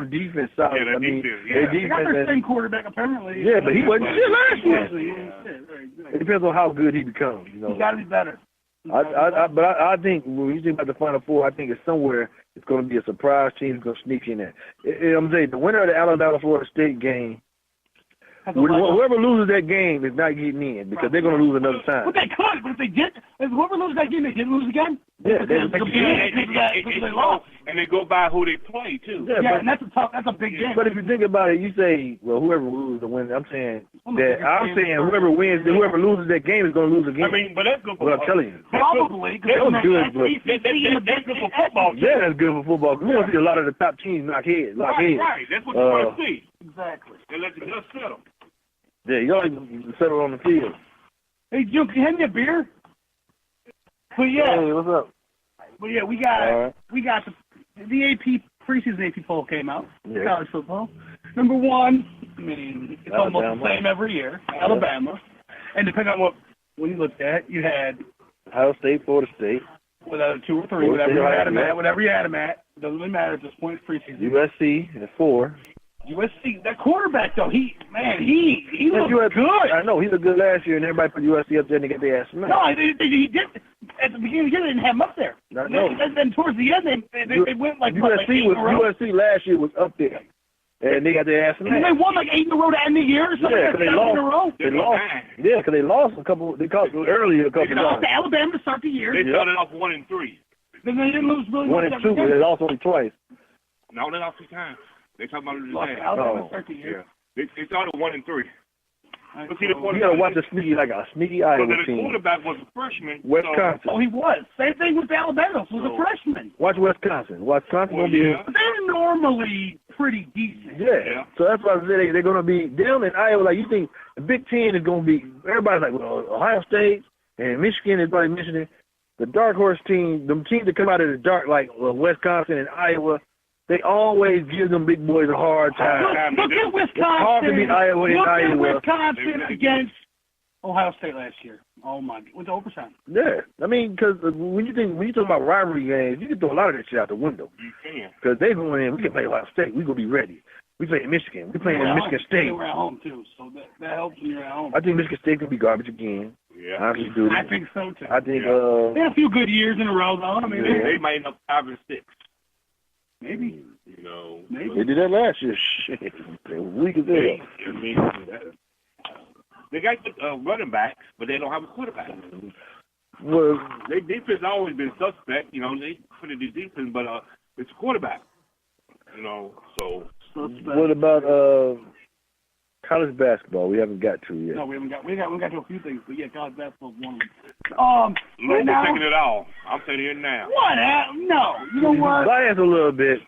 Speaker 1: the defense side.
Speaker 3: Yeah,
Speaker 2: they got their same quarterback apparently.
Speaker 1: Yeah, but he wasn't shit last year. It depends on how good he becomes.
Speaker 2: He got to be better.
Speaker 1: But I think when you think about the Final Four, I think it's somewhere it's going to be a surprise team that's going to sneak in there. I'm saying the winner of the Alabama-Florida State game. Whoever loses that game is not getting in because they're going to lose another time.
Speaker 2: But they could. But if they did, whoever loses that game, they did lose again.
Speaker 1: Yeah,
Speaker 2: they lost.
Speaker 3: And they go by who they play too.
Speaker 2: Yeah, and that's a big game.
Speaker 1: But if you think about it, you say, well, whoever loses the win. I'm saying whoever wins, whoever loses that game is going to lose again.
Speaker 3: I mean, but that's good for
Speaker 1: I'm telling you.
Speaker 2: Probably.
Speaker 1: That's good.
Speaker 3: That's good for football.
Speaker 1: Yeah, that's good for football. We want to see a lot of the top teams knock heads.
Speaker 3: Right. That's what you want to see.
Speaker 2: Exactly.
Speaker 3: They let the dust settle.
Speaker 1: Yeah, you got to settle on the field.
Speaker 2: Hey, Jim, can you hand me a beer? But
Speaker 1: hey, what's up?
Speaker 2: But yeah, we got the AP preseason AP poll came out.
Speaker 1: Yeah.
Speaker 2: College football. Number one, I mean, it's
Speaker 1: Alabama.
Speaker 2: almost the same every year. Alabama, and depending on when you looked at, you had
Speaker 1: Ohio State, Florida State.
Speaker 2: Without 2 or 3, whatever you had them at, doesn't really matter at this point. It's preseason.
Speaker 1: USC at 4.
Speaker 2: USC, that quarterback though, he looked good.
Speaker 1: I know he looked good last year, and everybody put USC up there and they get their ass smacked.
Speaker 2: No, he did. At the beginning of the year, they didn't have him up there. And then towards the end, they went like
Speaker 1: USC last year was up there, and they got their ass smacked.
Speaker 2: And they won like 8 in a row to end the year. Or something.
Speaker 1: Yeah, because they lost.
Speaker 2: In a row.
Speaker 1: They lost. Yeah, because they lost a couple. They caught earlier a couple
Speaker 2: times. They lost to Alabama to start the year.
Speaker 3: They started off 1-3.
Speaker 2: Then they didn't lose really
Speaker 1: 1-2, but they lost only twice.
Speaker 3: No, they lost 2 times. They talking about
Speaker 2: Alabama start the year.
Speaker 3: They started 1-3. But see, the
Speaker 1: You gotta watch a sneaky Iowa
Speaker 3: the
Speaker 1: team.
Speaker 3: quarterback was a freshman.
Speaker 1: Wisconsin.
Speaker 2: Oh, he was. Same thing with Alabama. He was a freshman.
Speaker 1: Watch Wisconsin. Wisconsin
Speaker 3: Well,
Speaker 1: gonna be.
Speaker 3: yeah.
Speaker 2: But they're normally pretty decent.
Speaker 1: Yeah. So that's why I said they're gonna be down in Iowa. Like you think the Big Ten is gonna be? Everybody's like, well, Ohio State and Michigan is probably Michigan. The dark horse team, them teams that come out of the dark, like Wisconsin and Iowa, they always give them big boys a hard time.
Speaker 2: Look at Wisconsin.
Speaker 1: It's hard to beat Iowa in
Speaker 2: Look at
Speaker 1: Iowa.
Speaker 2: Wisconsin against Ohio State last year. Oh my! Went to overtime.
Speaker 1: Yeah, I mean, because when you talk about rivalry games, you can throw a lot of that shit out the window.
Speaker 3: You can.
Speaker 1: Because they going in, we can play Ohio State, we gonna be ready. We play Michigan, we playing Michigan State.
Speaker 2: They were at home too, so that helps when you're at home.
Speaker 1: I think Michigan State gonna be garbage again.
Speaker 3: Yeah.
Speaker 1: Honestly, dude.
Speaker 2: I think so too.
Speaker 1: I think
Speaker 2: They had a few good years in a row, though. I mean,
Speaker 3: They might end up 5-6.
Speaker 2: maybe.
Speaker 3: You know.
Speaker 1: they did that last year. Shit, they were weak as hell.
Speaker 3: I mean, they got running backs, but they don't have a quarterback.
Speaker 1: Well,
Speaker 3: Their defense has always been suspect. You know, they put in the defense, but it's a quarterback. You know, so.
Speaker 1: what about college basketball? We haven't got to yet.
Speaker 2: No, we haven't got to a few things, but yeah, college basketball's one of them.
Speaker 3: Louisville
Speaker 2: now,
Speaker 3: taking it all. I'm saying it now.
Speaker 2: what? No, you know what?
Speaker 1: Bias a little bit.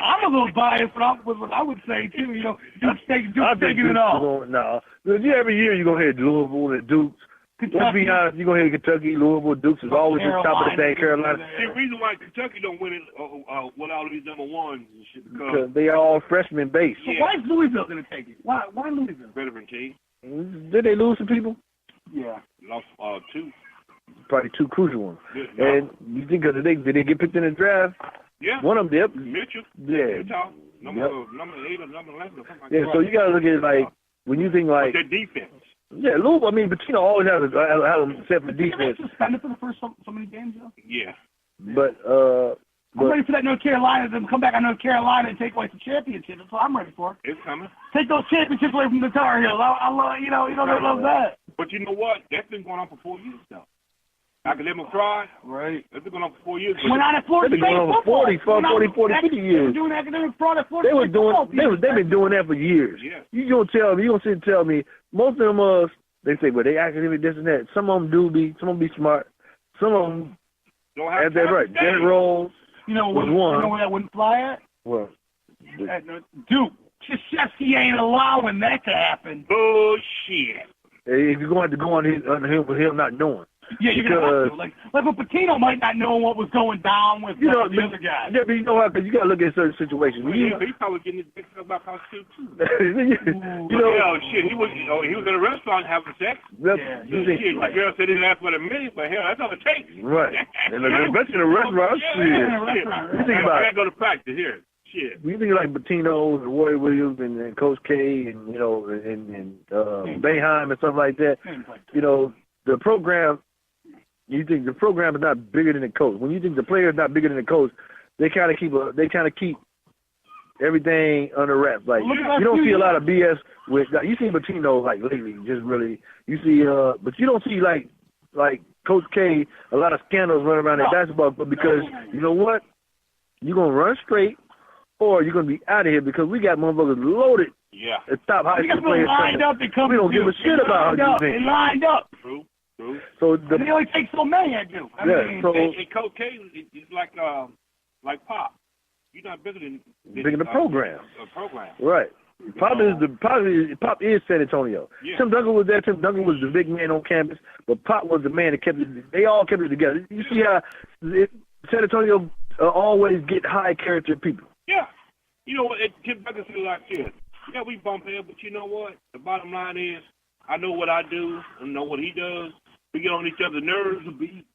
Speaker 2: I'm a little biased with what I would say too. You know, Duke's taking it all.
Speaker 1: No, every year you're gonna hear Louisville and Dukes. Let's be honest, you're going to hear Kentucky, Louisville, Dukes is always at the top of the thing, Carolina.
Speaker 3: See, the reason why Kentucky don't win it with all these number ones and shit
Speaker 1: because they are all freshman based.
Speaker 2: So why is Louisville going to take it? Why Louisville?
Speaker 3: Veteran team.
Speaker 1: Did they lose some people?
Speaker 2: Yeah.
Speaker 3: Lost 2.
Speaker 1: Probably 2 crucial ones.
Speaker 3: No.
Speaker 1: And you think did they get picked in the draft?
Speaker 3: Yeah.
Speaker 1: One of them did.
Speaker 3: Mitchell.
Speaker 1: Yeah.
Speaker 3: Utah. Number 8 or number 11 or something like
Speaker 1: yeah,
Speaker 3: that.
Speaker 1: so you got to look at it like, when you think like...
Speaker 3: Their defense.
Speaker 1: Yeah, Louisville, I mean, Pitino always has a set for defense.
Speaker 2: Suspended for the first so many games, though?
Speaker 3: Yeah.
Speaker 1: But
Speaker 2: I'm ready for that North Carolina to come back on North Carolina and take away some championships. That's what I'm ready for.
Speaker 3: It's coming.
Speaker 2: Take those championships away from the Tar Heels. I love, they love that.
Speaker 3: But you know what? That's been going on for 4 years now. Academic fraud.
Speaker 2: Right.
Speaker 3: That's been going on for 4 years.
Speaker 2: Went on at Florida
Speaker 1: They've been
Speaker 2: State
Speaker 1: going on for 40, 50 years.
Speaker 2: They were doing academic fraud at Florida State.
Speaker 1: They've been doing that for years.
Speaker 3: Yeah.
Speaker 1: You gonna sit and tell me most of them they say, well, they academic this and that. Some of them some of them be smart. Some of them,
Speaker 3: don't have
Speaker 1: that's right. Derrick Rose was one.
Speaker 2: You know where that wouldn't fly at?
Speaker 1: Well,
Speaker 2: Duke. Krzyzewski ain't allowing that to happen.
Speaker 3: Bullshit.
Speaker 1: If you're going to go on him with him not knowing.
Speaker 2: Yeah, you're going to have to. Like Patino might not know what was going down with the other guy.
Speaker 1: Yeah, but you know what? Because you got to look at certain situations.
Speaker 3: He's probably getting his dick sucked about college too.
Speaker 1: Hell,
Speaker 3: shit. He was in a restaurant having sex.
Speaker 1: Yeah.
Speaker 3: Shit, the girl said he asked for a minute, but hell, that's all it takes.
Speaker 1: Right. And especially in a restaurant.
Speaker 3: You think about it. I got to go to practice here. Shit.
Speaker 1: You think like Patino and Roy Williams and Coach K and and Boeheim and stuff like that. The program. You think the program is not bigger than the coach. When you think the player is not bigger than the coach, they kind of keep everything under wraps. Like you don't see a lot of BS with. You see Patino like lately, just really. You see, but you don't see like Coach K a lot of scandals running around in basketball. But because you know what, you're gonna run straight, or you're gonna be out of here because we got motherfuckers loaded.
Speaker 3: Yeah.
Speaker 1: At top high school players.
Speaker 2: Lined up.
Speaker 1: We don't give a shit about how you think.
Speaker 2: They lined up.
Speaker 3: True.
Speaker 2: So they only take so many at Duke. I mean,
Speaker 3: Coach K is like Pop. You're not bigger than
Speaker 1: the program.
Speaker 3: Program.
Speaker 1: Right. Pop is San Antonio.
Speaker 3: Yeah.
Speaker 1: Tim Duncan was there. Tim Duncan was the big man on campus, but Pop was the man that kept it. They all kept it together. You see how San Antonio always get high character people.
Speaker 3: Yeah. You know what? Tim Duncan said last year. Yeah, we bump head, but you know what? The bottom line is, I know what I do and know what he does. We get on each other's nerves and be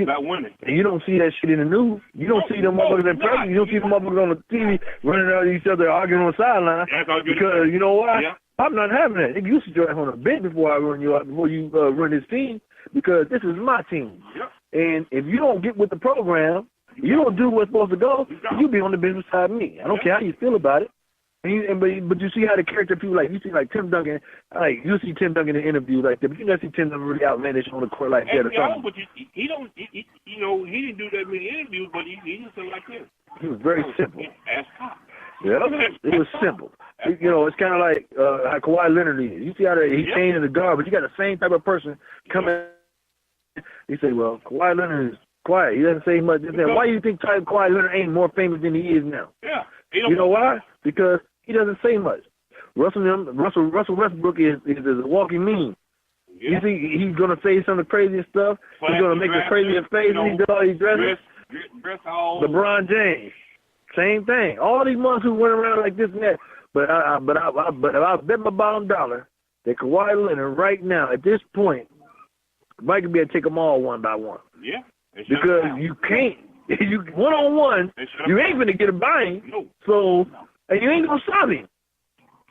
Speaker 3: about winning.
Speaker 1: And you don't see that shit in the news. You don't see them motherfuckers in person. You don't see them motherfuckers on the TV running out at each other arguing on the sideline. Because you know what?
Speaker 3: Yeah.
Speaker 1: I'm not having that. If you should join on a bench before I run you out, before you run this team, because this is my team.
Speaker 3: Yep.
Speaker 1: And if you don't get with the program, you don't do what's supposed to go, you'll be on the business side of me. I don't care how you feel about it. But you see how the character people you see like Tim Duncan, you see Tim Duncan in an interview like that, but you never see Tim Duncan really outlandish on the court like that or something.
Speaker 3: But he didn't do that many interviews, but he just said like this.
Speaker 1: He was very simple.
Speaker 3: Ask Pop.
Speaker 1: Yeah, it was simple. You know, it's kind of like how Kawhi Leonard is. You see how he changed in the guard, but you got the same type of person coming. You say, well, Kawhi Leonard is quiet. He doesn't say much. Why do you think Kawhi Leonard ain't more famous than he is now?
Speaker 3: Yeah.
Speaker 1: You know why? Because he doesn't say much. Russell Westbrook is a walking meme.
Speaker 3: Yeah.
Speaker 1: You see, he's gonna say some of the craziest stuff. He's gonna make the craziest faces. He does all these dresses. LeBron James, same thing. All these months who went around like this and that. But I bet my bottom dollar that Kawhi Leonard right now at this point might be able to take them all one by one.
Speaker 3: Yeah.
Speaker 1: Because you can't. You one-on-one, you ain't gonna get a by him.
Speaker 3: No.
Speaker 1: So, and you ain't gonna stop him.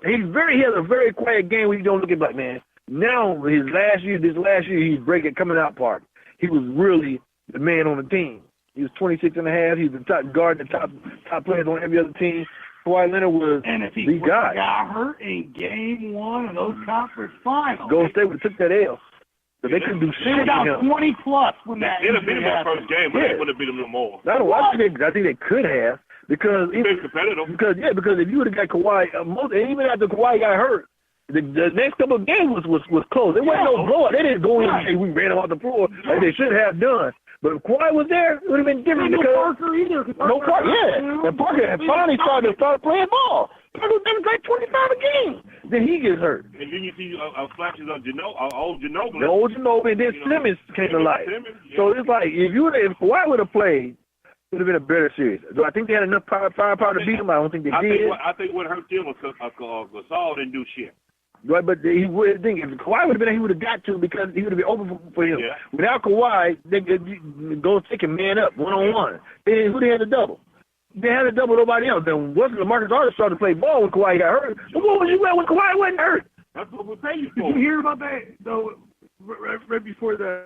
Speaker 1: He has a very quiet game where you don't look at like, man. Now this last year, he's breaking coming out party. He was really the man on the team. He was 26 and a half. He was the top guard, the top players on every other team. Kawhi Leonard was the guy.
Speaker 2: Got hurt in game one of those conference finals.
Speaker 1: Golden State would have took that L. So they couldn't do shit.
Speaker 2: Down 20 plus when that.
Speaker 3: They'd have beat him that first game, but they wouldn't have beat him no more.
Speaker 1: I think they could have because if you would have got Kawhi, even after Kawhi got hurt, the next couple of games was close. It wasn't no blowout. They didn't go in and say we ran him off the floor like they should have done. But if Kawhi was there, it would have been different because
Speaker 2: Parker either.
Speaker 1: No Parker, yeah. And Parker had finally started playing ball. Parker was like 25 a game. Then he gets hurt.
Speaker 3: And then you see flashes of old Ginobili.
Speaker 1: The old Ginobili, and then Simmons came to life. So it's like if Kawhi would have played, it would have been a better series. Do I think they had enough firepower to beat him? I don't think they did.
Speaker 3: I think what hurt them was Gasol didn't do shit.
Speaker 1: Right, but he would think if Kawhi would have been there, he would have got to because he would have been open for him. Yeah. Without Kawhi, they go take a man up one-on-one. Who they had to double? They had to double nobody else. Then once LaMarcus Aldridge started to play ball when Kawhi got hurt, but what was you at when Kawhi wasn't hurt?
Speaker 3: That's what we're paying for.
Speaker 2: Did you hear about that, though, right before the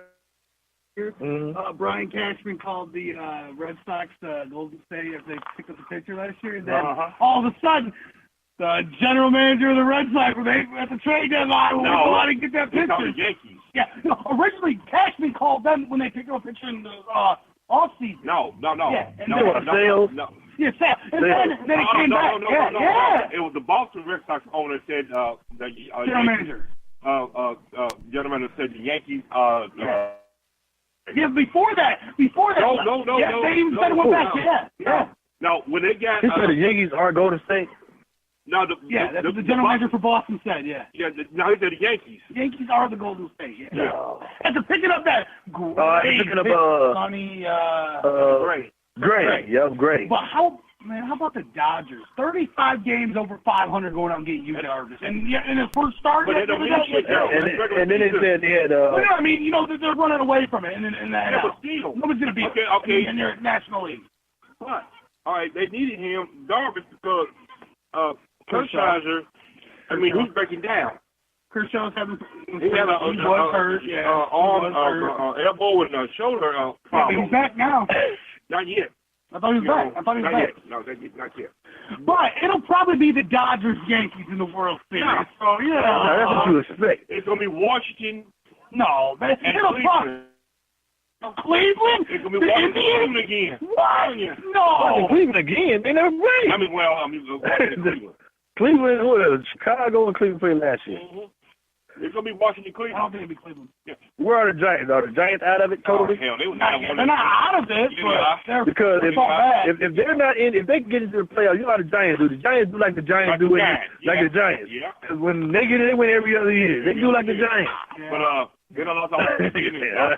Speaker 2: year? Mm-hmm. Brian Cashman called the Red Sox Golden State after they picked up the pitcher last year, and then all of a sudden, the general manager of the Red Sox, at the trade deadline, we want to get that pitcher.
Speaker 3: The Yankees.
Speaker 2: Yeah, no, originally Cashman called them when they picked up a pitcher in the off season.
Speaker 3: No.
Speaker 2: Yeah,
Speaker 1: sales.
Speaker 3: No.
Speaker 2: Yeah, and then it came back. Yeah.
Speaker 3: It was the Boston Red Sox owner said the
Speaker 2: general manager.
Speaker 3: General manager said the Yankees.
Speaker 2: Yeah, before that.
Speaker 3: No.
Speaker 2: They even said it went back. Yeah.
Speaker 3: No, when they got.
Speaker 1: He said the Yankees are Golden State.
Speaker 3: No,
Speaker 2: that's what the general manager for Boston said, yeah.
Speaker 3: Yeah, no, he said the Yankees.
Speaker 2: Yankees are the Golden State, yeah. After picking up that
Speaker 1: Gray. Gray.
Speaker 2: But how about the Dodgers? 35 games over 500 going out and getting Yu Darvish. And in his first start,
Speaker 1: and then they said they had.
Speaker 2: I mean, they're running away from it. And that
Speaker 3: but still.
Speaker 2: Nobody's going to beat them in their National League.
Speaker 3: But, all right, they needed him, Darvish, because Kershaw, he's breaking down.
Speaker 2: Kershaw's having
Speaker 3: he had an elbow and a shoulder problem.
Speaker 2: He's back now.
Speaker 3: Not yet.
Speaker 2: I thought he was back.
Speaker 3: No, not yet.
Speaker 2: But it'll probably be the Dodgers-Yankees in the World Series.
Speaker 3: No.
Speaker 2: So,
Speaker 1: that's what you expect.
Speaker 3: It's going to be Washington.
Speaker 2: No, but it'll probably... Cleveland?
Speaker 3: It's going to be Washington again.
Speaker 2: What? No.
Speaker 1: Cleveland again? They never played.
Speaker 3: Cleveland.
Speaker 1: Cleveland, Chicago and Cleveland played last year.
Speaker 3: Mm-hmm. It's going to be Washington, Cleveland.
Speaker 2: I don't think it'll be Cleveland.
Speaker 3: Yeah.
Speaker 1: Where are the Giants? Are the Giants out of it totally?
Speaker 3: Hell, they're
Speaker 2: not out of it, but
Speaker 1: because if they're not in, if they get into the playoffs, you know how the Giants do. The Giants do like the Giants do, like the Giants.
Speaker 3: Yeah.
Speaker 1: Because when they get in, they win every other year. They do like the Giants.
Speaker 3: Yeah. But they don't lost all the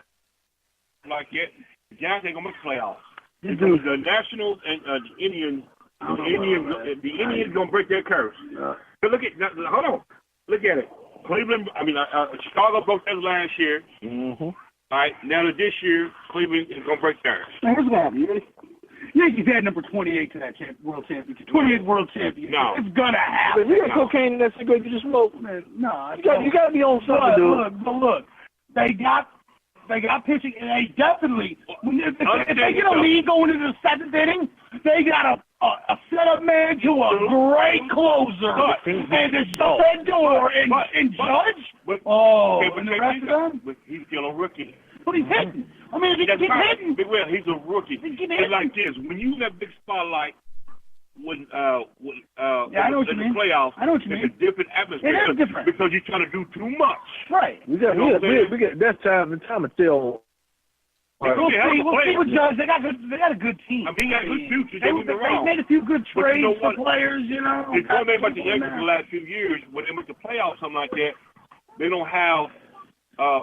Speaker 3: like it. The Giants ain't gonna make the playoffs. The Nationals and the Indians. The Indians gonna break their curse. But look at hold on. Look at it. Cleveland. Chicago broke theirs last year.
Speaker 1: Mm-hmm.
Speaker 3: All right. Now this year, Cleveland is gonna break theirs.
Speaker 2: Now here's what happened. Yankees had number 28 to that world championship. 28th world championship. No. It's gonna happen.
Speaker 1: If you got cocaine in that cigarette, you just smoke.
Speaker 2: Man, no.
Speaker 1: You gotta be on something, dude.
Speaker 2: Look. They got pitching, and they definitely, if they get a lead going into the seventh inning, they got a setup man to a great closer, and to shut that door and Judge. And the rest of them?
Speaker 3: But he's still a rookie.
Speaker 2: But he's hitting. I mean, if he keeps hitting.
Speaker 3: Well, he's a rookie. It's like this. When you have big spotlight,
Speaker 2: I know what you mean.
Speaker 3: The playoffs,
Speaker 2: I know what you mean.
Speaker 3: It's a different atmosphere.
Speaker 2: It is different
Speaker 3: because you're trying to do too much.
Speaker 2: Right.
Speaker 1: We got that's time to tell.
Speaker 2: We'll see with Judge. They got a good team.
Speaker 3: I mean, they got a good future.
Speaker 2: They made a few good trades for players, you know.
Speaker 3: It's going about the Yankees for the last few years. When they make the playoffs, something like that, they don't have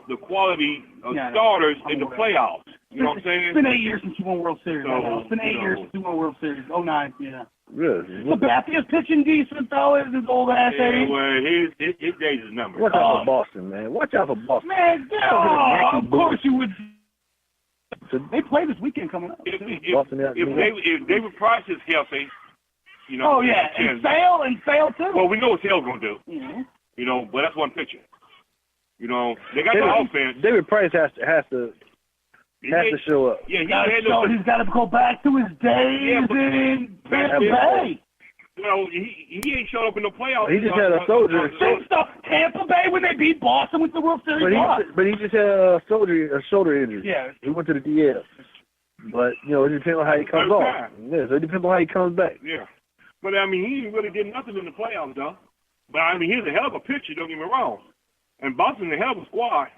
Speaker 3: the quality of starters in the playoffs. You know what I'm saying?
Speaker 2: It's been 8 years since you won World Series. It's been 8 years since you won World Series. 09, yeah.
Speaker 1: Really?
Speaker 2: Sabathia's pitching decent, though. His old ass age.
Speaker 3: Well, his days is numbered.
Speaker 1: Watch out for Boston, man. Watch out for Boston.
Speaker 2: Man, of course you would. They play this weekend coming up.
Speaker 3: If David Price is healthy, you know.
Speaker 2: Oh, yeah. And Sale, too.
Speaker 3: Well, we know what Sale's going to do.
Speaker 2: Mm-hmm.
Speaker 3: You know, but that's one pitcher. You know, they got the offense.
Speaker 1: David Price has to show up.
Speaker 3: Yeah,
Speaker 2: he's got to go back to his days in Tampa Bay.
Speaker 3: You know, he ain't showed up in the playoffs.
Speaker 1: He just had a shoulder.
Speaker 2: Tampa Bay when they beat Boston with the World Series.
Speaker 1: But he just had a shoulder injury.
Speaker 2: Yeah.
Speaker 1: He went to the DL. But, you know, it depends on how he comes off. Yeah, so it depends on how he comes back.
Speaker 3: Yeah. But, I mean, he really did nothing in the playoffs, though. But, I mean, he's a hell of a pitcher, don't get me wrong. And Boston's a hell of a squad.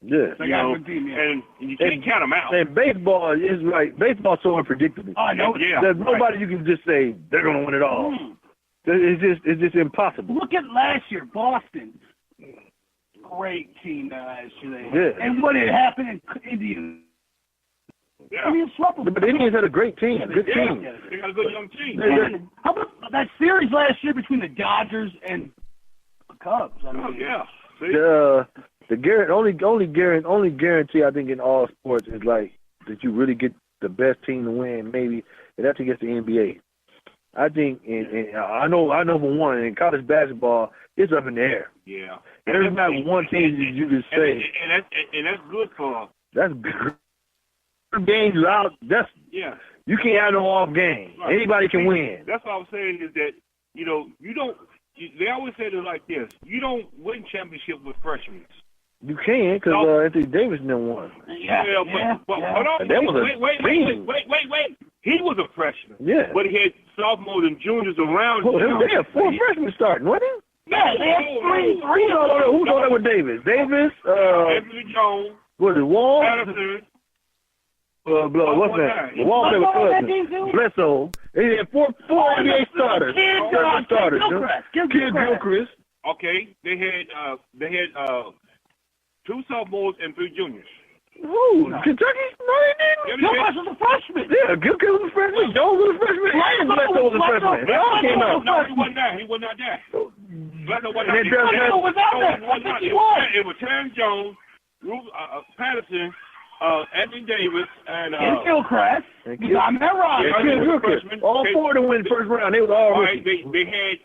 Speaker 1: Yeah.
Speaker 2: They got a good team,
Speaker 3: and you can't count them out.
Speaker 1: And baseball is right. Baseball's so unpredictable.
Speaker 2: I know.
Speaker 3: Yeah.
Speaker 1: There's nobody you can just say they're going to win it all. It's just impossible.
Speaker 2: Look at last year, Boston. Great team last year.
Speaker 1: Yeah.
Speaker 2: And what had happened in Indians.
Speaker 3: Yeah.
Speaker 2: I mean,
Speaker 1: but the Indians had a great team. Good team.
Speaker 3: They got a good young team.
Speaker 2: How about that series last year between the Dodgers and the Cubs? I mean,
Speaker 1: The only guarantee I think in all sports is like that you really get the best team to win. Maybe and that's against the NBA. I think, I know for one, in college basketball, it's up in the air.
Speaker 3: Yeah.
Speaker 1: There's not one team that you can say.
Speaker 3: And that's good for.
Speaker 1: That's good. Games out. You can't have no off game. Right. Anybody can win.
Speaker 3: That's what I was saying is that you don't. They always say it like this: you don't win championship with freshmen.
Speaker 1: You can because Anthony Davis never won.
Speaker 3: But hold on.
Speaker 1: That was
Speaker 3: wait. He was a freshman.
Speaker 1: Yeah.
Speaker 3: But he had sophomores and juniors around him.
Speaker 1: They had 4 freshmen starting, wasn't it?
Speaker 2: Yeah, they had three.
Speaker 1: Who's on there with Davis? Davis.
Speaker 3: Anthony Jones.
Speaker 1: Was it Wall?
Speaker 3: Patterson.
Speaker 1: What's that? Wall never cousin. Bledsoe. They had 4 NBA starters. Kid Gilchrist.
Speaker 3: Okay, they had 2 sophomores and 3 juniors.
Speaker 1: Who? Kentucky? No, they didn't.
Speaker 2: Gilchrist was a freshman.
Speaker 1: Yeah, Gilchrist was a freshman. Jones was a freshman. And Bledsoe was a freshman. They all came out.
Speaker 3: No, he wasn't there. He was not there. Bledsoe wasn't there.
Speaker 2: Bledsoe was out there. I think he was.
Speaker 3: It was Terrence Jones, Patterson, Anthony Davis, and
Speaker 2: Gilchrist. I'm that right.
Speaker 1: All 4 to win the first round. They was all
Speaker 3: right. They had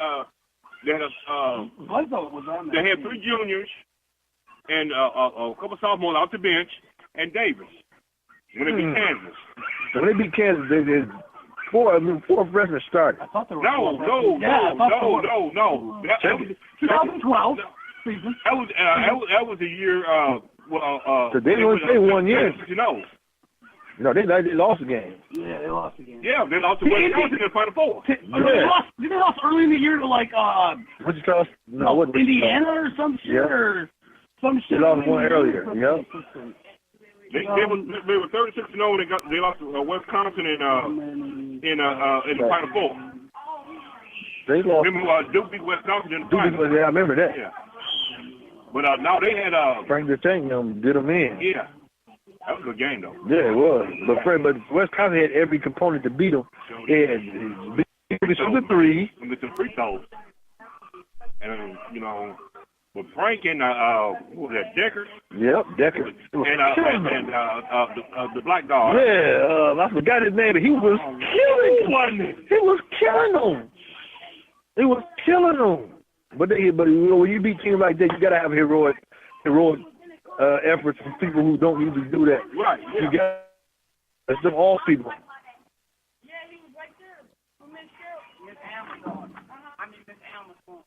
Speaker 2: Bledsoe was on there.
Speaker 3: They had 3 juniors and a couple sophomores off the bench, and Davis when they beat Kansas.
Speaker 1: When they beat Kansas, they did 4 freshmen started.
Speaker 2: I thought there were
Speaker 3: No.
Speaker 2: 2012 season.
Speaker 3: That was the year.
Speaker 1: So they only played 1 year. No, they lost the game.
Speaker 2: Yeah, they lost the game.
Speaker 3: Yeah, they lost to Wisconsin in the Final Four.
Speaker 2: They lost early in the year to
Speaker 1: what's it called?
Speaker 2: Indiana or some shit or some shit.
Speaker 1: They lost 1 earlier. Yep.
Speaker 3: They were 36-0. They lost to Wisconsin in the Final Four.
Speaker 1: They lost.
Speaker 3: Remember Duke beat Wisconsin in the final.
Speaker 1: Yeah, I remember that.
Speaker 3: Yeah. But now they had
Speaker 1: Frank DeChange did them in.
Speaker 3: Yeah. That was a good game though.
Speaker 1: Yeah, it was. But Wisconsin had every component to beat them. They had the 3.
Speaker 3: And with some free throws. And with Frank and who was that, Decker?
Speaker 1: Yep, Decker.
Speaker 3: And the black dog.
Speaker 1: Yeah, I forgot his name, but he was killing them. He was killing them. But when you beat teams like that, you gotta have heroic efforts from people who don't usually do that.
Speaker 3: Right. Yeah.
Speaker 1: You got it's them all people.
Speaker 4: Yeah, he was right there. For Miss Cheryl. Miss Amazon. I mean Miss Amazon.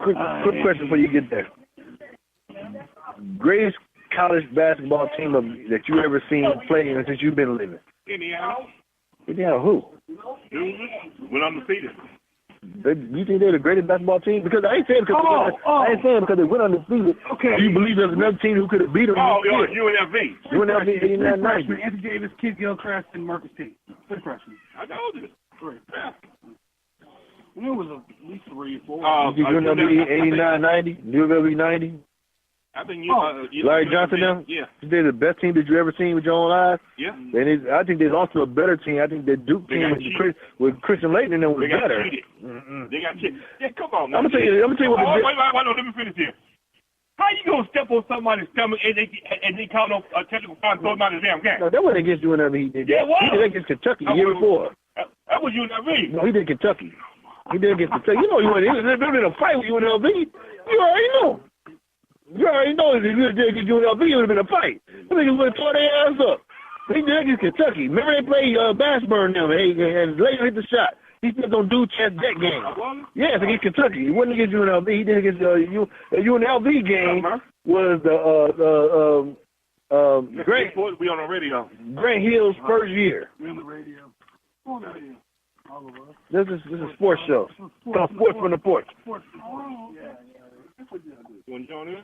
Speaker 1: Quick question before you get there. Greatest college basketball team that you ever seen playing since you've been living.
Speaker 3: Indiana.
Speaker 1: Indiana who?
Speaker 3: Went undefeated.
Speaker 1: You think they're the greatest basketball team? Because I ain't saying because they went undefeated.
Speaker 2: Okay.
Speaker 1: Do you believe there's another team who could have beat them?
Speaker 3: Oh, UNLV.
Speaker 1: UNLV 89
Speaker 2: Freshman, Anthony Davis, Kid Gilchrist, and Marcus T. Three freshmen.
Speaker 3: I told you.
Speaker 2: Three. Yeah. I knew it was at least 3 or 4.
Speaker 1: UNLV 89 90? UNLV 90?
Speaker 3: I think
Speaker 1: Larry Johnson now?
Speaker 3: Yeah.
Speaker 1: They're the best team that you ever seen with your own eyes?
Speaker 3: Yeah.
Speaker 1: And I think there's also a better team. I think the Duke team with Christian Layton and them was better.
Speaker 3: They got cheated. Yeah, come on, man.
Speaker 1: I'm gonna tell you what
Speaker 3: wait, let me finish here. How you gonna step on somebody's stomach and they call no technical foul and throw him out of the damn game?
Speaker 1: No, that wasn't against UNLV. He did that.
Speaker 3: Yeah, what?
Speaker 1: He did that against Kentucky the year before.
Speaker 3: That was UNLV.
Speaker 1: No, he did Kentucky. He did against Kentucky. You know he was in a fight with UNLV. You already know. You already know if you did against UNLV, it would have been a fight. I think it would have tore their ass up. He did against Kentucky. Remember they played Bassburn them and later hit the shot. He still gonna do that game. Yes, against Kentucky. He wasn't against UNLV. He did against the UNLV game was the Grant.
Speaker 3: We on the radio.
Speaker 1: Grant Hill's first year.
Speaker 2: We on the radio. On the radio. All of us.
Speaker 1: This is a sports show. Called Sports from the Porch.
Speaker 2: Sports. Oh, yeah.
Speaker 3: You want to join in?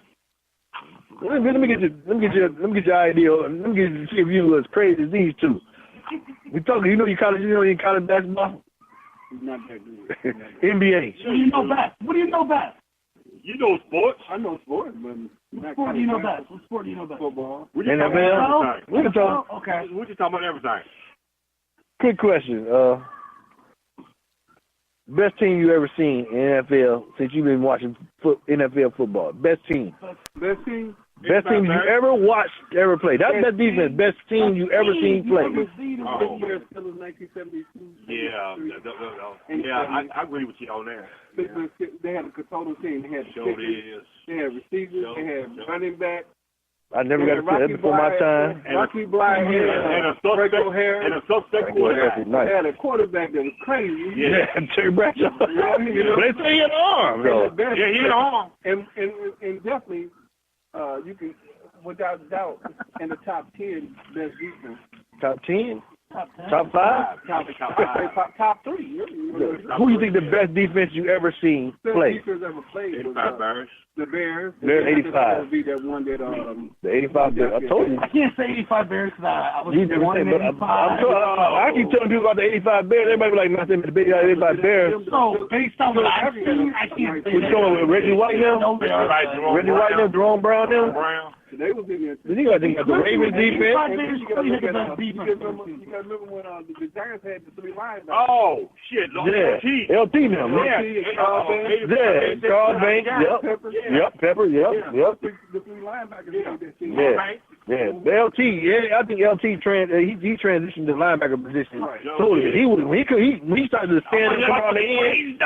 Speaker 1: Let me get your idea. Let me see if you as crazy as these two. We talking. You know college basketball.
Speaker 2: Not that good.
Speaker 1: NBA.
Speaker 2: What do you know best? What do you know best?
Speaker 3: You know sports.
Speaker 2: I know sports, but what sport do you know best? What sport do you know best? Football.
Speaker 1: NFL. We can talk.
Speaker 2: Okay.
Speaker 3: We're just talking about everything.
Speaker 1: Quick question. Best team you ever seen in NFL since you've been watching NFL football? Best team.
Speaker 2: Best team?
Speaker 1: Best team you ever watched, ever play. That's best defense. Best team you ever seen play.
Speaker 3: Yeah. Yeah, I agree with you on that.
Speaker 2: They had a total team. They had
Speaker 3: Showbiz.
Speaker 2: They had receivers. They had running back.
Speaker 1: I never got to see that before my time.
Speaker 2: Rocky Blythe
Speaker 3: and a suspect quarterback.
Speaker 2: They had a quarterback that was crazy.
Speaker 1: Yeah, Terry Bradshaw. But they say he had an arm, though.
Speaker 3: Yeah, he had an arm.
Speaker 2: And definitely, you can, without doubt, in the top 10 best defense.
Speaker 1: Top 10?
Speaker 2: Top 5? Top 3.
Speaker 1: Who you think the best defense you ever seen play?
Speaker 2: Best defense ever played
Speaker 3: 85 Bears.
Speaker 2: The Bears.
Speaker 1: They're 85.
Speaker 2: That one that,
Speaker 1: the 85 Bears. I told you.
Speaker 2: I can't say 85 Bears because I was
Speaker 1: born in 85. I keep telling people about the 85 Bears. Everybody be like, nothing but the 85 Bears.
Speaker 2: So, based on what I've seen, I can't say
Speaker 1: that. What's going with Reggie White now? Reggie White now, Jerome Brown now?
Speaker 2: They was in there.
Speaker 1: Then you got the Ravens defense.
Speaker 2: You got to remember when the Giants had the 3 linebackers.
Speaker 3: Oh, shit.
Speaker 1: LT now. Yeah. Charles Banks. Yep. Pepper. Yep.
Speaker 2: The 3 linebackers had that team.
Speaker 1: Yeah. LT. Yeah, I think LT he transitioned to linebacker position. Totally. When he started to stand up and come out the end.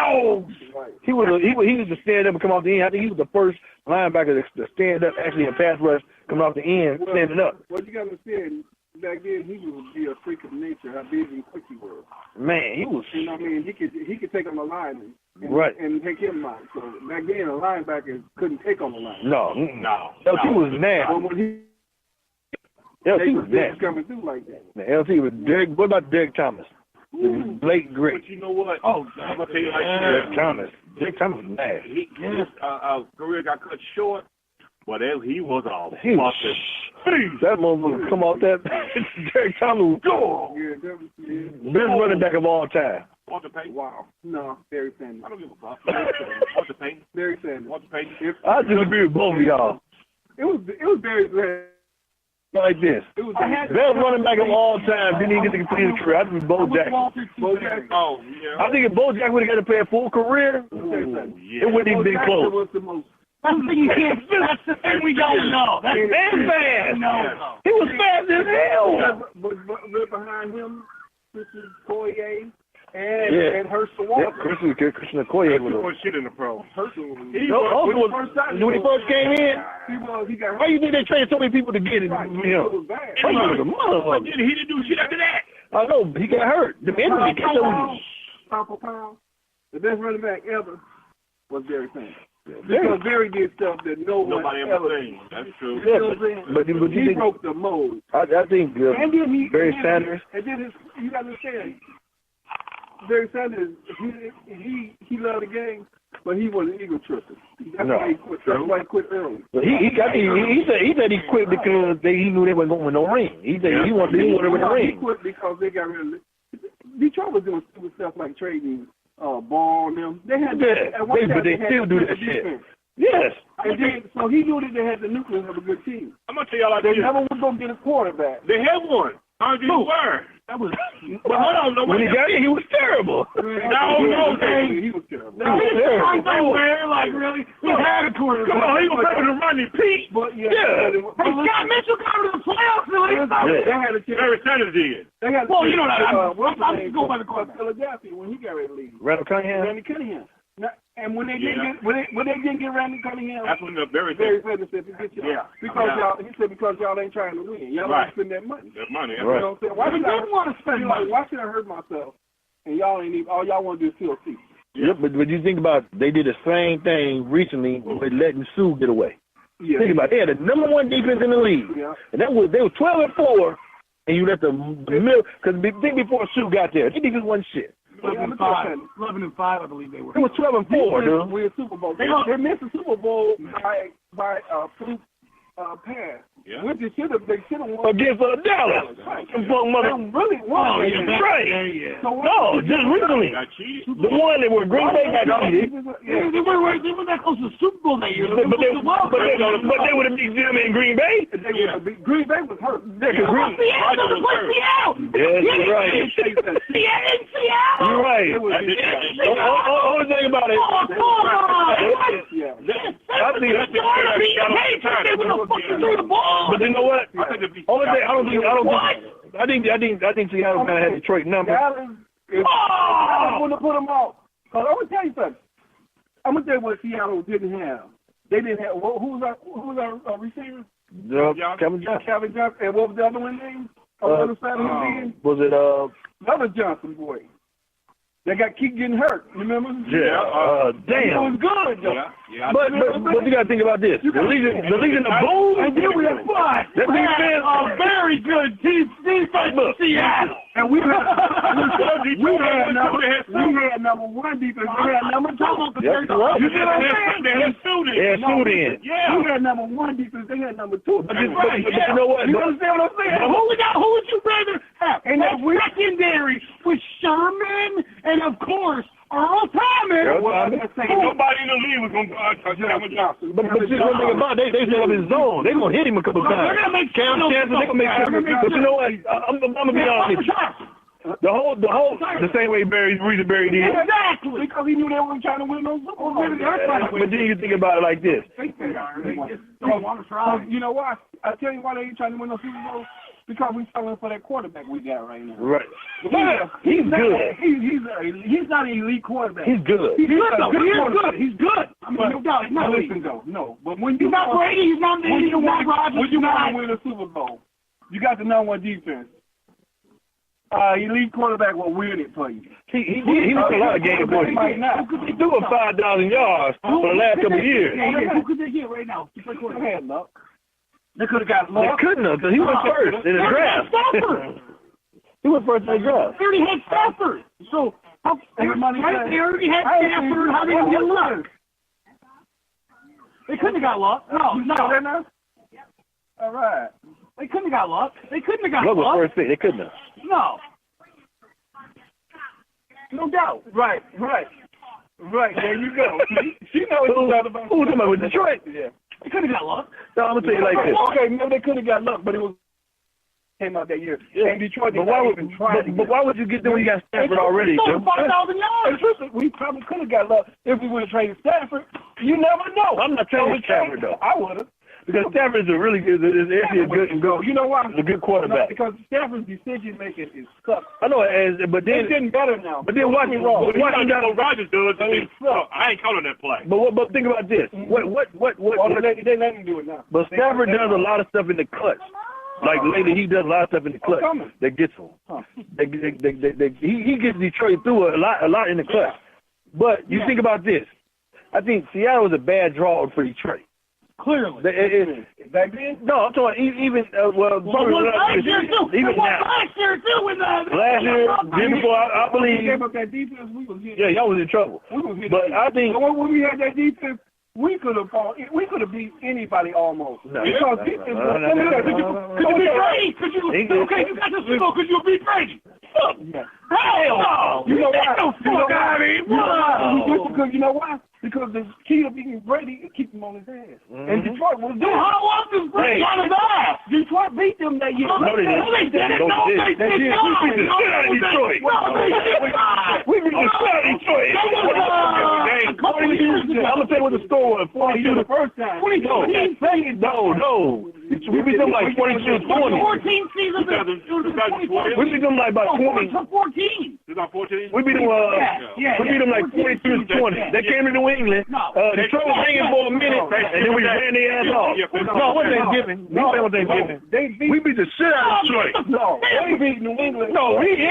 Speaker 1: He was to stand up and come off the end. I think he was the first linebacker to stand up actually in pass rush, coming off the end, standing up.
Speaker 2: What you got to understand, back then he would be a freak of nature, how big and quick he was.
Speaker 1: Man, he was.
Speaker 2: You know what I mean? He could take on the line and take him out. So back then a linebacker couldn't take on the line.
Speaker 1: No. LT was nasty.
Speaker 2: But when
Speaker 1: LT was nasty.
Speaker 2: Coming through like that.
Speaker 1: LT was Derek. What about Derek Thomas? Blake Great.
Speaker 3: But you know what?
Speaker 2: Oh,
Speaker 3: I'm gonna tell you like
Speaker 1: Derek Thomas. Derek Thomas was nasty.
Speaker 3: His career got cut short, but he was all.
Speaker 1: That motherfucker come off that. Derek Thomas was best running back of all time.
Speaker 3: Walter Payton.
Speaker 2: Wow. No, Barry Sanders.
Speaker 3: I don't give a fuck. Walter Payton.
Speaker 2: Barry Sanders.
Speaker 3: Walter Payton.
Speaker 1: I disagree with both of y'all.
Speaker 2: It was Barry Sanders.
Speaker 1: Like this. Best running back of all time didn't even get to complete his career. I think Bo Jackson.
Speaker 3: Oh, yeah.
Speaker 1: I think if Bo Jackson would have got to play a full career, it wouldn't even been close.
Speaker 2: That's the thing you can't. That's the thing we don't know. That's
Speaker 1: fast.
Speaker 2: No.
Speaker 1: He was fast as hell.
Speaker 2: But behind him, Christian Okoye and Herschel Walker.
Speaker 1: Yeah, Christian Okoye was
Speaker 3: shit in the pro.
Speaker 2: Herschel.
Speaker 1: When he first came in, why you think they traded so many people to get it? Herschel was a motherfucker.
Speaker 3: He didn't do shit after that.
Speaker 1: I know, he got hurt. The injury got him.
Speaker 2: Pound. The best running back ever was Barry Sanders. Because Barry did stuff that
Speaker 3: Nobody
Speaker 2: one
Speaker 3: ever
Speaker 2: ever
Speaker 3: seen. That's true.
Speaker 2: You know what I'm saying?
Speaker 1: But you
Speaker 2: he
Speaker 1: think,
Speaker 2: broke the mold.
Speaker 1: I think
Speaker 2: And then
Speaker 1: Barry Sanders.
Speaker 2: And then you got to understand, Barry Sanders, he loved the game, but he was an ego tripper. That's why he quit. That's why he quit early.
Speaker 1: But he said he quit because he knew they wasn't going to win no ring. He said he wanted to win the ring.
Speaker 2: He quit because they got rid of Detroit was doing stupid stuff like trading ball and them. They had
Speaker 1: but they still do that shit. Yes.
Speaker 2: And then, so he knew that they had the nucleus of a good team.
Speaker 3: I'm gonna tell y'all like
Speaker 2: They
Speaker 3: this.
Speaker 2: never was gonna get a quarterback.
Speaker 3: They had one. How did you were?
Speaker 2: That was.
Speaker 3: But hold on,
Speaker 1: When he got here, he was terrible.
Speaker 3: No,
Speaker 2: He was terrible.
Speaker 3: No, he was terrible. Like really? He had a quarterback. Come on, he was better than Rodney Pete.
Speaker 2: But
Speaker 1: Yeah.
Speaker 2: Hey, Scott Mitchell got to the playoffs. They had a chance.
Speaker 3: Barry Sanders did.
Speaker 2: They had.
Speaker 3: Well, you know that.
Speaker 2: I'm
Speaker 3: going by the quarterback.
Speaker 2: Philadelphia when he got ready to leave.
Speaker 1: Randall Cunningham.
Speaker 2: Randy Cunningham. Now, and when they didn't get Randy Cunningham,
Speaker 3: That's when the Barry
Speaker 2: Barry
Speaker 3: Sanders.
Speaker 2: Sanders said, "Forget y'all."
Speaker 3: Yeah.
Speaker 2: Because y'all, he said, because y'all ain't trying to win. Y'all
Speaker 3: Right.
Speaker 2: don't spend that money.
Speaker 3: That money.
Speaker 1: Right.
Speaker 2: You know what I'm saying? Why should I want to spend money? Why should I hurt myself? And y'all ain't even. All y'all want to do is feel seat.
Speaker 1: Yep, but you think about they did the same thing recently with letting Sue get away.
Speaker 2: Yeah.
Speaker 1: Think about it. They had the number one defense in the league,
Speaker 2: Yeah.
Speaker 1: and they were 12-4, and you let the middle because think before Sue got there, their defense wasn't shit.
Speaker 2: 11-5, I believe they were.
Speaker 1: It was 12-4, dude.
Speaker 2: We're Super Bowl. They missed the Super Bowl by fluke pass.
Speaker 3: Yeah.
Speaker 2: Which they should have won.
Speaker 1: Against Dallas. Some fuck mother.
Speaker 2: They really won.
Speaker 1: Right.
Speaker 2: So
Speaker 1: No, just recently.
Speaker 3: Got cheated.
Speaker 1: The one that were Green Bay got cheated.
Speaker 2: They weren't that close to the Super Bowl that year.
Speaker 1: But they would have beat them in Green Bay.
Speaker 2: Green Bay was hurt.
Speaker 3: Seattle.
Speaker 1: Yes, you're right.
Speaker 2: Seattle.
Speaker 1: You're right. Only thing about it. I think. But you know what? I think Seattle kind of had Detroit number.
Speaker 2: Dallas wouldn't have put them out. Cause I'm gonna tell you something. I'm gonna tell you what Seattle didn't have. They didn't have. Who was our receiver?
Speaker 1: Calvin Johnson.
Speaker 2: Calvin Johnson. And what was the other one name? On the other side of the team?
Speaker 1: Was it
Speaker 2: Another Johnson boy. They keep getting hurt. Remember?
Speaker 1: Yeah. Damn.
Speaker 2: It was good though.
Speaker 3: Yeah.
Speaker 1: But you got to think about this. The Legion of Boom.
Speaker 2: And then we had fun.
Speaker 1: That defense,
Speaker 2: very good defense for Seattle. And we had number one defense. We had number two.
Speaker 1: Yep, right.
Speaker 2: You see what I'm saying?
Speaker 1: They had Student.
Speaker 2: Yeah. We had number one defense. They had number two.
Speaker 1: But you know what?
Speaker 2: You understand what I'm saying? Who would you rather have? And that secondary with Sherman and, of course, Earl Thomas.
Speaker 3: Nobody in the league was going to touch Calvin Johnson.
Speaker 1: But just one thing about it, they set up his zone. They're going to hit him a couple times.
Speaker 2: They're going to make
Speaker 1: chances. They're going to make sure. But you know what? I'm going to be honest with you. The same way Reason Barry did.
Speaker 2: Exactly. Because he knew they weren't trying to win those Super Bowls.
Speaker 1: But then you think about it like this.
Speaker 2: You know why? I tell you why they ain't trying to win those Super Bowls. Because we're selling for that quarterback we got right now.
Speaker 1: Right. He's good.
Speaker 2: He's not an elite quarterback.
Speaker 1: He's good.
Speaker 2: He's good. He's good. I mean, no doubt. He's not elite. No. But when he's not Brady, he's not Nitty, he's not Rodgers. When you want to win a Super Bowl, you got the number one defense. Elite quarterback will win it for you.
Speaker 1: He was a lot of games for you. He threw for 5,000 yards for the last couple of years.
Speaker 2: Who could they get right now? They had luck. They could have got luck.
Speaker 1: They couldn't have, because he went first in the draft. He went first in the draft.
Speaker 2: They already had Stafford. So, they already had Stafford. How did they get luck? They couldn't have got luck. No. All right. They couldn't have got luck.
Speaker 1: Luck was first pick. They couldn't have.
Speaker 2: No. No doubt. Right. There you go. She knows what she's about.
Speaker 1: Who was talking about with Detroit?
Speaker 2: Yeah. They could have got luck.
Speaker 1: No, I'm gonna tell you like this.
Speaker 2: Okay, maybe they could have got luck, but it was came out that year.
Speaker 1: Yeah.
Speaker 2: And Detroit,
Speaker 1: but why would you get them when you got Stafford already?
Speaker 2: 5,000 yards. Listen, we probably could have got luck if we would have traded Stafford. You never know.
Speaker 1: I'm not trading Stafford though.
Speaker 2: I would have.
Speaker 1: Because Stafford is a really good, actually a good and go.
Speaker 2: You know why?
Speaker 1: A good quarterback.
Speaker 2: No, because Stafford's decision making is suck.
Speaker 1: I know, but then
Speaker 2: it's getting better now.
Speaker 1: But then watch
Speaker 3: Rodgers does. I ain't calling that play.
Speaker 1: But think about this. What?
Speaker 2: They let him do it now.
Speaker 1: But Stafford does a lot of stuff in the clutch. Like lately, he does a lot of stuff in the clutch that gets him. He gets Detroit through a lot in the clutch. But you think about this. I think Seattle was a bad draw for Detroit.
Speaker 2: Clearly.
Speaker 1: Back then? No, I'm talking even
Speaker 2: last year too.
Speaker 1: Even now.
Speaker 2: Last year too.
Speaker 1: Last year, before I believe.
Speaker 2: We gave up that defense. We was hitting.
Speaker 1: Yeah, y'all was in trouble.
Speaker 2: We was hitting.
Speaker 1: But I think
Speaker 2: when we had that defense, we could have beat anybody almost.
Speaker 1: No,
Speaker 2: because defense was. Could you beat Brady? Could you? Okay, you got this to go. Could you beat Brady? Yeah. Hell no! You know why? Because you know why? Because the key to beating Brady is keep him on his ass. Mm-hmm. And Detroit was doing. How was this Brady on his ass? Detroit beat them that year.
Speaker 1: No, they didn't. They did. We beat the shit out of Detroit. We beat the shit out of Detroit.
Speaker 2: A couple of years ago.
Speaker 1: I'm gonna tell you what the score was. 42
Speaker 2: the first time.
Speaker 1: 22. No. We beat them like 42-20.
Speaker 2: 14 season.
Speaker 1: We beat them like about 20.
Speaker 2: 14.
Speaker 1: We beat them. We beat them like 42-20. They came to New England. Detroit was hanging for a minute, and then we ran their ass off. No, it wasn't Thanksgiving. We beat the shit out of Detroit.
Speaker 2: No, we beat New England.
Speaker 1: No, we hit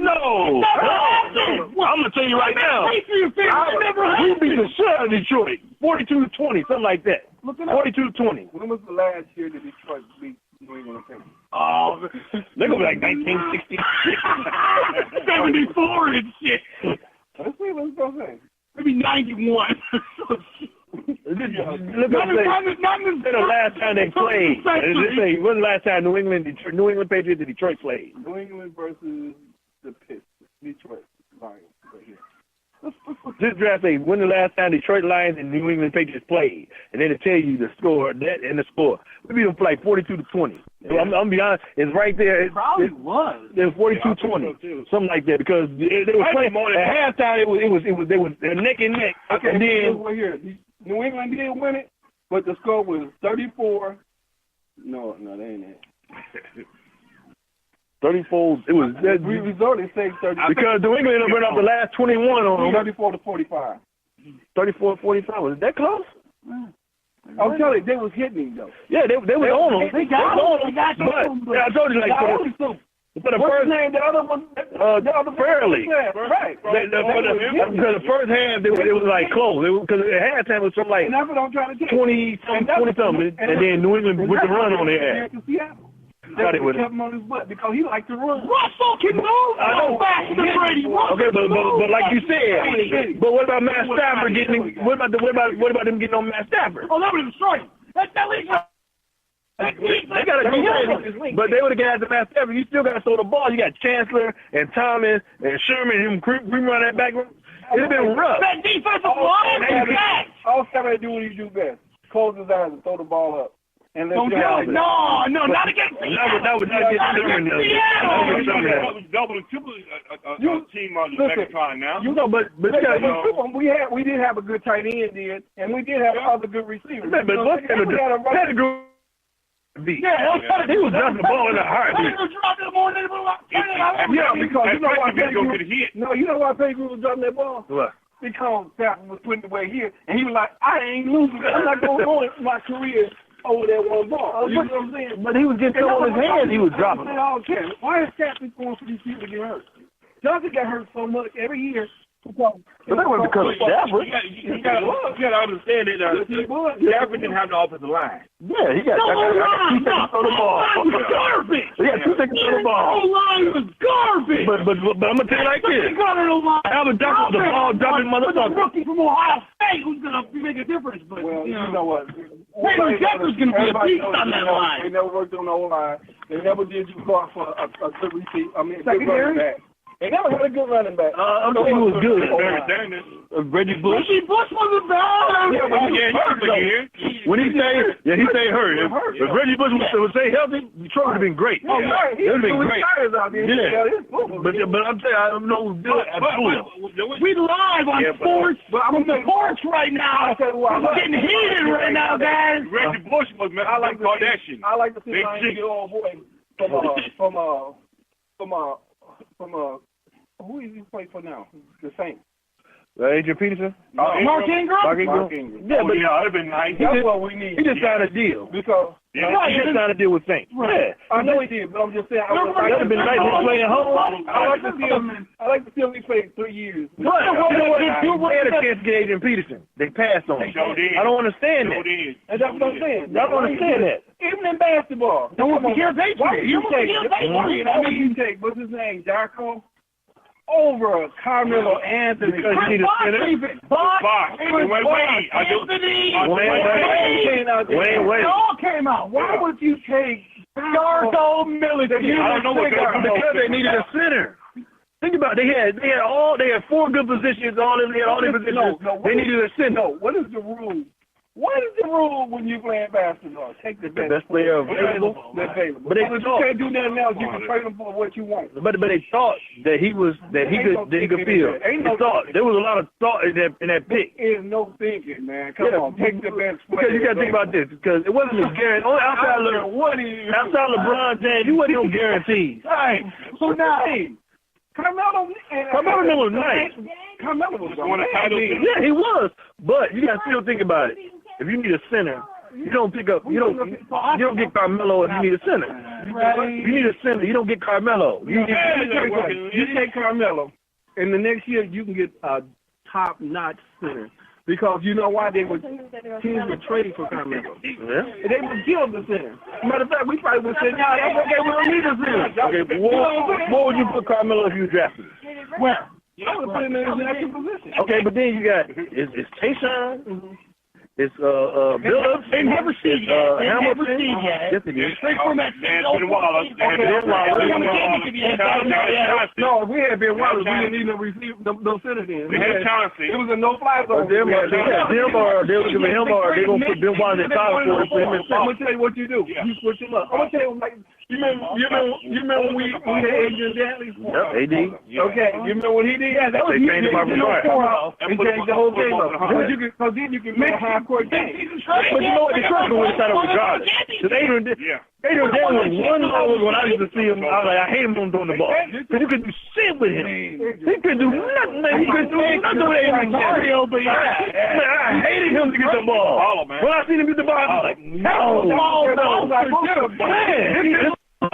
Speaker 1: No. I'm gonna tell you right now. We beat the shit out of Detroit. 42-20, something like that. 42-20.
Speaker 2: When was the last year that Detroit beat New England?
Speaker 1: Oh, they're gonna be like 1960.
Speaker 2: 74 and shit. Let's see what's going to say. Maybe 91.
Speaker 1: Look at the last time they played. When was the last time New England Patriots and Detroit played?
Speaker 2: New England versus the Detroit Lions. Right here.
Speaker 1: This draft say when the last time Detroit Lions and New England Patriots played, and then it tell you the score and the score. We beat them for like 42-20. So I'm gonna be honest, it's right there.
Speaker 2: It probably was.
Speaker 1: It was 42-20, something like that, because they were playing at halftime. They were neck and neck.
Speaker 2: Okay,
Speaker 1: and then
Speaker 2: right here, New England did win it, but the score was 34. No, they ain't it.
Speaker 1: 34. It was.
Speaker 2: We resorted to say 30
Speaker 1: because New England went up the last 21 on them.
Speaker 2: 34-45.
Speaker 1: 34-45. Was that close?
Speaker 2: I'm telling you, they was hitting him though.
Speaker 1: Yeah, they was on them.
Speaker 2: They got him.
Speaker 1: But I told you, like, for the first
Speaker 2: name, the other one,
Speaker 1: Fairly.
Speaker 2: Right.
Speaker 1: Because the first half, it was like close. Because at halftime, it was something like 20-something, and then New England with the run on their ass.
Speaker 2: They kept him on his butt because he liked to run. Russell can move faster than Brady.
Speaker 1: Okay, but like you said, but what about Matt Stafford getting? What about them getting on Matt Stafford?
Speaker 2: Oh, that would have destroyed him. That league.
Speaker 1: They got to go, but they would have got the Matt Stafford. You still got to throw the ball. You got Chancellor and Thomas and Sherman and him creeping around that back. It's been rough.
Speaker 2: That defensive line is back. All Stafford do what he do best: close his eyes and throw the ball up. And don't tell me. No, not against Seattle.
Speaker 1: That would not get Sherman.
Speaker 3: Double and triple team on the Megatron now.
Speaker 2: You know, but we did have a good tight end, and we did have other good receivers.
Speaker 1: But look at the beat.
Speaker 2: Yeah,
Speaker 1: he was dropping the ball in a heartbeat.
Speaker 2: Yeah, because you know why Pettigrew was dropping that ball?
Speaker 1: What?
Speaker 2: Because Stafford was putting it away here, and he was like, I ain't losing. I'm not going to ruin my career over that one ball. You know what I'm saying?
Speaker 1: But he was getting thrown on his hands. He was dropping.
Speaker 2: Why is Stafford going for these people to get hurt? Johnson got hurt so much every year.
Speaker 1: But that was because of Stafford.
Speaker 3: You got to understand that Stafford didn't have the offensive line.
Speaker 1: Yeah, he got 2 seconds to throw the ball.
Speaker 2: Garbage.
Speaker 1: He got 2 seconds to throw the ball.
Speaker 2: The line was garbage.
Speaker 1: But I'm gonna tell you like this. Albert Duck was the ball dropping motherfucker.
Speaker 2: Rookie from Ohio State who's gonna make a difference. But you know what?
Speaker 6: Taylor Jefferson's gonna be a beast on that line.
Speaker 2: They never worked on the O-line. They never did you for a good receiver. I mean,
Speaker 6: secondary.
Speaker 2: They never had a good running back.
Speaker 1: I'm saying he was good. Reggie Bush.
Speaker 6: Reggie Bush wasn't bad.
Speaker 1: When he stayed, he stayed hurt. If Reggie Bush would stay healthy, Detroit would have been great.
Speaker 2: Oh, yeah.
Speaker 1: It would have been great.
Speaker 2: Yeah.
Speaker 1: But I'm saying, I don't know.
Speaker 6: We live on Porch. I'm on the Porch right now. We're getting heated right now, guys.
Speaker 3: Reggie Bush was like Kardashian.
Speaker 2: I like to see my old boy from who is he play for now? The Saints.
Speaker 1: Adrian Peterson?
Speaker 2: Mark Ingram?
Speaker 1: Yeah, but
Speaker 3: that'd been nice.
Speaker 1: that's what we need. He just signed a deal. Because he just signed a deal with Saints.
Speaker 2: Right.
Speaker 1: Yeah. I know he did, but I'm just saying, that would have been nice to play at home. I like to see him play 3 years. But they had a chance to get Adrian Peterson. They passed on him. I don't understand that. That's what I'm saying. I don't understand that.
Speaker 2: Even in basketball. Here's Adrian.
Speaker 1: You take, what's his name, Darko? Over Carmelo Anthony because you need a center. Wait.
Speaker 2: It all came out. Why would you take Darko Military?
Speaker 1: I don't know what because they needed a center. Think about it. They had 4 good positions. They had all their positions. They needed a center.
Speaker 2: No, what is the rule? What is the rule when you playing basketball? Take the best
Speaker 1: player available.
Speaker 2: But you can't do nothing else. You can trade him for what you want.
Speaker 1: But they thought that he could field. There was a lot of thought in that pick.
Speaker 2: There is no thinking, man. Come on, take the best player.
Speaker 1: Because you got to think about this. Because it wasn't a guarantee. Outside LeBron James, you wasn't no guarantees.
Speaker 2: Right. So now, Carmelo
Speaker 1: was nice.
Speaker 2: Carmelo was
Speaker 3: won a title.
Speaker 1: Yeah, he was. But you got to still think about it. If you need a center, you don't get Carmelo if you need a center. You need a center. You don't get Carmelo. You take Carmelo, and the next year you can get a top-notch center. Because you know why teams were trading for Carmelo. Yeah. They would kill the center. Matter of fact, we probably would say, "Yeah, that's okay. We don't need a center." Okay, but what would you put Carmelo if you drafted him?
Speaker 2: Where? I would put him in his natural position.
Speaker 1: Okay, but then you got it's Tayshaun. It's Billups.
Speaker 2: They never see yet.
Speaker 1: Hamilton. Yes, it is.
Speaker 2: Straight from that.
Speaker 3: Ben Wallace.
Speaker 2: No, if we had Ben Wallace, we didn't need no center then.
Speaker 3: We had Chauncey.
Speaker 2: It was a no-fly zone.
Speaker 1: They would give him or they're going to put Ben Wallace in college for him. I'm going to tell you what you do. You switch him up. I'm going to tell you, like, you remember when we had Adrian Dantley? Yep, AD.
Speaker 2: Okay, you remember what he did? Yeah, that was
Speaker 1: they changed him up.
Speaker 2: He changed the whole game up. Because then you can make a half-court game.
Speaker 1: But you know what? The Clippers would have started regardless. Because Adrian Dantley was one low when I used to see him. I was like, I hate him on throwing the ball. Because you could do shit with him. He could do nothing. He could do nothing with Adrian Dantley. I hated him to get the ball. When I seen him get the ball, I was like, no. I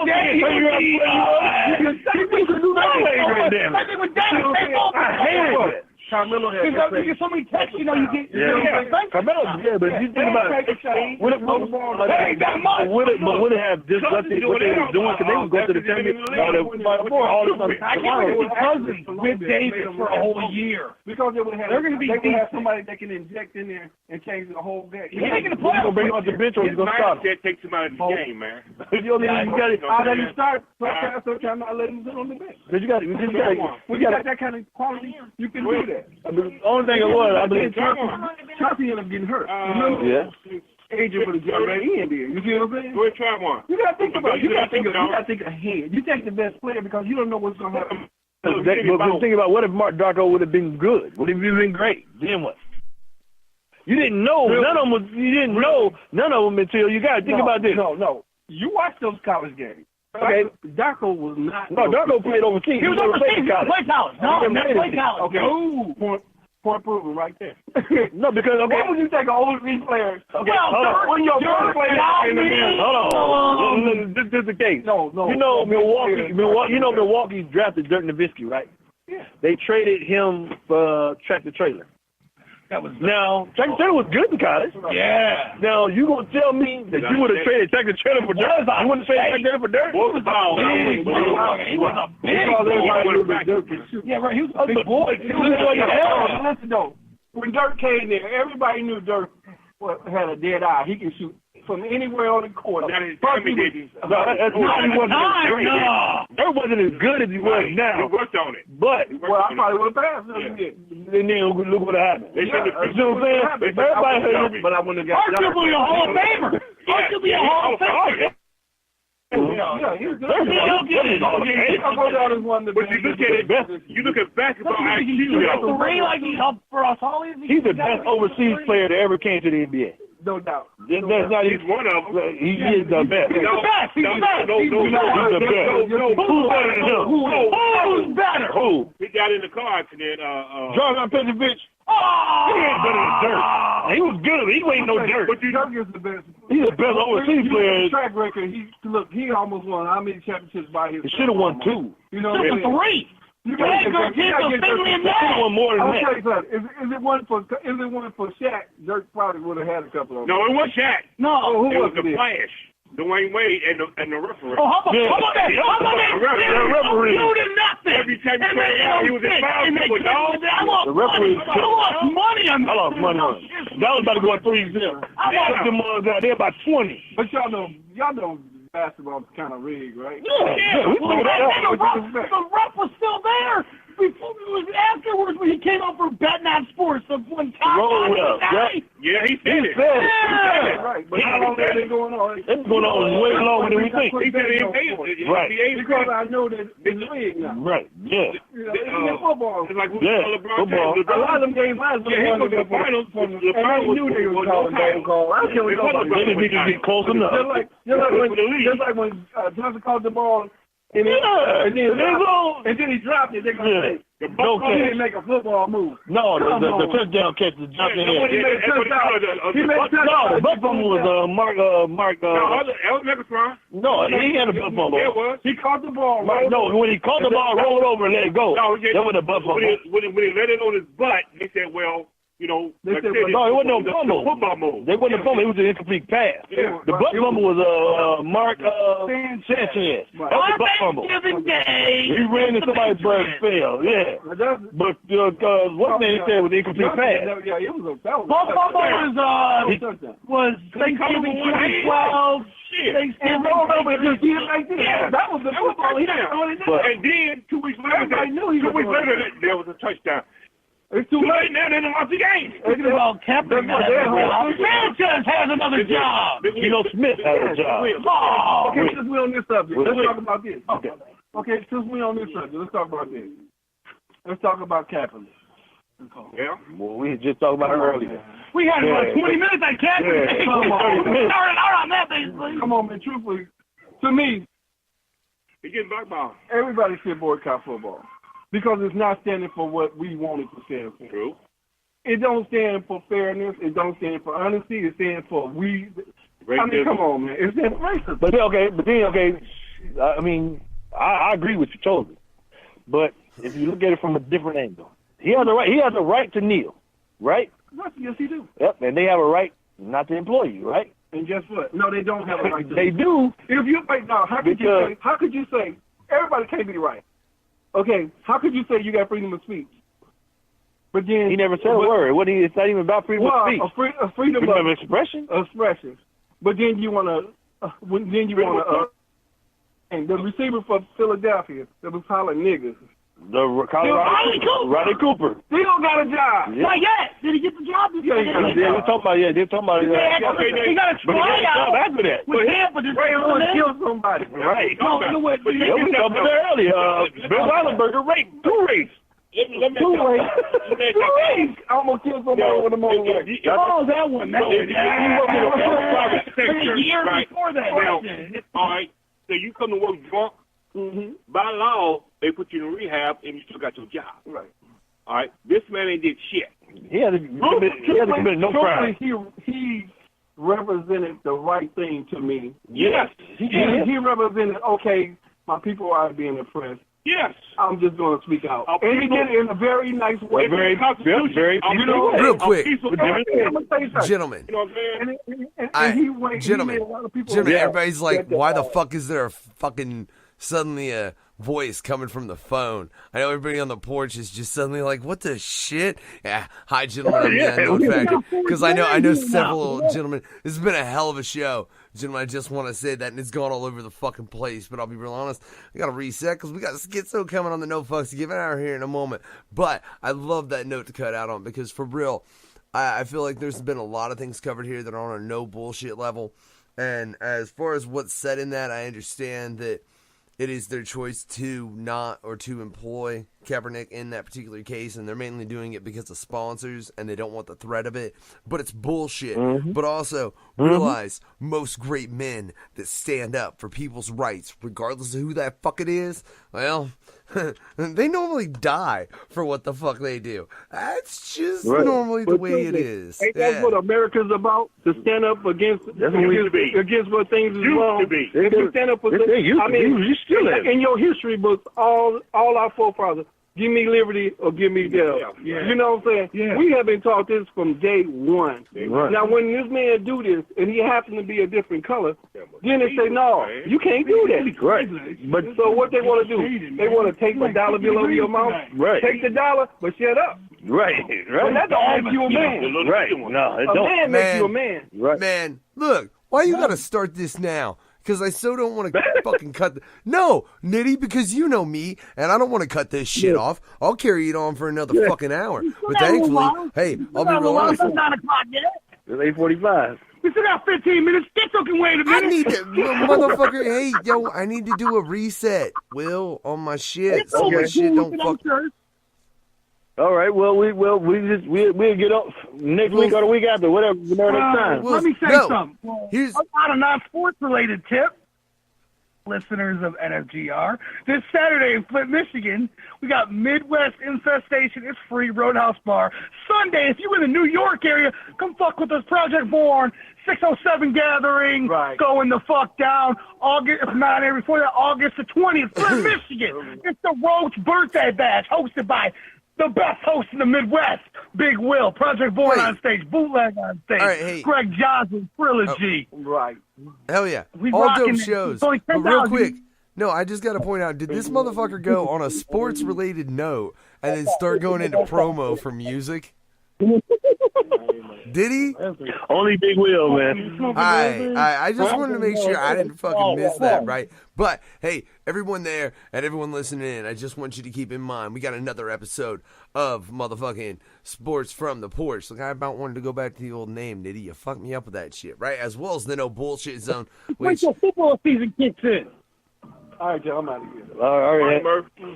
Speaker 1: hated it. Carmelo had
Speaker 2: you get so many texts, you get.
Speaker 1: Carmelo, but you think about it. Would it have disrupted what they were doing? Because they would go to the championship.
Speaker 2: Cousins with Davis for a whole year. Because they're going to be somebody that can inject in there and change the whole game. He's making the playoffs.
Speaker 1: You're going to bring him off the bench or you're going to start him?
Speaker 3: Takes him out of the game, man.
Speaker 2: You got to let him start. Sometimes not let him sit on the bench.
Speaker 1: We got
Speaker 2: that kind of quality. You can do that.
Speaker 1: The only thing it was, I believe,
Speaker 2: Chauncey ended up getting hurt.
Speaker 1: Yeah.
Speaker 2: Agent for the NBA. You see what I'm saying?
Speaker 3: Go ahead, try one.
Speaker 2: You got to think about it. You got to think ahead. You take the best player because you don't know what's going to happen.
Speaker 1: But think about what if Mark Darko would have been good? Would he have been great? Then what? You didn't know. None of them. You didn't know none of them until you got to think about this.
Speaker 2: No. You watch those college games. Okay, Darko was not.
Speaker 1: No, Darko played overseas.
Speaker 2: He was overseas. He played college. No, he never played college.
Speaker 1: Okay.
Speaker 2: No. Point proven right there.
Speaker 1: No, because
Speaker 2: why would you take an overseas player?
Speaker 1: Okay,
Speaker 2: when your first player in the game.
Speaker 1: Hold on. This is the case.
Speaker 2: No.
Speaker 1: You know Milwaukee drafted Dirk Nowitzki, right?
Speaker 2: Yeah.
Speaker 1: They traded him for Tractor Trailer. Now, Tractor Trailer was good in college.
Speaker 2: Yeah.
Speaker 1: Now, you going to tell me that you would have traded Tractor Trailer for Dirk? You wouldn't have traded Tractor Trailer for Dirk?
Speaker 2: He was a big. Yeah, right. He was a big boy. Listen, though. When Dirk came there, everybody knew Dirk had a dead eye. He can shoot from anywhere on the court.
Speaker 1: Dirk wasn't as good as he was now.
Speaker 3: He worked on it.
Speaker 1: But,
Speaker 2: I probably would have passed him.
Speaker 1: And then look what happened. You know what I'm saying? Everybody heard it, but I wouldn't have got it.
Speaker 2: Arguably a Hall of Famer. Arguably a Hall of Famer.
Speaker 3: You look at basketball IQ.
Speaker 2: He's the best overseas player that ever came to the NBA.
Speaker 6: No doubt.
Speaker 1: That's not
Speaker 3: He's one of them.
Speaker 1: He is the best.
Speaker 6: He's the best. He's the best.
Speaker 1: He's the best. Who's better than him?
Speaker 6: Who's better?
Speaker 1: Who?
Speaker 3: He got in the car accident.
Speaker 1: John Petrovic.
Speaker 6: Oh!
Speaker 1: He ain't better than Dirk. He was good. He ain't no Dirk.
Speaker 6: But Dirk is the best.
Speaker 1: He's the best overseas player.
Speaker 6: Track record. He almost won how many championships by his?
Speaker 1: He should have won 2.
Speaker 6: You know what I'm saying?
Speaker 2: 3. You got to
Speaker 1: won more than
Speaker 6: I'll
Speaker 1: that.
Speaker 6: tell you something. If it wasn't for Shaq, Dirk probably would have had a couple of them.
Speaker 3: No, it was Shaq.
Speaker 6: No, who
Speaker 3: It
Speaker 6: was
Speaker 3: was the Flash, Dwayne Wade, and the referee.
Speaker 2: Oh, how about that? How about that?
Speaker 1: The referee.
Speaker 2: You did nothing.
Speaker 3: Every time you turned around, he was in foul trouble, dog.
Speaker 1: The referee.
Speaker 2: I lost money on
Speaker 1: I lost money on it. That was about to go at 3-0. I lost them out there by 20.
Speaker 6: But y'all know basketball's kind of rigged, right?
Speaker 1: Yeah. We figured that out.
Speaker 2: The ref was still there. Before, it was afterwards when he came out for betting on sports. When Tom
Speaker 1: Roll up,
Speaker 3: Yeah, he said it.
Speaker 6: Yeah. Right. But how long has it been going on?
Speaker 1: It's been going on way longer than we think.
Speaker 3: He said he ain't paying it.
Speaker 1: Right.
Speaker 6: Because I know that it's rigged now.
Speaker 1: Right. Yeah.
Speaker 6: You know, even football.
Speaker 3: It's like
Speaker 1: Football.
Speaker 6: A lot of them games last
Speaker 3: Yeah, he was the finals. The
Speaker 6: and they
Speaker 3: finals
Speaker 6: knew they was calling game call. I don't care what
Speaker 1: They didn't need to be close enough.
Speaker 6: Just like when Johnson caught the ball and then he dropped it, they're going to say, he didn't make a football move.
Speaker 1: No, the touchdown catch is jumping in.
Speaker 6: He made a touchdown.
Speaker 1: No, the butt fumble was Mark.
Speaker 3: No, that was Megatron.
Speaker 1: No, he had a butt fumble.
Speaker 3: Yeah, it was.
Speaker 6: He caught the ball.
Speaker 1: No, when he caught the ball, rolled over and let it go.
Speaker 3: No,
Speaker 1: that was a butt fumble.
Speaker 3: When he let it on his butt, they said, well, you know,
Speaker 1: no, it wasn't no fumble.
Speaker 3: Football move.
Speaker 1: They wasn't a fumble. It was an incomplete pass.
Speaker 6: Yeah,
Speaker 1: the butt fumble was Mark Sanchez. That was a butt fumble. He ran into somebody's butt and fell. Yeah, but what man said was an incomplete pass.
Speaker 6: Yeah, it was a fumble.
Speaker 2: Butt fumble was Thanksgiving 2012.
Speaker 6: And rolled over and just did it like this. That was the football. He didn't know anything.
Speaker 3: And then 2 weeks later, there was a touchdown.
Speaker 6: It's too late
Speaker 3: now. They done lost the game.
Speaker 2: Think about Kaepernick. Sanchez has another job.
Speaker 1: Geno Smith has a job.
Speaker 6: Okay, since we're on this subject, let's talk about this. Okay, since we're on this subject, let's talk about this. Let's talk about Kaepernick.
Speaker 3: Yeah.
Speaker 1: Well, we just talked about it earlier.
Speaker 2: We had like 20 minutes on Kaepernick.
Speaker 1: Yeah.
Speaker 2: Started out on that, basically.
Speaker 6: Come on, man. Truthfully, to me,
Speaker 3: He getting blackballed.
Speaker 6: everybody should boycott football. Because it's not standing for what we want it to stand for.
Speaker 3: True.
Speaker 6: It don't stand for fairness. It don't stand for honesty. It stands for we.
Speaker 3: Racism.
Speaker 6: I mean, come on, man. It stands for racism.
Speaker 1: But then, I mean, I agree with you totally. But if you look at it from a different angle, he has a right. He has a right to kneel, right?
Speaker 6: Yes, he do.
Speaker 1: Yep, and they have a right not to employ you, right?
Speaker 6: And guess what? No, they don't have a right to.
Speaker 1: They do.
Speaker 6: If you wait, now, how could you say everybody can't be right? Okay, how could you say you got freedom of speech? But then
Speaker 1: He never said a word. It's not even about freedom of speech.
Speaker 6: A freedom
Speaker 1: of expression.
Speaker 6: Expression. But then you want to, and the receiver for Philadelphia that was hollering niggas.
Speaker 1: The Colorado Ronnie Cooper.
Speaker 6: Still got a job.
Speaker 2: Not yet. Did he get the job?
Speaker 1: Yeah, they're talking about
Speaker 2: He got a tryout.
Speaker 1: After that.
Speaker 2: With Tampa, just
Speaker 6: kill somebody.
Speaker 1: Right.
Speaker 2: No, you know what?
Speaker 1: We talked about that earlier. Bill Weilenberger raped 2 rapes.
Speaker 6: Two rapes. I almost killed somebody with a motor.
Speaker 2: Oh, that one. That one.
Speaker 3: A
Speaker 2: year before that.
Speaker 3: All right. So you come to work drunk.
Speaker 6: Mm-hmm.
Speaker 3: By law, they put you in rehab and you still got your job.
Speaker 6: Right.
Speaker 3: All right. This man ain't did shit.
Speaker 1: He hasn't committed no crime.
Speaker 6: He represented the right thing to me.
Speaker 3: Yes.
Speaker 6: He represented, okay, my people are being oppressed.
Speaker 3: Yes.
Speaker 6: I'm just going to speak out. And he did it in a very nice way.
Speaker 1: Very
Speaker 5: Real quick.
Speaker 3: You
Speaker 5: Gentlemen.
Speaker 3: know what I'm saying?
Speaker 5: Gentlemen, everybody's like, why the fuck is there a fucking suddenly a voice coming from the phone? I know everybody on the porch is just suddenly like, what the shit? Yeah, hi gentlemen, I'm the Unknown Factor. Because I know several gentlemen. This has been a hell of a show. Gentlemen, I just want to say that, and it's gone all over the fucking place, but I'll be real honest, I got to reset, because we got Schizo coming on the No Fucks Given out here in a moment. But I love that note to cut out on, because for real, I feel like there's been a lot of things covered here that are on a no bullshit level, and as far as what's said in that, I understand that it is their choice to not or to employ Kaepernick in that particular case, and they're mainly doing it because of sponsors, and they don't want the threat of it. But it's bullshit. But also, realize most great men that stand up for people's rights, regardless of who that fuck it is, well, they normally die for what the fuck they do. That's just normally the way it is.
Speaker 6: Ain't that what America's about? To stand up against what things is wrong. If you stand up for you still in your history books, all our forefathers, give me liberty or give me death. You know what I'm saying? Yeah. We have been taught this from day one. Now, when this man do this, and he happens to be a different color, then they say, no, you can't do that. But so what they want to do? They want to take a dollar bill over your mouth, take the dollar, but shut up. And that don't make you a man.
Speaker 1: No, it
Speaker 6: don't.
Speaker 1: A
Speaker 6: man makes you a man.
Speaker 5: Man, look, why you gotta start this now? Because I so don't want to fucking cut. No, Nitty, because you know me, and I don't want to cut this shit off. I'll carry it on for another fucking hour. But thankfully, hey, I'll be real honest.
Speaker 2: It's 9 o'clock yet.
Speaker 1: It's 8:45.
Speaker 2: We still got 15 minutes. Get fucking wait a minute.
Speaker 5: I need to, motherfucker. Hey, yo, I need to do a reset, Will, on my shit. So my shit don't fuck.
Speaker 1: All right. Well, we'll get up next week or the week after, whatever. Next time.
Speaker 2: Let me say something. Here's not a non-sports related tip. Listeners of NFGR, this Saturday in Flint, Michigan, we got Midwest Infestation. It's free, Roadhouse Bar. Sunday, if you're in the New York area, come fuck with us. Project Born, 607 Gathering, going the fuck down. August, if not there before that, August the 20th, Flint, Michigan. It's the Roach Birthday Bash, hosted by the best host in the Midwest, Big Will, Project Born on stage, Bootleg on stage, Greg Johnson, Trilogy.
Speaker 5: Hell yeah. All dope shows. But real quick, no, I just got to point out, did this motherfucker go on a sports-related note and then start going into promo for music? Did he?
Speaker 1: Only Big Will, man.
Speaker 5: I just wanted to make sure I didn't fucking miss that, right? But, hey, everyone there and everyone listening in, I just want you to keep in mind, we got another episode of motherfucking Sports from the Porch. Look, I about wanted to go back to the old name, Nitty. You fucked me up with that shit, right? As well as the No Bullshit Zone.
Speaker 2: Wait till football season kicks in.
Speaker 6: All right, Joe, I'm out of here.
Speaker 1: All right,
Speaker 6: Murph. It's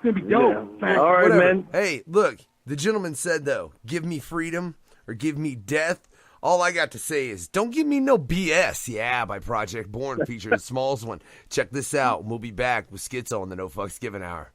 Speaker 6: going to be dope.
Speaker 1: Yeah. All right, man.
Speaker 5: Hey, look, the gentleman said, though, give me freedom or give me death. All I got to say is, don't give me no BS. Yeah, by Project Born, featuring Smalls one. Check this out. We'll be back with Schizo on the No Fucks Given Hour.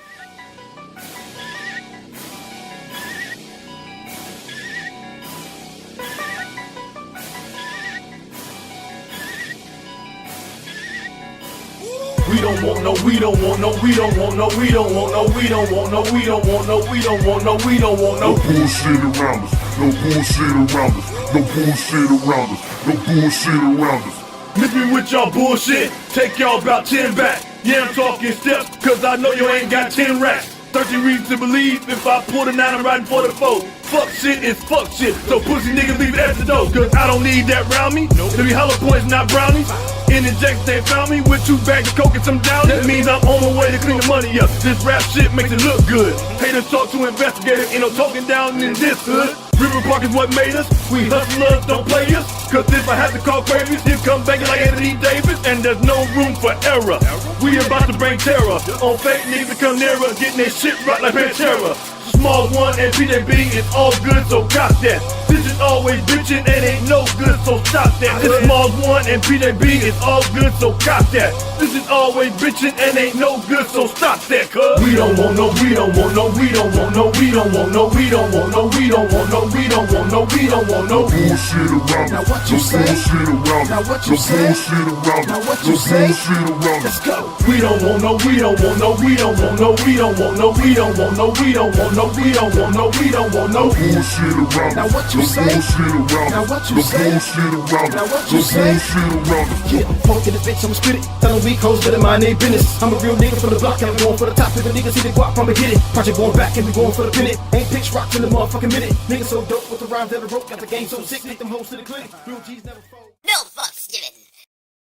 Speaker 7: We don't want no, we don't want no, we don't want no, we don't want no, we don't want no, we don't want no, we don't want no, we don't want no
Speaker 8: bullshit around us, no bullshit around us, no bullshit around us, no bullshit around us.
Speaker 7: Miss me with y'all bullshit, take y'all about 10 back. Yeah, I'm talking steps, cause I know you ain't got 10 racks. 13 reasons to believe, if I pull the 9, I'm riding for the 4. Fuck shit is fuck shit, so pussy niggas leave it at the door. Cause I don't need that round me, to be hollow points, not brownies. In the Jacks they found me with 2 bags of coke and some down. That means I'm on my way to clean the money up. This rap shit makes it look good. Haters talk to investigators, ain't no talking down in this hood. River Park is what made us. We hustlers, don't play us. Cause if I have to call cravings, here come banging like Anthony Davis. And there's no room for error. We about to bring terror on fake niggas that come near us, getting their shit right like Pantera. Small one and PJB is all good, so got that. This is always bitchin' and ain't no good, so stop that. This small one and PJB is all good, so got that. This is always bitchin' and ain't no good, so stop that. Cause we don't want no, we don't want no, we don't want no, we don't want no, we don't want no, we don't want no, we don't want no, we don't want no
Speaker 8: bullshit around us. Now what you say? Bullshit around us. Now what you say? Bullshit around us. Now what you say? Bullshit around us.
Speaker 7: Let's go. We don't want no, we don't want no, we don't want no, we don't want no, we don't want no, we don't want no, we don't want no, we don't want no
Speaker 8: bullshit around us.
Speaker 7: Now what you say?
Speaker 8: Bullshit around us.
Speaker 7: Now what you say?
Speaker 8: Bullshit around us.
Speaker 7: Now what you say?
Speaker 8: Bullshit around us.
Speaker 9: Yeah, punk in the bitch, I'ma spit it. Tell them weak hoes that in my name business. I'm a real nigga from the block, and I'm going for the top. If a nigga see the guap, I'ma get it. Project going back and we going for the pin it. Ain't pitch rocks in the motherfucking minute. Niggas so dope with the rhymes that I wrote. Got the game so sick, take them hoes to the clinic. Real G's never fold.
Speaker 10: No fuck.